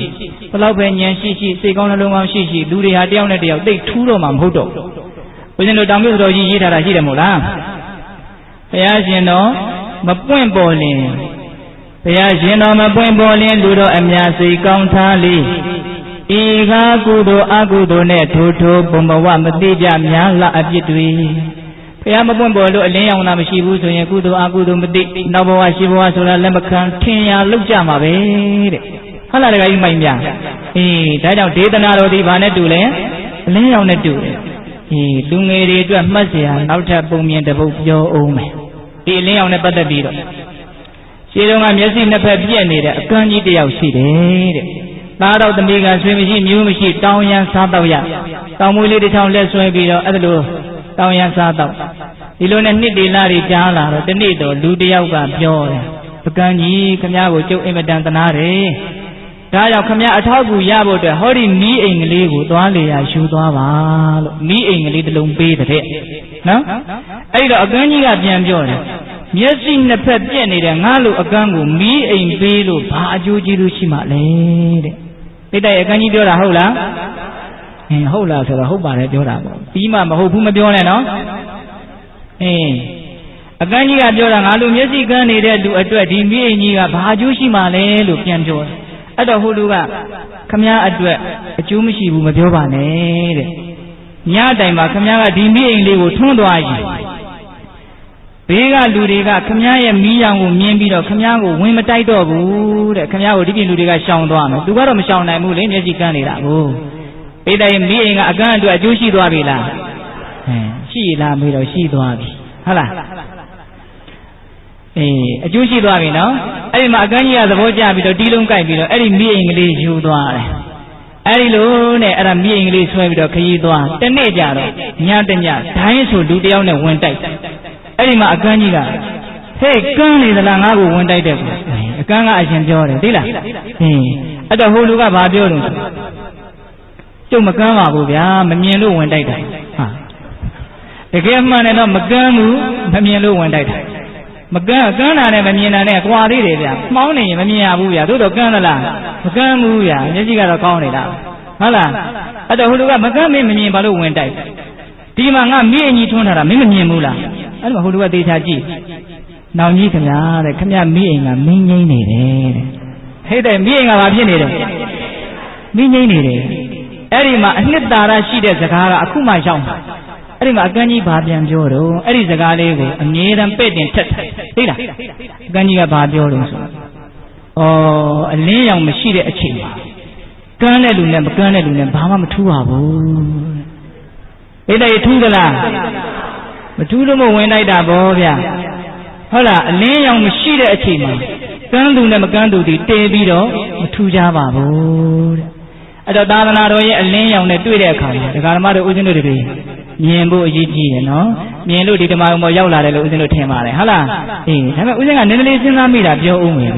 Speaker 1: ဘယ်လောက်ပဲဉာဏ်ရှိရှိစိတ်ကောင်းနှလုံးကောင်းရှိရှိလူတွေဟာတယောက်နဲ့တယောက်သိထူးတော့မှမဟုတ်တော့ဦးဇင်းတို့တောင်မြတ်တော်ကြီးရေးထားတာရှိတယ်မို့လားဘုရားရှင်တော်မပွင့်ပေါ်လင်ဘုရားရှင်တော်မပွင့်ပေါ်လင်လူတော်အများစိတ်ကောင်းထားလေဤကားကုသိုလ်အကုသိုလ်နဲ့ထိုးထိုးဘုံဘဝမတိကြများလအပြစ်တွေဘုရားမပွင့်ပေါ်လို့အလင်းရောင်တာမရှိဘူးဆိုရင်ကုသိုလ်အကုသိုလ်မတိနောက်ဘဝရှိဘဝဆိုတာလက်မခံထင်ရလောက်ကြမှာပဲတဲ့ဟုတ်လားတခါကြီးမိုက်များအေးဒါကြောင့်ဒေသနာတော်ဒီဘာနဲ့တူလဲအလင်းရောင်နဲ့တူတယ်အေးလူငယ်တွေအတွက်မှတ်စရာနောက်ထပ်ပုံမြင်တစ်ပုဒ်ပြောအောင်မယ်ဒီအလင်းရောင်နဲ့ပတ်သက်ပြီးတော့ခြေတုံးကမျက်စိနှစ်ဖက်ပြက်နေတဲ့အကန့်ကြီးတစ်ယောက်ရှိတယ်တဲ့သားတော်သမီးကဆွေမရှိမျိုးမရှိတောင်းရန်စားတော့ရတောင်းမွေးလေးတစ်ချောင်းလက်ဆွဲပြီးတော့အဲ့လိုတောင်းရန်စားတော့ဒီလိုနဲ့နှစ်တေလာတွေကြားလာတော့တနေ့တော့လူတစ်ယောက်ကပြောတယ်ပကံကြီးခမည်းကိုကျုပ်အင်မတန်သနာတယ်ဒါကြောင့်ခမည်းအထောက်အကူရဖို့အတွက်ဟောဒီမီးအိမ်ကလေးကိုသွားလေရယူသွားပါလို့မီးအိမ်ကလေးတစ်လုံးပေးတဲ့နော်အဲ့တော့အကန်းကြီးကပြန်ပြောတယ် မျက်စိနှစ်ဖက်ပြက်နေတဲ့ငါလိုအကန်းကိုမီးအိမ်ပေးလို့ဘာအကျိုးကျေးဇူးရှိမှလဲတဲ့ပိဋကရဲ့အကန်းကြီးပြောတာဟုတ်လားဟုတ်လားဆိုတော့ဟုတ်ပါတယ်ပြောတာပေါ့ပြီးမှမဟုတ်ဘူးမပြောနဲ့နော်အကန်းကြီးကပြောတာငါလိုမျက်စိကန်းနေတဲ့လူအတွက်ဒီမီးအိမ်ကြီးကဘာအကျိုးရှိမှလဲလို့ပြန်ပြောတယ်အဲ့တော့ဟိုလူကခမည်းအတွက်အကျိုးမရှိဘူးမပြောပါနဲ့တဲ့ညတိုင်မှာခမည်းကဒီမီးအိမ်လေးကိုထွန်းသွားရင်ဘေးကလူတွေကခမည်းရဲ့မီးရောင်ကိုမြင်ပြီးတော့ခမည်းကိုဝင်မတိုက်တော့ဘူးတဲ့ခမည်းကိုဒီပြင်လူတွေကရှောင်သွားမယ်သူကတော့မရှောင်နိုင်ဘူးလေမျက်စိကန်းနေတာကိုပိဋကရဲ့မီးအိမ်ကအကန်းအတွက်အကျိုးရှိသွားပြီလားရှိလားမေးတော့ရှိသွားပြီဟုတ်လားအကျိုးရှိသွားပြီနော်အဲ့ဒီမှာအကန်းကြီးကသဘောကျပြီးတော့တီးလုံးကြိုက်ပြီးတော့အဲ့ဒီမီးအိမ်ကလေးယူသွားတယ်အဲ့ဒီလိုနဲ့အဲ့ဒါမီးအိမ်ကလေးဆွဲပြီးတော့ခရီးသွားတနေ့ကြတော့ညတညဒိုင်းဆိုလူတယောက်နဲ့ဝင်တိုက်အဲ့ဒီမှာအကန်းကြီးကဟေးကန်းနေသလားငါ့ကိုဝင်တိုက်တဲ့ကွအကန်းကအရှင်ပြောတယ်သိလားအဲ့တော့ဟိုလူကဘာပြောလို့ကျုပ်မကန်းပါဘူးဗျာမမြင်လို့ဝင်တိုက်တာဟာတကယ်မှန်တယ်တော့မကန်းဘူးမမြင်လို့ဝင်တိုက်တာမကန်းတာနဲ့မမြင်တာနဲ့ကွာသေးတယ်ဗျာမှောင်းနေရင်မမြင်ရဘူးဗျာသို့တော့ကန်းသလားမကန်းဘူးဗျာမျက်စိကတော့ကောင်းနေတာဟုတ်လားအဲ့တော့ဟိုလူကမကန်းမင်းမမြင်ဘာလို့ဝင်တိုက်ဒီမှာငါမိအင်ကြီးထွန်းထားတာမင်းမမြင်ဘူးလားအဲ့တော့ဟိုလူကသေချာကြည့်နောင်ကြီးခင်ဗျာတဲ့ခင်ဗျမိအိမ်ကမင်းငိမ့်နေတယ်တဲ့ဟဲ့တဲ့မိအိမ်ကဘာဖြစ်နေတယ်မင်းငိမ့်နေတယ်အဲ့ဒီမှာအနှစ်သာရရှိတဲ့စကားကအခုမှရောက်တာအဲ့ဒီမှာအကန်းကြီးဘာပြန်ပြောတော့အဲ့ဒီစကားလေးကိုအမြဲတမ်းပဲ့တင်ထက်သိလားအကန်းကြီးကဘာပြောလို့ဆိုအလင်းရောင်မရှိတဲ့အချိန်မှာကန်းတဲ့လူနဲ့မကန်းတဲ့လူနဲ့ဘာမှမထူးပါဘူးအဲ့ဒါရထူးသလားမထူးလို့မဝင်တိုက်တာဗောဗျာဟုတ်လားအလင်းရောင်မရှိတဲ့အချိန်မှာကန်းသူနဲ့မကန်းသူဒီတေးပြီးတော့မထူးကြပါဘူးတဲ့အဲ့တော့သာသနာတော်ရဲ့အလင်းရောင်နဲ့တွေ့တဲ့အခါမှာဒကာဓမ္မတို့ဦးဇင်းတို့တွေမြင်ဖို့အရေးကြီးတယ်နော်မြင်လို့ဒီဓမ္မဘုံပေါ်ရောက်လာတယ်လို့ဦးဇင်းတို့ထင်ပါတယ်ဟုတ်လားဒါပေမဲ့ဦးဇင်းကနည်းနည်းလေးစဉ်းစားမိတာပြောဦးမယ်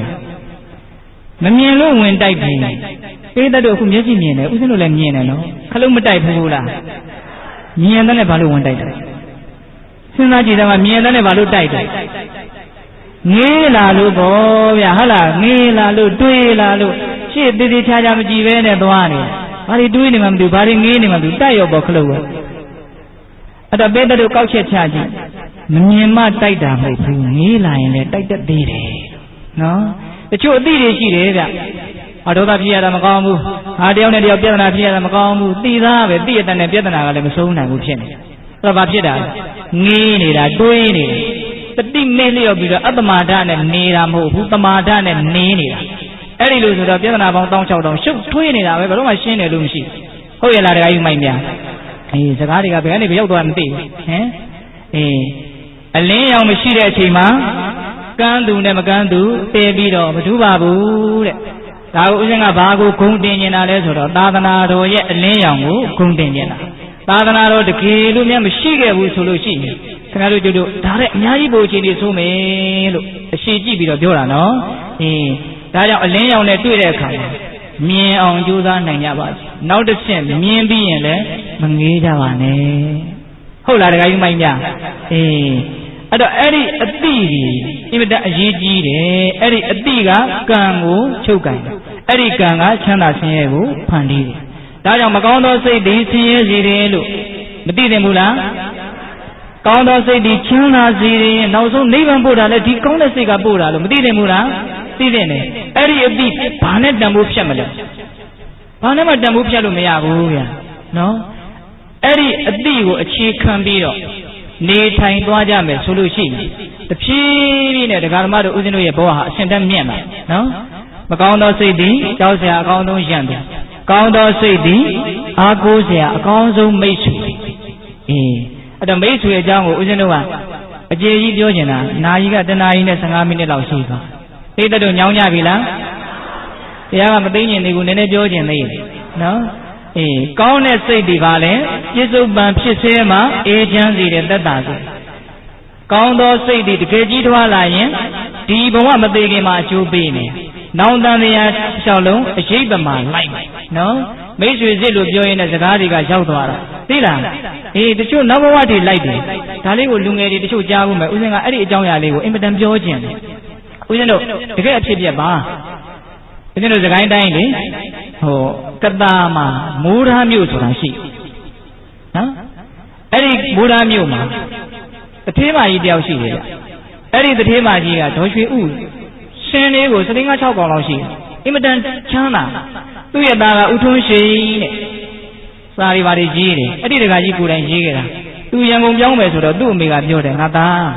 Speaker 1: မမြင်လို့ဝင်တိုက်ပြီပိဋကတို့အခုမျက်စိမြင်တယ်ဦးဇင်းတို့လည်းမြင်တယ်နော်ခလုံးမတိုက်ဘူးလားမြင်တဲ့နဲ့ဘာလို့ဝင်တိုက်တယ်စဉ်းစားကြည့်တယ်မှာမြင်တဲ့နဲ့ဘာလို့တိုက်တယ်ငေးလာလို့ပေါ့ဗျာဟုတ်လားငေးလာလို့တွေးလာလို့ရှေ့သေးသေးချာချာမကြည့်ပဲနဲ့သွားနေဘာတွေတွေးနေမှမသိဘူးဘာတွေငေးနေမှမသိဘူးတိုက်ရောပေါ့ခလုံးပဲအဲ့တော့ပိဋကတို့ကောက်ချက်ချကြည့်မမြင်မှတိုက်တာမဟုတ်ဘူးငေးလာရင်လည်းတိုက်တတ်သေးတယ်နော်တချို့အသိတွေရှိတယ်ဗျဒေါသဖြစ်ရတာမကောင်းဘူးတယောက်နဲ့တယောက်ပြဿနာဖြစ်ရတာမကောင်းဘူးသိသားပဲသိရတဲ့နဲ့ပြဿနာကလည်းမဆုံးနိုင်ဘူးဖြစ်နေအဲ့တော့ဘာဖြစ်တာငေးနေတာတွေးနေတယ်တတိမဲ့လျော့ပြီးတော့အတ္တမာဒနဲ့နေတာမဟုတ်ဘူးတမာဒနဲ့နေနေတာအဲ့ဒီလိုဆိုတော့ပြဿနာပေါင်း16000ရှုပ်ထွေးနေတာပဲဘယ်တော့မှရှင်းတယ်လို့မရှိဟုတ်ရလားတခါယူမိုက်များစကားတွေကဘယ်ကနေရောက်သွားမသိဘူးအလင်းရောင်မရှိတဲ့အချိန်မှာကန်းသူနဲ့မကန်းသူတည်ပြီးတော့မထူးပါဘူးတဲ့ဒါကိုဦးဇင်းကဘာကိုဂုံတင်နေတာလဲဆိုတော့သာသနာတော်ရဲ့အလင်းရောင်ကိုဂုံတင်နေတာသာသနာတော်တကယ်လို့များမရှိခဲ့ဘူးဆိုလို့ရှိရင်ခင်ဗျားတို့ကျတို့ဒါတဲ့အများကြီးပိုအခြေအနေဆိုမယ်လို့အရှိကြည့်ပြီးတော့ပြောတာနော်ဒါကြောင့်အလင်းရောင်နဲ့တွေ့တဲ့အခါမှာမြင်အောင်ကြိုးစားနိုင်ကြပါစေနောက်တစ်ချက်မြင်ပြီးရင်လည်းမငေးကြပါနဲ့ဟုတ်လားတခါကြီးမိုင်းများအဲ့တော့အဲ့ဒီအတိကြီးအင်မတန်အရေးကြီးတယ်အဲ့ဒီအတိကကံကိုချုပ်ကင်တယ်အဲ့ဒီကံကချမ်းသာဆင်းရဲကိုဖန်တီးတယ်ဒါကြောင့်မကောင်းသောစိတ်တွေဆင်းရဲစေတယ်လို့မသိသင့်ဘူးလားကောင်းသောစိတ်တွေချမ်းသာစေရင်နောက်ဆုံးနိဗ္ဗာန်ပို့တာလေဒီကောင်းတဲ့စိတ်ကပို့တာလို့မသိသင့်ဘူးလားသိသင့်တယ်အဲ့ဒီအတိဘာနဲ့တန်ဖိုးဖြတ်မလဲဘာနဲ့မှတန်ဖိုးဖြတ်လို့မရဘူးဗျာနော်အဲ့ဒီအတိကိုအခြေခံပြီးတော့နေထိုင်သွားကြမယ်ဆိုလို့ရှိရင်တဖြည်းဖြည်းနဲ့ဒကာဓမ္မတို့ဦးဇင်းတို့ရဲ့ဘဝဟာအစဉ်တည်းမြင့်လာနော်မကောင်းသောစိတ်သည်ကြောက်စရာအကောင်းဆုံးရံတယ်ကောင်းသောစိတ်သည်အားကိုးစရာအကောင်းဆုံးမိတ်ဆွေအဲ့တော့မိတ်ဆွေအကြောင်းကိုဦးဇင်းတို့ကအကျေကြီးပြောချင်တာနာယီကတနာရီနဲ့15မိနစ်လောက်ရှိသွားသိတဲ့တို့ညောင်းကြပြီလားတရားကမသိညင်သေးဘူးနည်းနည်းပြောချင်သေးတယ်နော်ကောင်းတဲ့စိတ်တွေပါလေပြစ္ဆုတ်ပံဖြစ်စေမှာအေးချမ်းစေတဲ့သက်တာဆိုကောင်းသောစိတ်တွေတကယ်ကြီးထွားလာရင်ဒီဘဝမသေးခင်မှာအကျိုးပေးနေနောင်တန်တရားလျှောက်လုံးအရေးပမာလိုက်မယ်နော်မိတ်ဆွေစစ်လို့ပြောရင်းနဲ့စကားတွေကရောက်သွားတာ သိလားတချို့နောက်ဘဝတွေလိုက်တယ်ဒါလေးကိုလူငယ်တွေတချို့ကြားဖို့မယ်ဦးဇင်းကအဲ့ဒီအကြောင်းအရာလေးကိုအင်မတန်ပြောခြင်းတယ်ဦးဇင်းတို့တကယ်အဖြစ်ပြက်ပါဦးဇင်းတို့စကိုင်းတိုင်းလေကတာမှာမိုးရားမြို့ဆိုတာရှိနော်အဲ့ဒီမိုးရားမြို့မှာတထေးမကြီးတယောက်ရှိတယ်ဗျအဲ့ဒီတထေးမကြီးကဒေါ်ရွှေဥရှင်လေးကိုစလင်းကား6កောင်လောက်ရှိတယ်အင်မတန်ချမ်းသာသူ့ရဲ့သားကဥထွန်းရှိတဲ့စာရီပါတွေကြီးတယ်အဲ့ဒီတကကြီးကိုယ်တိုင်ရေးခဲ့တာသူရန်ကုန်ပြောင်းမယ်ဆိုတော့သူ့အမေကပြောတယ်ငါသား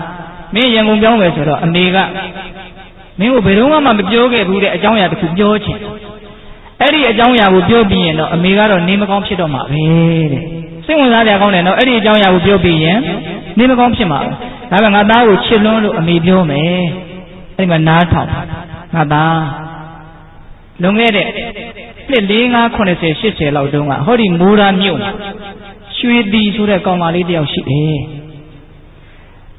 Speaker 1: မင်းရန်ကုန်ပြောင်းမယ်ဆိုတော့အမေကမင်းကိုဘယ်တော့မှမပြောခဲ့ဘူးတဲ့အကြောင်းအရာတစ်ခုပြောချင်အဲ့ဒီအကြောင်းအရာကိုပြောပြီးရင်တော့အမေကတော့နေမကောင်းဖြစ်တော့မှာပဲတဲ့စိတ်ဝင်စားကြကောင်းတယ်နော်အဲ့ဒီအကြောင်းအရာကိုပြောပြီးရင်နေမကောင်းဖြစ်မှာဒါပေမဲ့ငါသားကိုချစ်လွန်းလို့အမေပြောမယ်အဲ့ဒီမှာနားထောင်ငါသားလွန်ခဲ့တဲ့နှစ်40 80လောက်တုန်းကဟောဒီမိုးရားမြို့ရွှေတီဆိုတဲ့ကောင်မလေးတယောက်ရှိတယ်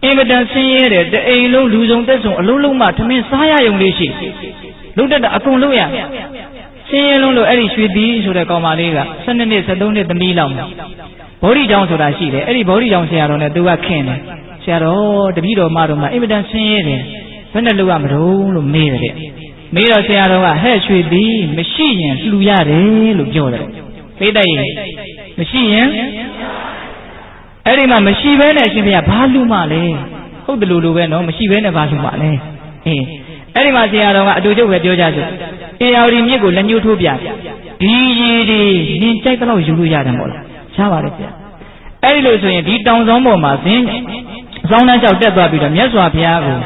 Speaker 1: အင်မတန်ဆင်းရဲတဲ့တအိမ်လုံးလူစုံတက်ဆုံအလုံးလုံးမှထမင်းစားရရုံလေးရှိလုံးတက်တာအကုန်လုံးရဆင်းရဲလုံးလို့အဲ့ဒီရွှေတီဆိုတဲ့ကောင်မလေးက12နှစ်13နှစ်သမီးလောက်ဘောဓိကျောင်းဆိုတာရှိတယ်အဲ့ဒီဘောဓိကျောင်းဆရာတော်နဲ့သူကခင်တယ်ဆရာတော်တပည့်တော်မတော်မှအင်မတန်ဆင်းရဲတယ်ဘယ်နဲ့လုပ်ရမလို့လို့မေးတယ်မေးတော့ဆရာတော်ကဟဲ့ရွှေတီမရှိရင်လှူရတယ်လို့ပြောတယ်သိတဲ့ရင်မရှိရင်အဲ့ဒီမှာမရှိဘဲနဲ့ရှင်ဘုရားဘာလူမှလဲဟုတ်တယ်လို့ပဲနော်မရှိဘဲနဲ့ဘာလူမှလဲအဲ့ဒီမှာဆရာတော်ကအတူတူပဲပြောကြစို့အေယာဝတီမြစ်ကိုလက်ညှိုးထိုးပြဒီရေဒီနင်ကြိုက်တော့ယူလို့ရတယ်မို့လားရှားပါတယ်ဗျအဲ့ဒီလိုဆိုရင်ဒီတောင်ဆောင်ပေါ်မှာဇင်းဆောင်းနှမ်းလျှောက်တက်သွားပြီးတော့မြတ်စွာဘုရားကို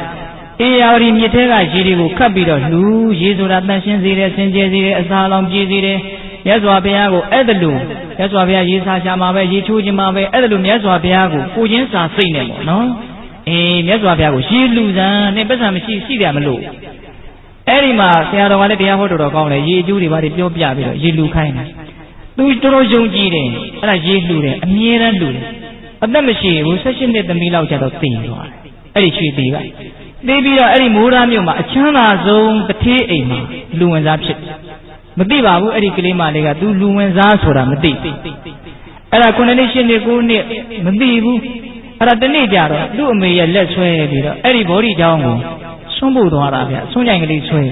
Speaker 1: အေယာဝတီမြစ်ထဲကရေတွေကိုခတ်ပြီးတော့လှူရေဆိုတာတန်ရှင်းစေတယ်ဆင်ကျဲစေတယ်အစာလောင်ပြေးစေတယ်မြတ်စွာဘုရားကိုအဲ့ဒါလို့မြတ်စွာဘုရားရေစာရှာမှာပဲရေချိုးခြင်းမှာပဲအဲ့ဒါလို့မြတ်စွာဘုရားကိုကိုချင်းစာစိတ်နဲ့ပေါ့နော်မြတ်စွာဘုရားကိုရေလူစံနဲ့ပတ်စံမရှိရှိတယ်မလို့အဲ့ဒီမှာဆရာတော်ကလည်းတရားဟောတော်ကောင်းတယ်ရေအကျိုးတွေဘာတွေပြောပြပြီးတော့ရေလူခိုင်းတယ်သူတော်တော်ယုံကြည်တယ်အဲ့ဒါရေလူတယ်အမြဲတမ်းလူတယ်အသက်မရှိဘူး18နှစ်သမီးလောက်ကျတော့သိသွားတယ်အဲ့ဒီရွှေသေးကသိပြီးတော့အဲ့ဒီမိုးရားမြို့မှာအချမ်းသာဆုံးတထေးအိမ်မှာလူဝင်စားဖြစ်မသိပါဘူးအဲ့ဒီကလေးမလေးကသူလူဝင်စားဆိုတာမသိအဲ့ဒါ9နှစ်10နှစ်9နှစ်မသိဘူးအဲ့ဒါတနေ့ကြတော့သူ့အမေရဲ့လက်ဆွဲပြီးတော့အဲ့ဒီဘောဓိကျောင်းကိုဆွန့်ဖို့သွားတာဗျဆွန့်ကြိုင်ကလေးဆွဲ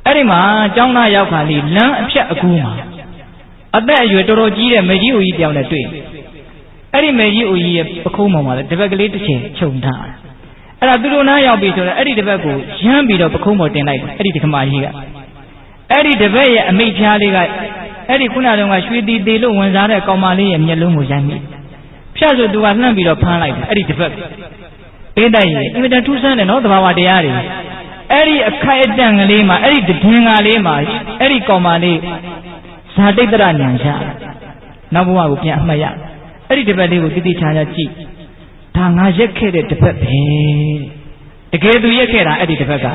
Speaker 1: အဲ့ဒီမှာကျောင်းသားရောက်ခါလေးလမ်းအဖြတ်အကူးမှာအသက်အရွယ်တော်တော်ကြီးတဲ့မေကြီးဦးကြီးတယောက်နဲ့တွေ့အဲ့ဒီမေကြီးဦးကြီးရဲ့ပခုံးပေါ်မှာလည်းတပတ်ကလေးတစ်ချိန်ခြုံထားအဲ့ဒါသူတို့နားရောက်ပြီဆိုတော့အဲ့ဒီတပတ်ကိုရမ်းပြီးတော့ပခုံးပေါ်တင်လိုက်တယ်အဲ့ဒီတခမကြီးကအဲ့ဒီတပည့်ရဲ့အမိတ်ဖျားလေးကအဲ့ဒီခုနတုန်းကရွှေတီသေးလို့ဝင်စားတဲ့ကောင်မလေးရဲ့မျက်လုံးကိုရိုက်မိဖြတ်ဆိုသူကလှမ်းပြီးတော့ဖမ်းလိုက်တယ်အဲ့ဒီတပတ်ပေးတိုက်ရင်အင်မတန်ထူးဆန်းတယ်နော်သဘာဝတရားတွေအဲ့ဒီအခိုက်အတန့်ကလေးမှာအဲ့ဒီတည်ငါလေးမှာအဲ့ဒီကောင်မလေးဇာတိတ္တရဉာဏ်ချနောက်ဘဝကိုပြန်အမှတ်ရအဲ့ဒီတပတ်လေးကိုတိတိကျကျကြည့်ဒါငါရက်ခဲ့တဲ့တပတ်ပဲတကယ်သူရက်ခဲ့တာအဲ့ဒီတပတ်က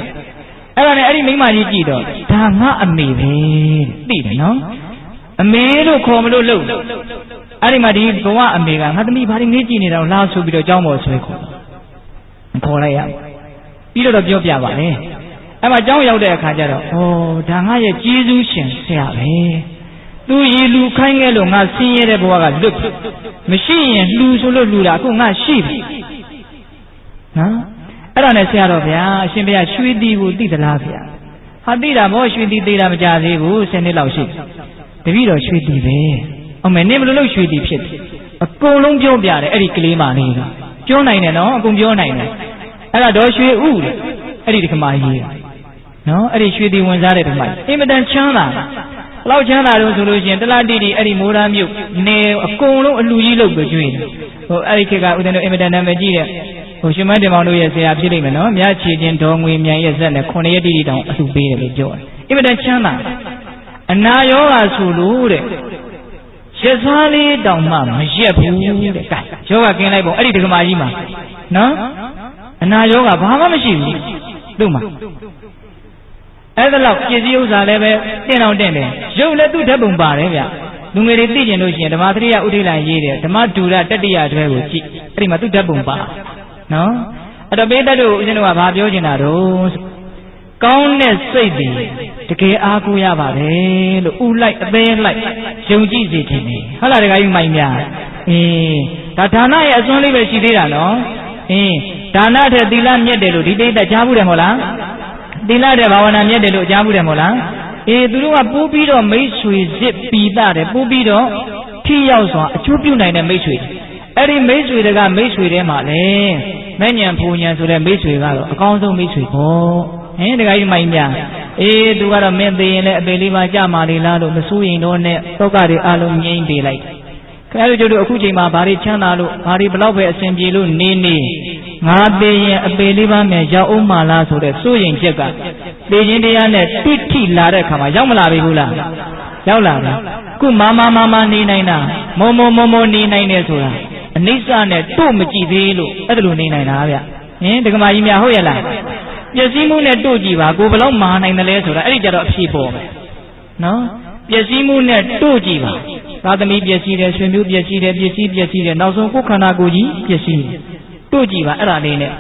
Speaker 1: အဲ့ဒါနဲ့အဲ့ဒီမိန်းမကြီးကြည့်တော့ဒါငါအမေပဲသိတယ်နော်အမေလို့ခေါ်မလို့လို့အဲ့ဒီမှာဒီဘဝအမေကငါသမီးဘာတွေမေးကြည့်နေတော့လာဆိုပြီးတော့ကြောင်းပေါ်ဆွဲခေါ်လိုက်ရပြီးတော့ပြောပြပါလေအဲ့မှာကြောင်းရောက်တဲ့အခါကျတော့ဩဒါငါရဲ့ကျေးဇူးရှင်ဆရာပဲသူရေလူခိုင်းခဲ့လို့ငါဆင်းရဲတဲ့ဘဝကလွတ်မရှိရင်လှူဆိုလို့လှူတာအခုငါရှိပြီနော်အဲ့ဒါနဲ့ဆရာတော်ဗျာအရှင်ဘုရားရွှေတီကိုသိသလားဗျာဟာသိတာမောရွှေတီသေးတာမကြသေးဘူး10နှစ်လောက်ရှိတပည့်တော်ရွှေတီပဲအမေနင်းဘယ်လိုလုပ်ရွှေတီဖြစ်တယ်အကုန်လုံးပြောပြတယ်အဲ့ဒီကလေးမလေးကပြောနိုင်တယ်နော်အကုန်ပြောနိုင်တယ်အဲ့ဒါတော့ရွှေဥတဲ့အဲ့ဒီတခမကြီးနော်အဲ့ဒီရွှေတီဝင်စားတဲ့တခမကြီးအင်မတန်ချမ်းသာလောက်ချမ်းသာတော့ဆိုလို့ရှိရင်တလားတီတီအဲ့ဒီမိုးရားမြို့နေအကုန်လုံးအလူကြီးလုပ်ပြီးကျွေးတယ်အဲ့ဒီခေတ်ကဦးဇင်းတို့အင်မတန်နာမည်ကြီးတဲ့ရှင်မတင်မောင်တို့ရဲ့ဆရာဖြစ်လိမ့်မယ်နော်မြတ်ချီချင်းဒေါ်ငွေမြိုင်ရဲ့ဇက်နဲ့9ရက်တိတိတောင်အလှပေးတယ်လို့ပြောတယ်အင်မတန်ချမ်းသာအနာယောဂါဆိုလို့တဲ့ရက်စားလေးတောင်မှမရက်ဘူးတဲ့ကဲယောဂကင်းလိုက်ပုံအဲ့ဒီဒကမာကြီးမှာနော်အနာယောဂါဘာမှမရှိဘူးသူ့မှာအဲ့ဒါလောက်ပြည့်စည်ဥစ္စာလည်းပဲတင်းအောင်တင်းတယ်ရုပ်လည်းသူ့ဓာတ်ပုံပါတယ်ဗျလူငယ်တွေသိကျင်လို့ရှိရင်ဓမ္မသရိယဥဒိလရေးတယ်ဓမ္မဒူရတတ္တိယအတွဲကိုကြည့်အဲ့ဒီမှာသူ့ဓာတ်ပုံပါနော်အဲ့တော့ပေးတတ်လို့ဦးဇင်းတို့ကဘာပြောချင်တာတော့ ကောင်းတဲ့စိတ်တွေတကယ်အားကိုးရပါတယ်လို့ဥလိုက်အသေးလိုက်ယုံကြည်စေခြင်းနဲ့ဟုတ်လားတခါကြီးမိုင်များဒါဒါနရဲ့အစွန်းလေးပဲရှိသေးတာနော်ဒါနတဲ့သီလမြတ်တယ်လို့ဒီတိတ်တကြားဘူးတယ်မဟုတ်လားသီလတဲ့ဘာဝနာမြတ်တယ်လို့ကြားဘူးတယ်မဟုတ်လားသူတို့ကပိုးပြီးတော့မိတ်ဆွေစစ်ပီတာတယ်ပိုးပြီးတော့ထိရောက်စွာအကျိုးပြုနိုင်တဲ့မိတ်ဆွေအဲ့ဒီမိတ်ဆွေတွေကမိတ်ဆွေထဲမှာလေမဲ့ညံဖူညံဆိုတဲ့မိတ်ဆွေကတော့အကောင်းဆုံးမိတ်ဆွေပေါ့တခါကြီးမိုင်များသူကတော့မင်းသေးရင်လည်းအပေလေးပါကြမှာလေလားလို့မစိုးရင်တော့နဲ့သောကတွေအလုံးငြိမ့်ပေးလိုက်ခင်ဗျားတို့အခုချိန်မှာဘာတွေချမ်းသာလို့ဘာတွေဘလောက်ပဲအစဉ်ပြေလို့နေငါသေးရင်အပေလေးပါမယ်ရောက်အောင်မလားဆိုတဲ့စိုးရင်ချက်ကသေခြင်းတရားနဲ့တိထိလာတဲ့ခါမှာရောက်မလာပြီဘူးလားရောက်လာပြီခုမနေနိုင်တာမောနေနိုင်တယ်ဆိုတာအနိစ္စနဲ့တို့မကြည့်သေးလို့အဲ့ဒါလိုနေနိုင်တာဗျဒကမာကြီးများဟုတ်ရဲ့လားပျက်စီးမှုနဲ့တို့ကြည့်ပါကိုဘယ်လောက်မာနိုင်တယ်လဲဆိုတာအဲ့ဒီကြတော့အဖြေပေါ်မယ်နော်ပျက်စီးမှုနဲ့တို့ကြည့်ပါသာသမီပျက်စီးတယ်ဆွေမျိုးပျက်စီးတယ်ပစ္စည်းပျက်စီးတယ်နောက်ဆုံးကိုယ်ခန္ဓာကိုယ်ကြီးပျက်စီးတယ်တို့ကြည့်ပါအဲ့ဒါလေးနဲ့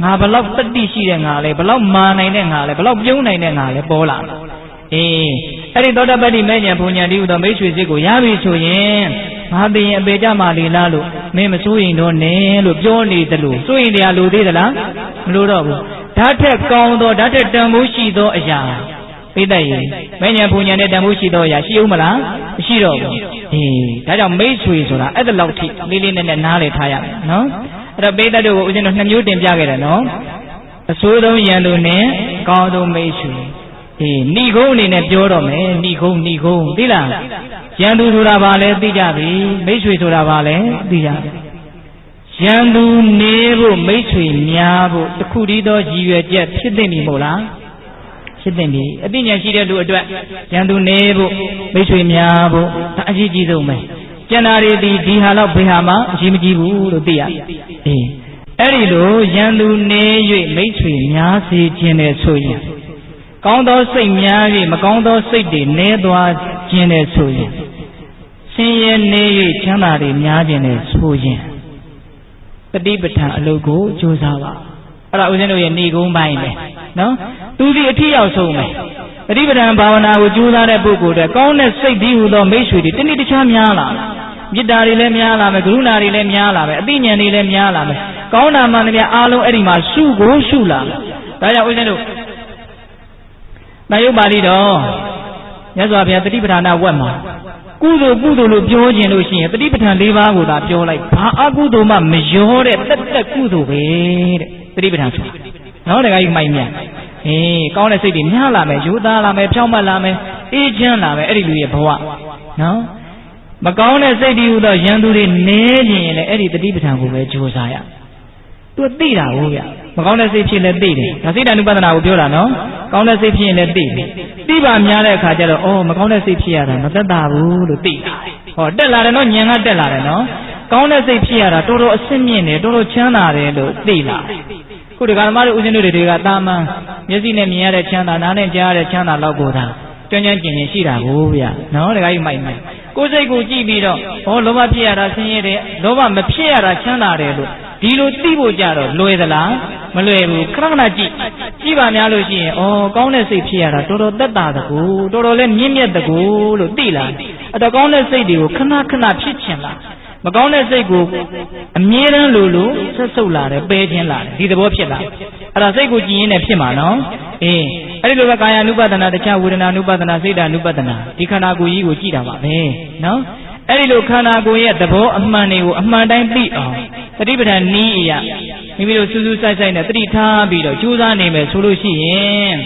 Speaker 1: ငါဘယ်လောက်တတိရှိတဲ့ငါလဲဘယ်လောက်မာနိုင်တဲ့ငါလဲဘယ်လောက်ပြုံးနိုင်တဲ့ငါလဲပေါ်လာအဲ့ဒီသောတပတ္တိမဲ့ညာဘုံညာတိဟုသောမိတ်ဆွေစစ်ကိုရပြီဆိုရင်ငါသိရင်အပေကြမှာလေလားလို့မင်းမစိုးရင်တော့နဲ့လို့ပြောနေတယ်လို့စိုးရင်တရားလိုသေးသလားမလိုတော့ဘူးဓာတ်ထက်ကောင်းသောဓာတ်ထက်တန်ဖိုးရှိသောအရာပိဋကရေမဲ့ညာဘုံညာနဲ့တန်ဖိုးရှိသောအရာရှိဦးမလားမရှိတော့ဘူးဒါကြောင့်မိတ်ဆွေဆိုတာအဲ့ဒါလောက်ထိလေးလေးနက်နက်နားလည်ထားရမယ်နော်အဲ့တော့ပိဋကတို့ကိုဦးဇင်းတို့2မျိုးတင်ပြခဲ့တယ်နော်အဆိုးဆုံးယံသူနဲ့ကောင်းဆုံးမိတ်ဆွေဏိကုံးအနေနဲ့ပြောတော့မယ်ဏိကုံးသိလားယံသူဆိုတာဘာလဲသိကြပြီမိတ်ဆွေဆိုတာဘာလဲသိကြပြီယံသူနေဖို့မိတ်ဆွေများဖို့တခုတည်းသောရည်ရွယ်ချက်ဖြစ်သိပြီမို့လားဖြစ်သိပြီအသိဉာဏ်ရှိတဲ့လူအတွက်ယံသူနေဖို့မိတ်ဆွေများဖို့ဒါအရေးကြီးဆုံးပဲကျန်တာတွေဒီဟာတော့ဘယ်ဟာမှအရေးမကြီးဘူးလို့သိရတယ်အဲ့ဒီလိုယံသူနေ၍မိတ်ဆွေများစေခြင်းနဲ့ဆိုရင်ကောင်းသောစိတ်များ၍မကောင်းသောစိတ်တွေနည်းသွားခြင်းနဲ့ဆိုရင်ဆင်းရဲနေ၍ချမ်းသာတွေများခြင်းနဲ့ဆိုရင်ပฏิပဋ္ဌာန်အလုပ်ကိုကြိုးစားပါအဲ့ဒါဦးဇင်းတို့ရဲ့ဏိကုံးပိုင်းပဲနော်သူဒီအထီးရောက်ဆုံးပဲပฏิပဋ္ဌာန်ဘာဝနာကိုကြိုးစားတဲ့ပုဂ္ဂိုလ်တွေကောင်းတဲ့စိတ်ဒီဟူသောမိတ်ဆွေတွေတနေ့တခြားများလာမေတ္တာတွေလည်းများလာမယ်ကရုဏာတွေလည်းများလာမယ်အသိဉာဏ်တွေလည်းများလာမယ်ကောင်းတာမှန်တယ်အားလုံးအဲ့ဒီမှာရှုကိုရှုလာဒါကြောင့်ဦးဇင်းတို့တန်ရုပ်ပါဠိတော်မြတ်စွာဘုရားတတိပဌာနာဝတ်မှာကုသိုလ်လို့ပြောခြင်းလို့ရှိရင်တတိပဌာန်၄ပါးကိုသာပြောလိုက်ဘာအကုသိုလ်မှမရောတဲ့တက်ကုသိုလ်ပဲတဲ့တတိပဌာန်ဆိုတာနော်တခါကြီးမိုင်းမြတ်ကောင်းတဲ့စိတ်တွေများလာမယ်ယူသားလာမယ်ဖြောင့်မတ်လာမယ်အေးချမ်းလာမယ်အဲ့ဒီလူရဲ့ဘဝနော်မကောင်းတဲ့စိတ်တွေဟူသောယံသူတွေနည်းခြင်းရင်လည်းအဲ့ဒီတတိပဌာန်ကိုပဲကြိုးစားရသူသိတာဟုတ်ဗျမကောင်းတဲ့စိတ်ဖြစ်လည်းသိတယ်ဒါစိတ်တ ानु ပဒနာကိုပြောတာနော်ကောင်းတဲ့စိတ်ဖြစ်ရင်လည်းသိတယ်သိပါများတဲ့အခါကျတော့မကောင်းတဲ့စိတ်ဖြစ်ရတာမသက်သာဘူးလို့သိတာဟောတက်လာတယ်နော်ဉာဏ်ကတက်လာတယ်နော်ကောင်းတဲ့စိတ်ဖြစ်ရတာတော်တော်အဆင့်မြင့်တယ်တော်တော်ချမ်းသာတယ်လို့သိလာခုဒီကဓမ္မတို့ဦးဇင်းတို့တွေကတာမန်မျက်စိနဲ့မြင်ရတဲ့ချမ်းသာနားနဲ့ကြားရတဲ့ချမ်းသာလောက်ကိုသာကျွမ်းကျင်ရှိတာကိုဗျနော်တခါကြီးမိုက်ကိုယ်စိတ်ကိုကြည့်ပြီးတော့လောဘဖြစ်ရတာဆင်းရဲတယ်လောဘမဖြစ်ရတာချမ်းသာတယ်လို့ဒီလိုသိဖို့ကြတော့လွယ်သလားမလွယ်ဘူးခဏခဏကြည့်ပါများလို့ရှိရင်ကောင်းတဲ့စိတ်ဖြစ်ရတာတော်တော်သက်သာတကူတော်တော်လည်းမြင့်မြတ်တကူလို့သိလာအဲ့တော့ကောင်းတဲ့စိတ်တွေကိုခဏခဏဖြစ်ချင်လာမကောင်းတဲ့စိတ်ကိုအမြဲတမ်းလိုဆက်ဆုပ်လာတယ်ပယ်ခြင်းလာတယ်ဒီသဘောဖြစ်လာအဲ့ဒါစိတ်ကိုကြည်ရင်လည်းဖြစ်မှာနော်အဲ့ဒီလိုပဲကာယ ानु ပဒနာတခြားဝေဒနာ ानु ပဒနာစိတ် ानु ပဒနာဒီခန္ဓာကိုယ်ကြီးကိုကြည့်တာပါပဲနော်အဲ့ဒီလိုခန္ဓာကိုယ်ရဲ့သဘောအမှန်တွေကိုအမှန်တိုင်းသိအောင်တတိပဌာန်နည်းအရာမိမိတို့စူးစူးဆိုင်ဆိုင်နဲ့တတိထားပြီးတော့ကြိုးစားနေမယ်ဆိုလို့ရှိရင်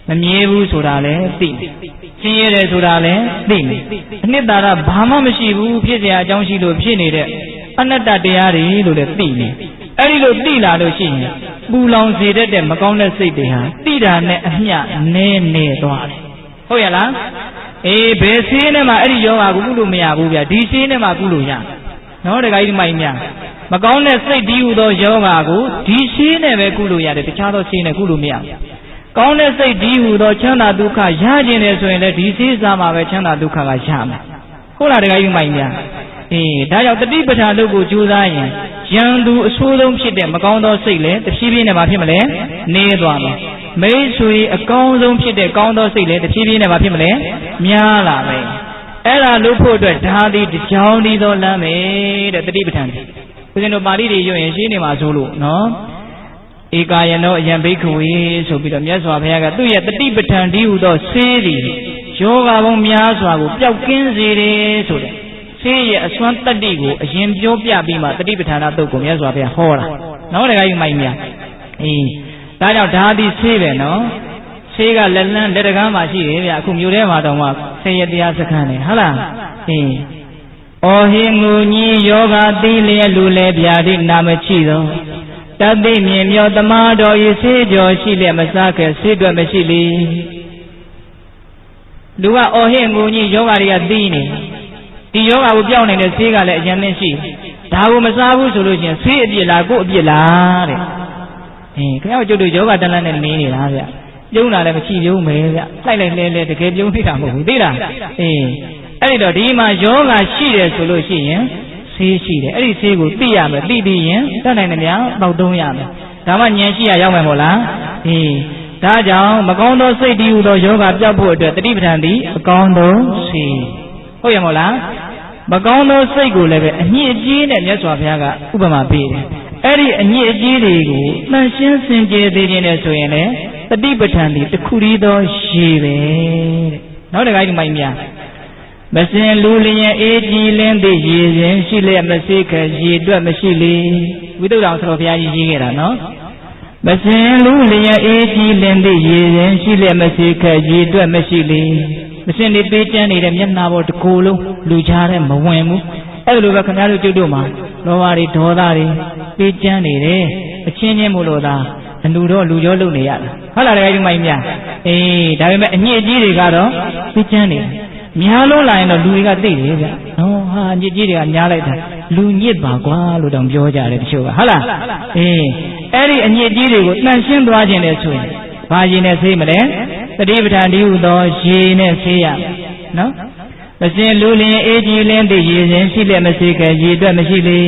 Speaker 1: မမြဲဘူးဆိုတာလည်းသိဆင်းရဲတယ်ဆိုတာလည်းသိမယ်အနှစ်သာရဘာမှမရှိဘူးဖြစ်เสียအကြောင်းရှိလို့ဖြစ်နေတဲ့အနတ္တတရားတွေလို့လည်းသိနေအဲ့ဒီလိုသိလာလို့ရှိရင်ပူလောင်စေတတ်တဲ့မကောင်းတဲ့စိတ်တွေဟာသိတာနဲ့အမျှနေသွားတယ်ဟုတ်ရလားဘယ်ဆေးနဲ့မှအဲ့ဒီယောဂါကိုကုလို့မရဘူးဗျဒီဆေးနဲ့မှကုလို့ရနော်တခါကြီးမိုင်းများမကောင်းတဲ့စိတ်ဒီဟူသောယောဂါကိုဒီဆေးနဲ့ပဲကုလို့ရတယ်တခြားသောဆေးနဲ့ကုလို့မရဘူးကောင်းတဲ့စိတ်ဒီဟူသောချမ်းသာဒုက္ခရခြင်းတယ်ဆိုရင်လည်းဒီဆေးစားမှာပဲချမ်းသာဒုက္ခကရမယ်ဟုတ်လားတခါကြီးမိုင်းများဒါကြောင့်တတိပဌာန်တို့ကိုကြိုးစားရင်ယံသူအဆိုးဆုံးဖြစ်တဲ့မကောင်းသောစိတ်လည်းတဖြည်းဖြည်းနဲ့မဖြစ်မလဲနေသွားမယ် မိတ်ဆွေအကောင်းဆုံးဖြစ်တဲ့ကောင်းသောစိတ်လည်းတဖြည်းဖြည်းနဲ့ဘာဖြစ်မလဲများလာမယ်အဲ့ဒါလို့ဖို့အတွက်ဒါသည်တကြောင်ဒီသောလမ်းပဲတဲ့တတိပဋ္ဌာန်ဦးဇင်းတို့ပါဠိတွေရွတ်ရင်ရှင်းနေမှာဆိုလို့နော်ဧကာယနောအယံဘိက္ခဝေဆိုပြီးတော့မြတ်စွာဘုရားကသူ့ရဲ့တတိပဋ္ဌာန်ဒီဟုသောဆေးသည်ယောဂဘုံများစွာကိုပျောက်ကင်းစေတယ်ဆိုတဲ့ဆေးရဲ့အစွမ်းတတ္တိကိုအရင်ပြောပြပြီးမှတတိပဋ္ဌာန်တုတ်ကိုမြတ်စွာဘုရားဟောတာနော်တခါကြီးမိုက်မြဒါကြောင့်ဒါသည်ဆေးပဲနော်ဆေးကလက်လန်းလက်တကားမှာရှိတယ်ဗျအခုမြို့ထဲမှာတော့ဆေးရတရားစခန်းနေဟုတ်လားအော်ဟင်းငူကြီးယောဂသီးလျက်လူလဲဗျာတိနာမချိသောတသိမြင်မြောသမားတော်ဤဆေးကြော်ရှိလျက်မစားခဲ့ဆေးတွက်မရှိလေလူကအော်ဟင်းငူကြီးယောဂတွေကသီးနေဒီယောဂကိုပြောင်းနေတဲ့ဆေးကလည်းအရင်နဲ့ရှိဒါကိုမစားဘူးဆိုလို့ချင်းဆေးအပြစ်လားကို့အပြစ်လားတဲ့ခင်ဗျားတို့ကျုပ်တို့ယောဂတန်းနဲ့နေနေတာဗျပြုံးတာလည်းမရှိပြုံးမယ်ဗျလိုက်လိုက်လဲတကယ်ပြုံးနေတာမဟုတ်ဘူးသိလားအဲ့တော့ဒီမှာယောဂရှိတယ်ဆိုလို့ရှိရင်ဆေးရှိတယ်အဲ့ဒီဆေးကိုသိရမယ်သိပြီးရင်တတ်နိုင်တယ်များတောက်သုံးရမယ်ဒါမှဉာဏ်ရှိရရောက်မယ်မို့လားဒါကြောင့်မကောင်းသောစိတ်တည်ဟူသောယောဂပျောက်ဖို့အတွက်တတိပဋ္ဌာန်သည်အကောင်းဆုံးဆေးဟုတ်ရမို့လားမကောင်းသောစိတ်ကိုလည်းပဲအညစ်အကြေးနဲ့မြတ်စွာဘုရားကဥပမာပေးတယ်အဲ့ဒီအညစ်အကြေးတွေကိုနှံ့ရှင်းစင်ကြယ်သေးခြင်းနဲ့ဆိုရင်လည်းတတိပဋ္ဌာန်သည်တစ်ခုတည်းသောရေပဲတဲ့နောက်တစ်ခါဒီမိုင်းများမစင်လူလျင်အေးကြည်လင်းသည့်ရေစဉ်ရှိလျက်မစေခရေတွက်မရှိလေဝိသုဒ္ဓောင်ဆိုတော်ဘုရားကြီးရေးခဲ့တာနော်မစင်လူလျင်အေးကြည်လင်းသည့်ရေစဉ်ရှိလျက်မစေခရေတွက်မရှိလေမစင်နေပေးကျမ်းနေတဲ့မျက်နှာပေါ်တစ်ကိုယ်လုံးလူချတဲ့မဝင်ဘူးအဲ့လိုပဲခင်ဗျားတို့ကျုပ်တို့မှာလောဘတွေဒေါသတွေပေးကျမ်းနေတယ်အချင်းချင်းမို့လို့သာအလူတော့လူကြောလုပ်နေရတာဟုတ်လားတကယ်ကြီးမိုင်းများဒါပေမဲ့အညစ်အကြေးတွေကတော့ပေးကျမ်းနေတယ်များလုံးလာရင်တော့လူတွေကသိတယ်ဗျနော်ဟာညစ်ကြီးတွေကများလိုက်တာလူညစ်ပါကွာလို့တောင်ပြောကြတယ်တချို့ကဟုတ်လားအဲ့ဒီအညစ်ကြီးတွေကိုနှံ့ရှင်းသွားခြင်းနဲ့ဆိုရင်ဘာရည်နဲ့ဆေးမလဲတတိပဋ္ဌာန်ဒီဟုသောရေနဲ့ဆေးရနော်မစင်လူလျင်အေးကြည်လင်းသည့်ရေစဉ်ရှိလျက်မစေခဲ့ရေတွက်မရှိလေ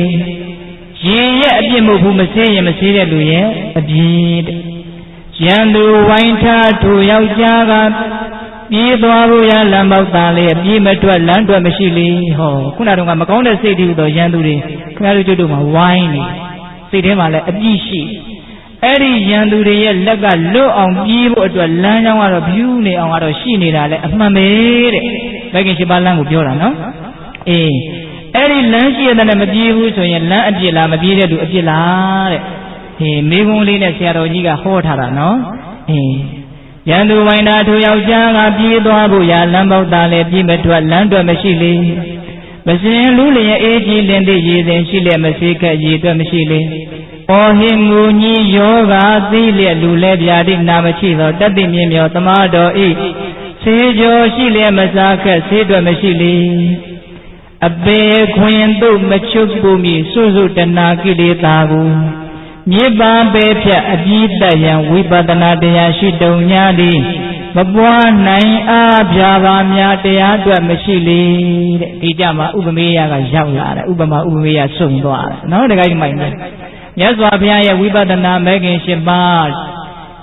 Speaker 1: ရေရဲ့အပြစ်မဟုတ်ဘူးမဆေးရင်မဆေးတဲ့လူရဲ့အပြစ်ရန်သူဝိုင်းထားသူယောက်ျားကပြေးသွားဖို့ရလမ်းပေါက်သားလေးပြေးမတွက်လမ်းတွက်မရှိလေဟောခုနကတော့မကောင်းတဲ့စိတ်တည်းဟူသောရန်သူတွေခင်ဗျားတို့ကျုပ်တို့မှာဝိုင်းနေစိတ်ထဲမှာလည်းအပြစ်ရှိအဲ့ဒီရန်သူတွေရဲ့လက်ကလွတ်အောင်ပြေးဖို့အတွက်လမ်းကြောင်းကတော့ဖြူးနေအောင်ကတော့ရှိနေတာလေအမှန်ပဲတဲ့ဘယ်ကင်ရှိပါလမ်းကိုပြောတာနော်အဲ့ဒီလမ်းရှိရတဲ့မပြေးဘူးဆိုရင်လမ်းအပြစ်လားမပြေးတဲ့သူအပြစ်လားတဲ့မိဘုံလေးနဲ့ဆရာတော်ကြီးကဟောထားတာနော်ရန်သူဝိုင်းတာထိုယောက်ျားကပြေးသွားဖို့ရလမ်းပေါက်သားလည်းပြေးမထွက်လမ်းတွက်မရှိလေမစင်လူလျင်အေးကြည်လင်းသည့်ရေစဉ်ရှိလျက်မစေခက်ရေတွက်မရှိလေအော်ဟင်းငူကြီးယောဂသီးလျက်လူလဲဗျာတိနာမရှိသောတတိမြင်မြောသမားတော်ဤဆေးကြောရှိလျက်မစားခက်ဆေးတွက်မရှိလေအပေခွင်သို့မချွတ်ပူမီစွစွတနာကိလေသာကိုမြေပါပေဖြတ်အပြီးတတ်ရန်ဝိပဿနာတရားရှိတုံညာသည်မပွားနိုင်အားဖြာပါများတရားအတွက်မရှိလေတဲ့ဒီကြမှာဥပမေယကရောက်လာတယ်ဥပမာဥပမေယစုံသွားတယ်နော်တခါကြီးမိုက်မယ်မြတ်စွာဘုရားရဲ့ဝိပဿနာမဲခင်၈ပါး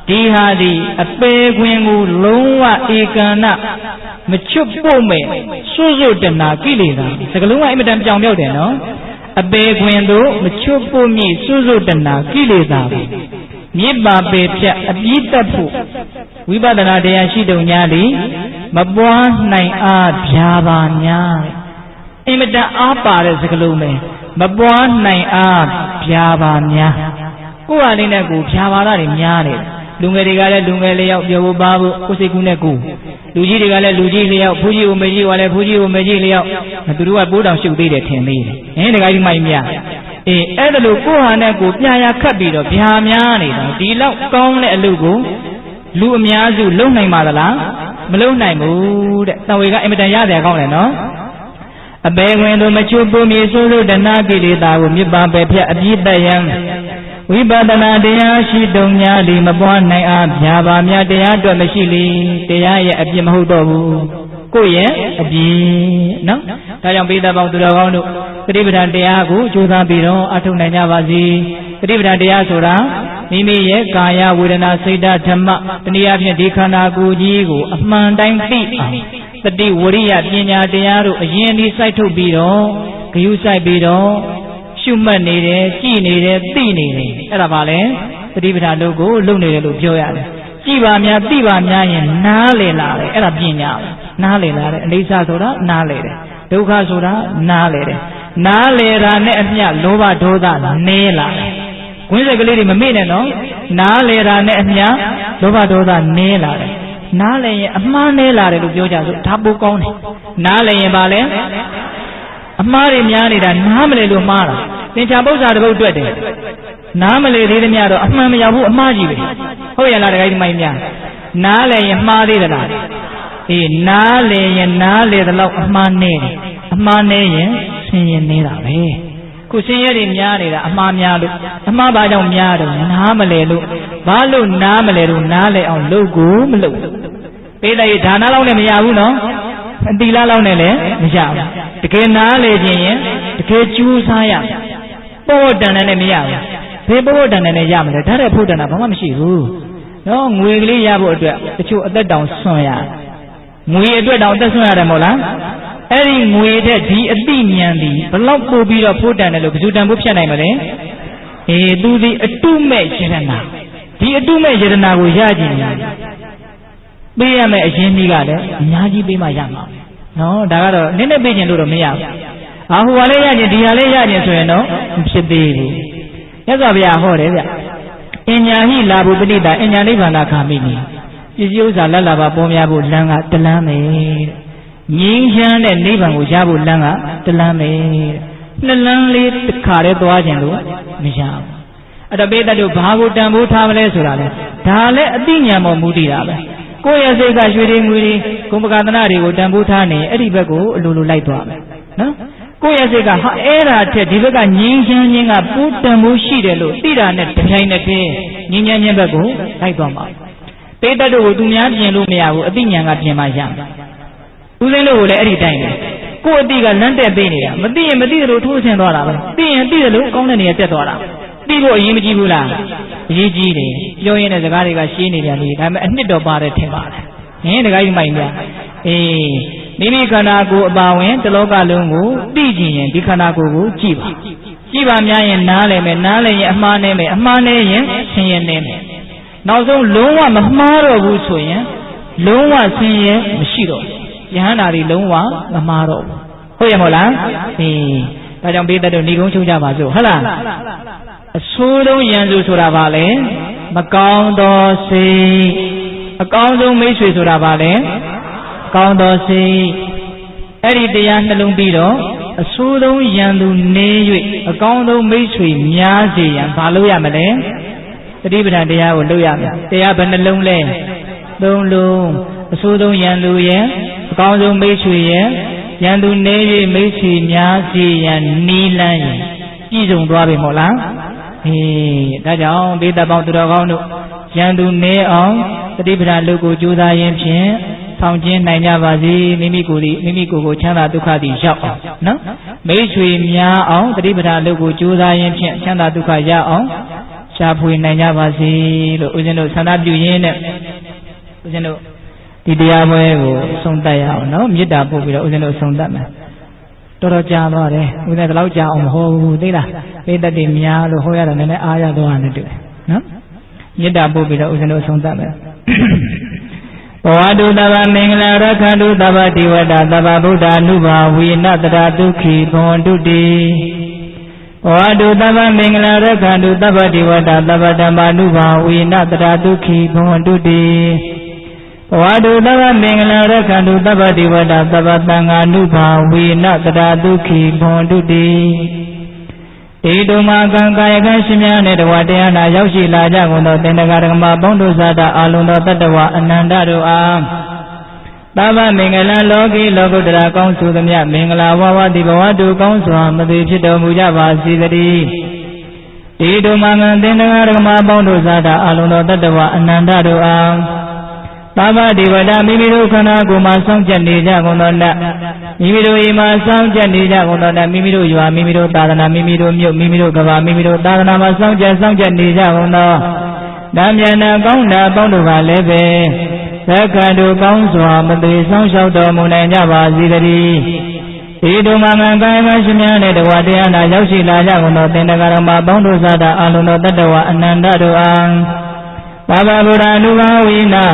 Speaker 1: ဒီဟာဒီအပေခွင်ကိုလုံးဝဧကန္နမချွတ်ပို့မဲ့စွစွတနာကိလေသာစကလုံးကအင်မတန်ပြောင်ပြောက်တယ်နော်အပေခွင်သို့မချွတ်ပို့မိစွစွတနာကိလေသာကိုမြေပါပေဖြတ်အပြီးတတ်ဖို့ဝိပဿနာတရားရှိတုံညာသည်မပွားနိုင်အားဖြာပါများအင်မတန်အားပါတဲ့စကလုံးပဲမပွားနိုင်အားဖြာပါများကိုယ်ဟာလေးနဲ့ကိုဖြာပါတာတွေများနေတယ်လူငယ်တွေကလည်းလူငယ်လျောက်ပြောဖို့ပါဖို့ကိုယ်စိတ်ကူးနဲ့ကိုလူကြီးတွေကလည်းလူကြီးလျောက်ဖူးကြီးကိုမေကြီးကလည်းဖူးကြီးကိုမေကြီးလျောက်သူတို့ကပိုးတောင်ရှုပ်သေးတယ်ထင်သေးတယ်တခါကြီးမိုက်မြအဲ့ဒါလို့ကိုယ်ဟာနဲ့ကိုပြာရခတ်ပြီးတော့ဗျာများနေတာဒီလောက်ကောင်းတဲ့အလုပ်ကိုလူအများစုလုံနိုင်ပါသလားမလုံနိုင်ဘူးတဲ့တဝေကအင်မတန်ရတယ်ကောင်းတယ်နော်အပေခွင်သို့မချွတ်ပုံမြေဆိုးလို့တဏှာကိလေသာကိုမြစ်ပါပဲဖြတ်အပြည့်တတ်ရန်ဝိပဿနာတရားရှိတုံညာလီမပွားနိုင်အားဖြာပါများတရားအတွက်မရှိလေတရားရဲ့အပြစ်မဟုတ်တော့ဘူးကိုယ့်ရဲ့အပြစ်နော်ဒါကြောင့်ပိဋကပေါင်းသူတော်ကောင်းတို့ပฏิပဒံတရားကိုကြိုးစားပြီးတော့အထုတ်နိုင်ကြပါစေပฏิပဒံတရားဆိုတာ မိမိရဲ့ကာယဝေဒနာစိတ်ဓာတ်ဓမ္မတနည်းအားဖြင့်ဒီခန္ဓာကိုယ်ကြီးကိုအမှန်တိုင်းသိအောင်တတိဝရိယပညာတရားတို့အရင်ဒီစိုက်ထုတ်ပြီးတော့ဂယုစိုက်ပြီးတော့ရှုမှတ်နေတယ်ကြည်နေတယ်သိနေတယ်အဲ့ဒါပါလေတတိပဋ္ဌာန်တို့ကိုလုပ်နေတယ်လို့ပြောရတယ်ကြည်ပါများသိပါများရင်နားလည်လာတယ်အဲ့ဒါပညာပဲနားလည်လာတယ်အနိစ္စဆိုတာနားလည်တယ်ဒုက္ခဆိုတာနားလည်တယ်နားလည်တာနဲ့အမျှလောဘဒေါသနည်းလာတယ်။ခွင်းစက်ကလေးတွေမမေ့နဲ့နော်။နားလည်တာနဲ့အမျှလောဘဒေါသနည်းလာတယ်။နားလည်ရင်အမှားနည်းလာတယ်လို့ပြောကြဆိုဒါပိုကောင်းတယ်။နားလည်ရင်ပါလေအမှားတွေများနေတာနားမလည်လို့မှားတာ။သင်္ချာပု္ပ္ပာတပုတ်တွေ့တယ်။နားမလည်သေးသမျှတော့အမှန်မရောက်ဘူးအမှားကြီးပဲ။ဟုတ်ရဲ့လားတခါကြီးမိုင်းများ။နားလည်ရင်မှားသေးသလား။အေးနားလည်ရင်နားလည်သလောက်အမှားနည်းတယ်။အမှားနည်းရင်ဆင်းရဲနေတာပဲခုဆင်းရဲတွေများနေတာအမှားများလို့အမှားဘာကြောင့်များတော့နားမလဲလို့ဘာလို့နားမလဲလို့နားလဲအောင်လုပ်ကိုမလုပ်ပေးလိုက်ဒါနလောက်နဲ့မရဘူးနော်အတိလားလောက်နဲ့လည်းမရဘူးတကယ်နားလေခြင်းရင်တကယ်ကြိုးစားရပို့တန်တယ်နဲ့မရဘူးဘယ်ပို့တန်တယ်နဲ့ရမလဲဒါတဲ့ဖို့တန်တာဘာမှမရှိဘူးနော်ငွေကလေးရဖို့အတွက်တချို့အသက်တောင်ဆွံ့ရငွေအတွက်တောင်အသက်ဆွံ့ရတယ်မဟုတ်လားအဲ့ဒီငွေတဲ့ဒီအတိဉာဏ်ဒီဘလောက်ပို့ပြီးတော့ဖို့တန်တယ်လို့ဘယ်သူတန်ဖို့ဖြတ်နိုင်မလဲသူဒီအတုမဲ့ယရနာဒီအတုမဲ့ယရနာကိုရကြည့်နေပေးရမယ်အရင်ကြီးကလည်းအများကြီးပေးမှရမှာနော်ဒါကတော့နည်းနည်းပေးခြင်းလို့တော့မရဘူးဟိုဟာလေးရခြင်းဒီဟာလေးရခြင်းဆိုရင်တော့မဖြစ်သေးဘူးမြတ်စွာဘုရားဟောတယ်ဗျအညာဟိလာဘုပတိတာအညာနိဗ္ဗာန်ခါမိနေပစ္စည်းဥစ္စာလက်လာပါပေါ်များဖို့လမ်းကတလမ်းပဲငြိမ်းချမ်းတဲ့နိဗ္ဗာန်ကိုရဖို့လမ်းကတလမ်းပဲနှစ်လမ်းလေးတစ်ခါတည်းသွားခြင်းလို့မရဘူးအဲ့တော့ပိဋကတို့ဘာကိုတန်ဖိုးထားမလဲဆိုတာလေဒါလည်းအသိဉာဏ်ပေါ်မူတည်တာပဲကိုယ့်ရဲ့စိတ်ကရွှေတွေငွေတွေဂုဏ်ပကာသနာတွေကိုတန်ဖိုးထားနေအဲ့ဒီဘက်ကိုအလိုလိုလိုက်သွားမယ်နော်ကိုယ့်ရဲ့စိတ်ကဟာအဲ့ဒါထက်ဒီဘက်ကငြိမ်းချမ်းခြင်းကပိုးတန်ဖိုးရှိတယ်လို့သိတာနဲ့တပြိုင်နက်တည်းငြိမ်းချမ်းခြင်းဘက်ကိုလိုက်သွားမှာပိဋကတို့ကိုသူများပြင်လို့မရဘူးအသိဉာဏ်ကပြင်မှရမယ်ဦးသိန်းတို့ကိုလည်းအဲ့ဒီတိုင်းပဲကိုယ့်အတိကလမ်းတက်ပေးနေတာမသိရင်မသိတယ်လို့ထိုးဆင်းသွားတာပဲသိရင်သိတယ်လို့ကောင်းတဲ့နေရာတက်သွားတာသိဖို့အရင်မကြည့်ဘူးလားအရေးကြီးတယ်ပြောရင်းတဲ့စကားတွေကရှင်းနေပြန်ပြီဒါပေမဲ့အနှစ်တော်ပါတယ်ထင်ပါတယ်တခါကြီးမိုက်များမိမိခန္ဓာကိုယ်အပါဝင်တလောကလုံးကိုသိကြည့်ရင်ဒီခန္ဓာကိုယ်ကိုကြည့်ပါများရင်နားလည်မယ်နားလည်ရင်အမှားနည်းမယ်အမှားနည်းရင်ဆင်းရဲနည်းမယ်နောက်ဆုံးလုံးဝမမှားတော့ဘူးဆိုရင်လုံးဝဆင်းရဲမရှိတော့ယဟန္တာတွေလုံးဝမမှားတော့ဘူးဟုတ်ရဲ့မဟုတ်လားဒါကြောင့်ပိဋကတို့ဏိကုံးချုပ်ကြပါစို့ဟုတ်လားအဆိုးဆုံးယံစုဆိုတာဘာလဲမကောင်းသောစိတ်အကောင်းဆုံးမိတ်ဆွေဆိုတာဘာလဲကောင်းသောစိတ်အဲ့ဒီတရားနှလုံးပြီးတော့အဆိုးဆုံးယံသူနေ၍အကောင်းဆုံးမိတ်ဆွေများစေရန်ဘာလို့ရမလဲသတိပဋ္ဌာန်တရားကိုလုပ်ရမယ်တရားဘယ်နှလုံးလဲသုံးလုံးအဆိုးဆုံးယံသူရဲ့အကောင်းဆုံးမိတ်ဆွေရဲ့ယံသူနေ၍မိတ်ဆွေများစေရန်နီးလန်းရင်ပြည့်စုံသွားပြီမဟုတ်လားဒါကြောင့်ဘေးတပ်ပေါင်းသူတော်ကောင်းတို့ယံသူနေအောင်သတိပဋ္ဌာန်လုပ်ကိုကြိုးစားရင်းဖြင့်ဆောင်ကျင်းနိုင်ကြပါစေမိမိကိုချမ်းသာဒုက္ခသည်ရောက်အောင်နော်မိတ်ဆွေများအောင်သတိပဋ္ဌာန်လုပ်ကိုကြိုးစားရင်းဖြင့်ချမ်းသာဒုက္ခရအောင်ရှားဖွေနိုင်ကြပါစေလို့ဦးဇင်းတို့ဆန္ဒပြုရင်းနဲ့ဦးဇင်းတို့ဒီတရားပွဲကိုဆုံးသတ်ရအောင်နော်မေတ္တာပို့ပြီးတော့ဦးဇင်းတို့ဆုံးသတ်မယ်တော်တော်ကြာသွားတယ်ဦးဇင်းတော့ကြာအောင်မဟောဘူးသိလားပိဋကတိများလို့ဟောရတာနည်းနည်းအားရသွားတယ်တွေ့နော်မေတ္တာပို့ပြီးတော့ဦးဇင်းတို့ဆုံးသတ်မယ်ဘဝတုတဗ္ဗမင်္ဂလာရခန္တုတဗ္ဗတိဝတ္တတဗ္ဗဗုဒ္ဓ ानु ဘာဝေနတရာဒုက္ခိဘဝန္တုတိဘဝတုတဗ္ဗမင်္ဂလာရခန္တုတဗ္ဗတိဝတ္တတဗ္ဗဓမ္မာနုဘာဝေနတရာဒုက္ခိဘဝန္တုတိဘဝတုတဗ္ဗမင်္ဂလာရခန္တုတဗ္ဗတိဝတ္တတဗ္ဗသံဃာနုဘာဝေနတရာဒုက္ခိဘဝန္တုတိဧတုမာကံကာယကံရှင်များနဲ့တဝတရားနာရောက်ရှိလာကြကုန်သောသင်္တကာရကမပေါင်းတို့ဇာတာအာလုံသောတတ္တဝအနန္တတို့အားသဗ္ဗမင်္ဂလံလောကီလောကုတ္တရာကောင်းစုသမျှမင်္ဂလာဝဝတိဘဝတုကောင်းစွာမသိဖြစ်တော်မူကြပါစေတည်းဧတုမာကံသင်္တကာရကမပေါင်းတို့ဇာတာအာလုံသောတတ္တဝအနန္တတို့အား သာမတိဝဒမိမိတို့ခန္ဓာကိုယ်မှာစောင့်ကြနေကြကုန်သောနတ်မိမိတို့အိမ်မှာစောင့်ကြနေကြကုန်သောနတ်မိမိတို့ရွာမိမိတို့သာသနာမိမိတို့မြို့မိမိတို့ကဘာမိမိတို့သာသနာမှာစောင့်ကြနေကြကုန်သောဓမ္မဉာဏ်ကောင်းတာပေါင်းတို့ကလည်းပဲသက္ကတို့ကောင်းစွာမသေးဆောင်လျှောက်တော်မူနိုင်ကြပါစေတည်းဒီတို့မှာငံကိုင်းမရှင်များနဲ့တဝတရားနာရောက်ရှိလာကြကုန်သောသင်္တကာတော်မှာပေါင်းတို့စားတာအလုံးသောတတ္တဝအနန္တတို့အားဘာဝဗုဒ္ဓအနုဘာဝိနာ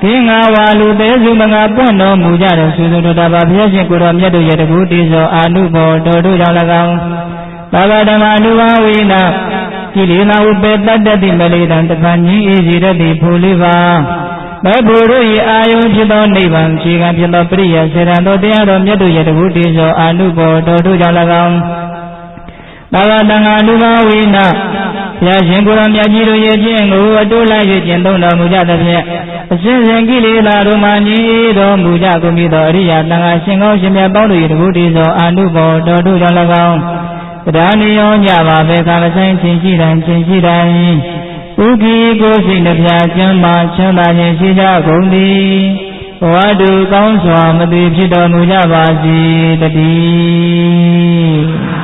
Speaker 1: ဒီငါဝါလူသေးစုမငါပွင့်တော်မူကြတဲ့သုစုတို့တာဘာဘုရားရှင်ကိုယ်တော်မြတ်တို့ရဲ့တကူတိသောအာနုဘောတော်တို့ကြောင့်၎င်းဘာဝဓမ္မအနုဘာဝိနာကိလေသာဥပေတတ္တတိမလေတံတခဏကြီးအေစီရတိဖူလေးပါဘဘုရု၏အာယုဖြစ်သောနိဗ္ဗာန်ခြေခံဖြစ်သောပရိယစေတံတော်တရားတော်မြတ်တို့ရဲ့တကူတိသောအာနုဘောတော်တို့ကြောင့်၎င်းဘာဝတံဃာလူဘာဝိနာဘုရားရှင်ကိုယ်တော်မြတ်ကြီးတို့ရဲ့ဖြင့်ကိုအတိုးလိုက်၍ကျင့်သုံးတော်မူကြသဖြင့်အစဉ်စဉ်ကိလေသာတို့မှညီတော်မူကြကုန်ပြီးသောအရိယာတန်ခါရှင်ကောင်းရှင်မြတ်ပေါင်းတို့၏တကူတည်းသောအာနုဘောတော်တို့ကြောင့်၎င်းတရားနိယောညပါပဲကာလဆိုင်ချင်းရှိတိုင်းချင်းရှိတိုင်းဥက္ခိကိုယ်စိတ်နှပြကျမ်းမာချမ်းသာခြင်းရှိကြကုန်သည်ဘဝတူကောင်းစွာမသိဖြစ်တော်မူကြပါစေတည်း